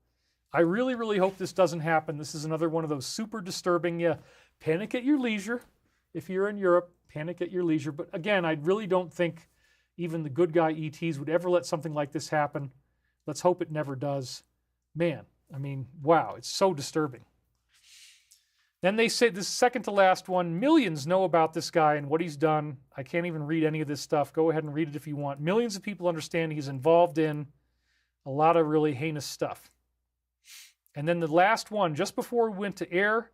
I really, really hope this doesn't happen. This is another one of those super disturbing, panic at your leisure. If you're in Europe, panic at your leisure. But again, I really don't think even the good guy ETs would ever let something like this happen. Let's hope it never does. Man, I mean, wow, it's so disturbing. Then they say, this second to last one, millions know about this guy and what he's done. I can't even read any of this stuff. Go ahead and read it if you want. Millions of people understand he's involved in a lot of really heinous stuff. And then the last one, just before we went to air,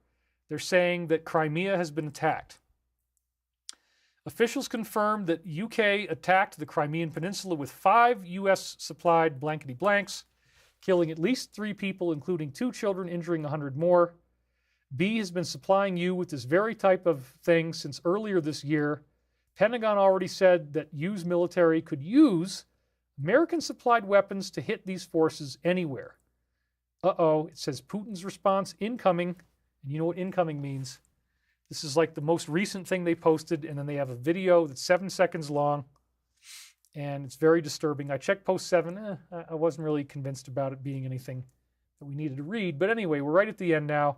they're saying that Crimea has been attacked. Officials confirmed that UK attacked the Crimean Peninsula with 5 US-supplied blankety-blanks, killing at least 3 people, including 2 children, injuring 100 more. B has been supplying you with this very type of thing since earlier this year. Pentagon already said that U's military could use American-supplied weapons to hit these forces anywhere. Uh-oh, it says Putin's response incoming. And you know what incoming means. This is like the most recent thing they posted, and then they have a video that's 7 seconds long, and it's very disturbing. I checked post 7. I wasn't really convinced about it being anything that we needed to read. But anyway, we're right at the end now.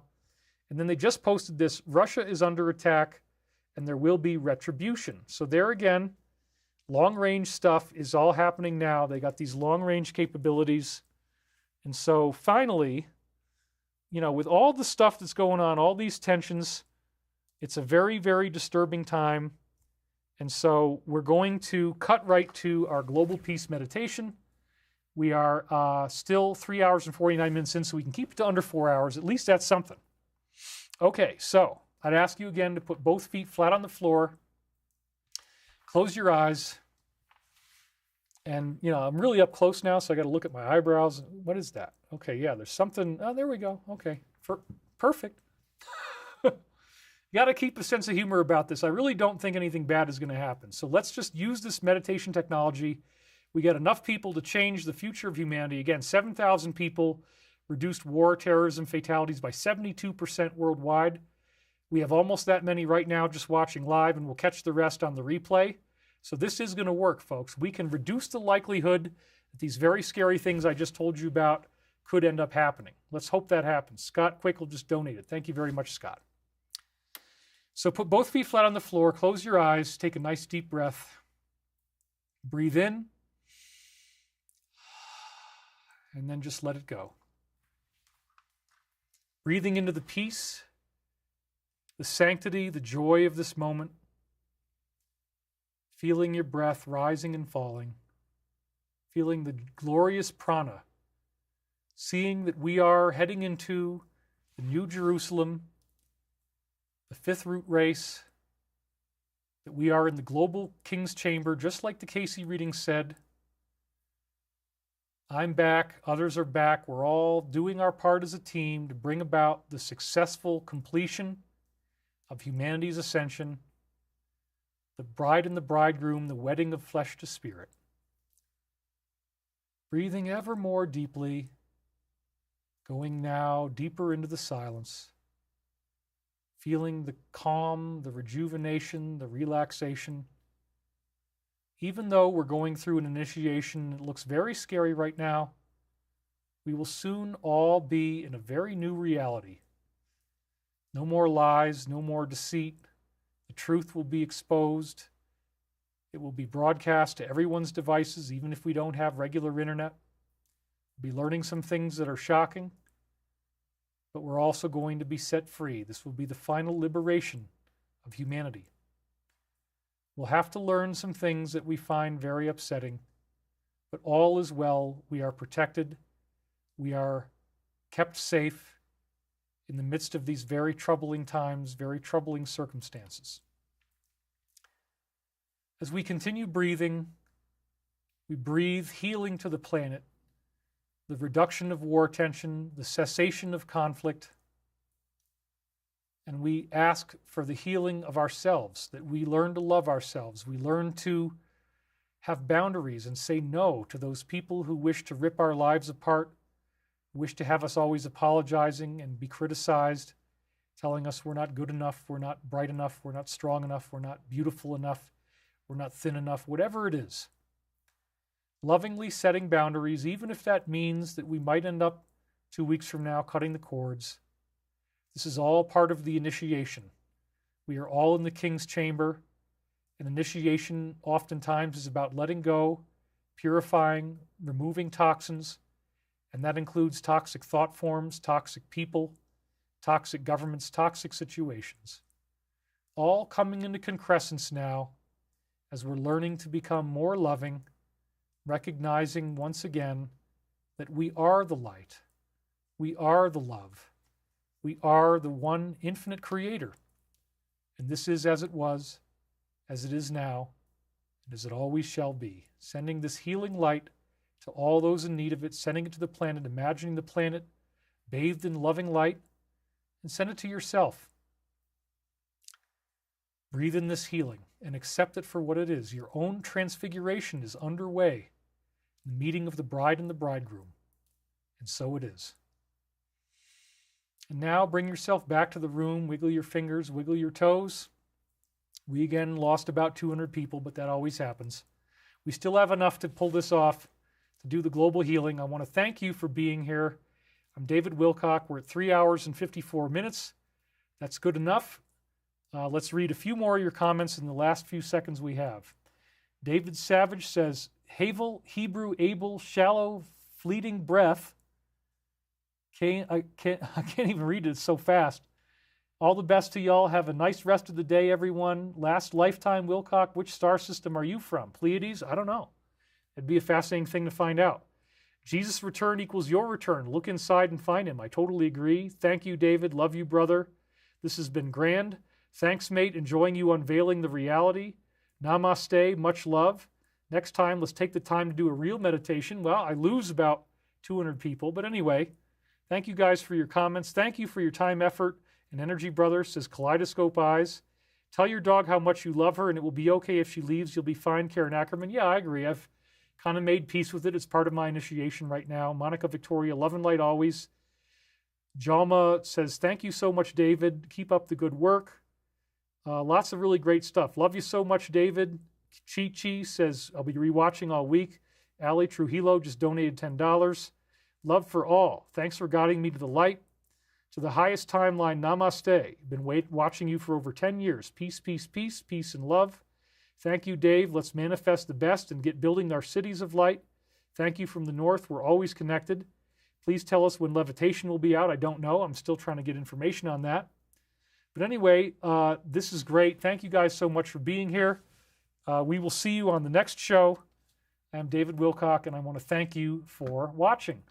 And then they just posted this, Russia is under attack, and there will be retribution. So there again, long-range stuff is all happening now. They got these long-range capabilities. And so finally, you know, with all the stuff that's going on, all these tensions, it's a very, very disturbing time. And so we're going to cut right to our global peace meditation. We are still 3 hours and 49 minutes in, so we can keep it to under 4 hours. At least that's something. Okay, so I'd ask you again to put both feet flat on the floor. Close your eyes. And, you know, I'm really up close now, so I got to look at my eyebrows. What is that? Okay, yeah, there's something. Oh, there we go. Okay, perfect. You got to keep a sense of humor about this. I really don't think anything bad is going to happen. So let's just use this meditation technology. We got enough people to change the future of humanity. Again, 7,000 people reduced war, terrorism, fatalities by 72% worldwide. We have almost that many right now just watching live, and we'll catch the rest on the replay. So this is going to work, folks. We can reduce the likelihood that these very scary things I just told you about could end up happening. Let's hope that happens. Scott Quick will just donate it. Thank you very much, Scott. So put both feet flat on the floor, close your eyes, take a nice deep breath. Breathe in, and then just let it go. Breathing into the peace, the sanctity, the joy of this moment. Feeling your breath rising and falling. Feeling the glorious prana. Seeing that we are heading into the New Jerusalem, the 5th root race, that we are in the global king's chamber, just like the Casey reading said. I'm back, others are back. We're all doing our part as a team to bring about the successful completion of humanity's ascension, the bride and the bridegroom, the wedding of flesh to spirit. Breathing ever more deeply, going now deeper into the silence, feeling the calm, the rejuvenation, the relaxation. Even though we're going through an initiation that looks very scary right now, we will soon all be in a very new reality. No more lies, no more deceit. The truth will be exposed. It will be broadcast to everyone's devices, even if we don't have regular internet. We'll be learning some things that are shocking, but we're also going to be set free. This will be the final liberation of humanity. We'll have to learn some things that we find very upsetting, but all is well. We are protected. We are kept safe in the midst of these very troubling times, very troubling circumstances. As we continue breathing, we breathe healing to the planet, the reduction of war tension, the cessation of conflict, and we ask for the healing of ourselves, that we learn to love ourselves. We learn to have boundaries and say no to those people who wish to rip our lives apart, wish to have us always apologizing and be criticized, telling us we're not good enough, we're not bright enough, we're not strong enough, we're not beautiful enough, we're not thin enough, whatever it is. Lovingly setting boundaries, even if that means that we might end up 2 weeks from now cutting the cords. This is all part of the initiation. We are all in the king's chamber. An initiation oftentimes is about letting go, purifying, removing toxins, and that includes toxic thought forms, toxic people, toxic governments, toxic situations, all coming into concrescence now as we're learning to become more loving, recognizing once again that we are the light, we are the love, we are the one infinite creator. And this is as it was, as it is now, and as it always shall be, sending this healing light to all those in need of it, sending it to the planet, imagining the planet bathed in loving light, and send it to yourself. Breathe in this healing and accept it for what it is. Your own transfiguration is underway, the meeting of the bride and the bridegroom, and so it is. And now bring yourself back to the room, wiggle your fingers, wiggle your toes. We again lost about 200 people, but that always happens. We still have enough to pull this off, to do the global healing. I want to thank you for being here. I'm David Wilcock. We're at 3 hours and 54 minutes. That's good enough. Let's read a few more of your comments in the last few seconds we have. David Savage says, Havel, Hebrew, able, shallow, fleeting breath. I can't even read it so fast. All the best to y'all. Have a nice rest of the day, everyone. Last lifetime, Wilcock, which star system are you from? Pleiades? I don't know. It'd be a fascinating thing to find out. Jesus' return equals your return. Look inside and find him. I totally agree. Thank you, David. Love you, brother. This has been grand. Thanks, mate. Enjoying you unveiling the reality. Namaste. Much love. Next time, let's take the time to do a real meditation. Well, I lose about 200 people, but anyway, thank you guys for your comments. Thank you for your time, effort, and energy, brother, says Kaleidoscope Eyes. Tell your dog how much you love her, and it will be okay if she leaves. You'll be fine, Karen Ackerman. Yeah, I agree. I've kind of made peace with it. It's part of my initiation right now. Monica Victoria, love and light always. Jalma says, thank you so much, David. Keep up the good work. Lots of really great stuff. Love you so much, David. Chi says, I'll be rewatching all week. Ali Trujillo just donated $10. Love for all. Thanks for guiding me to the light, to the highest timeline. Namaste. Been watching you for over 10 years. Peace, peace, peace, peace and love. Thank you, Dave. Let's manifest the best and get building our cities of light. Thank you from the north. We're always connected. Please tell us when Levitation will be out. I don't know. I'm still trying to get information on that. But anyway, this is great. Thank you guys so much for being here. We will see you on the next show. I'm David Wilcock, and I want to thank you for watching.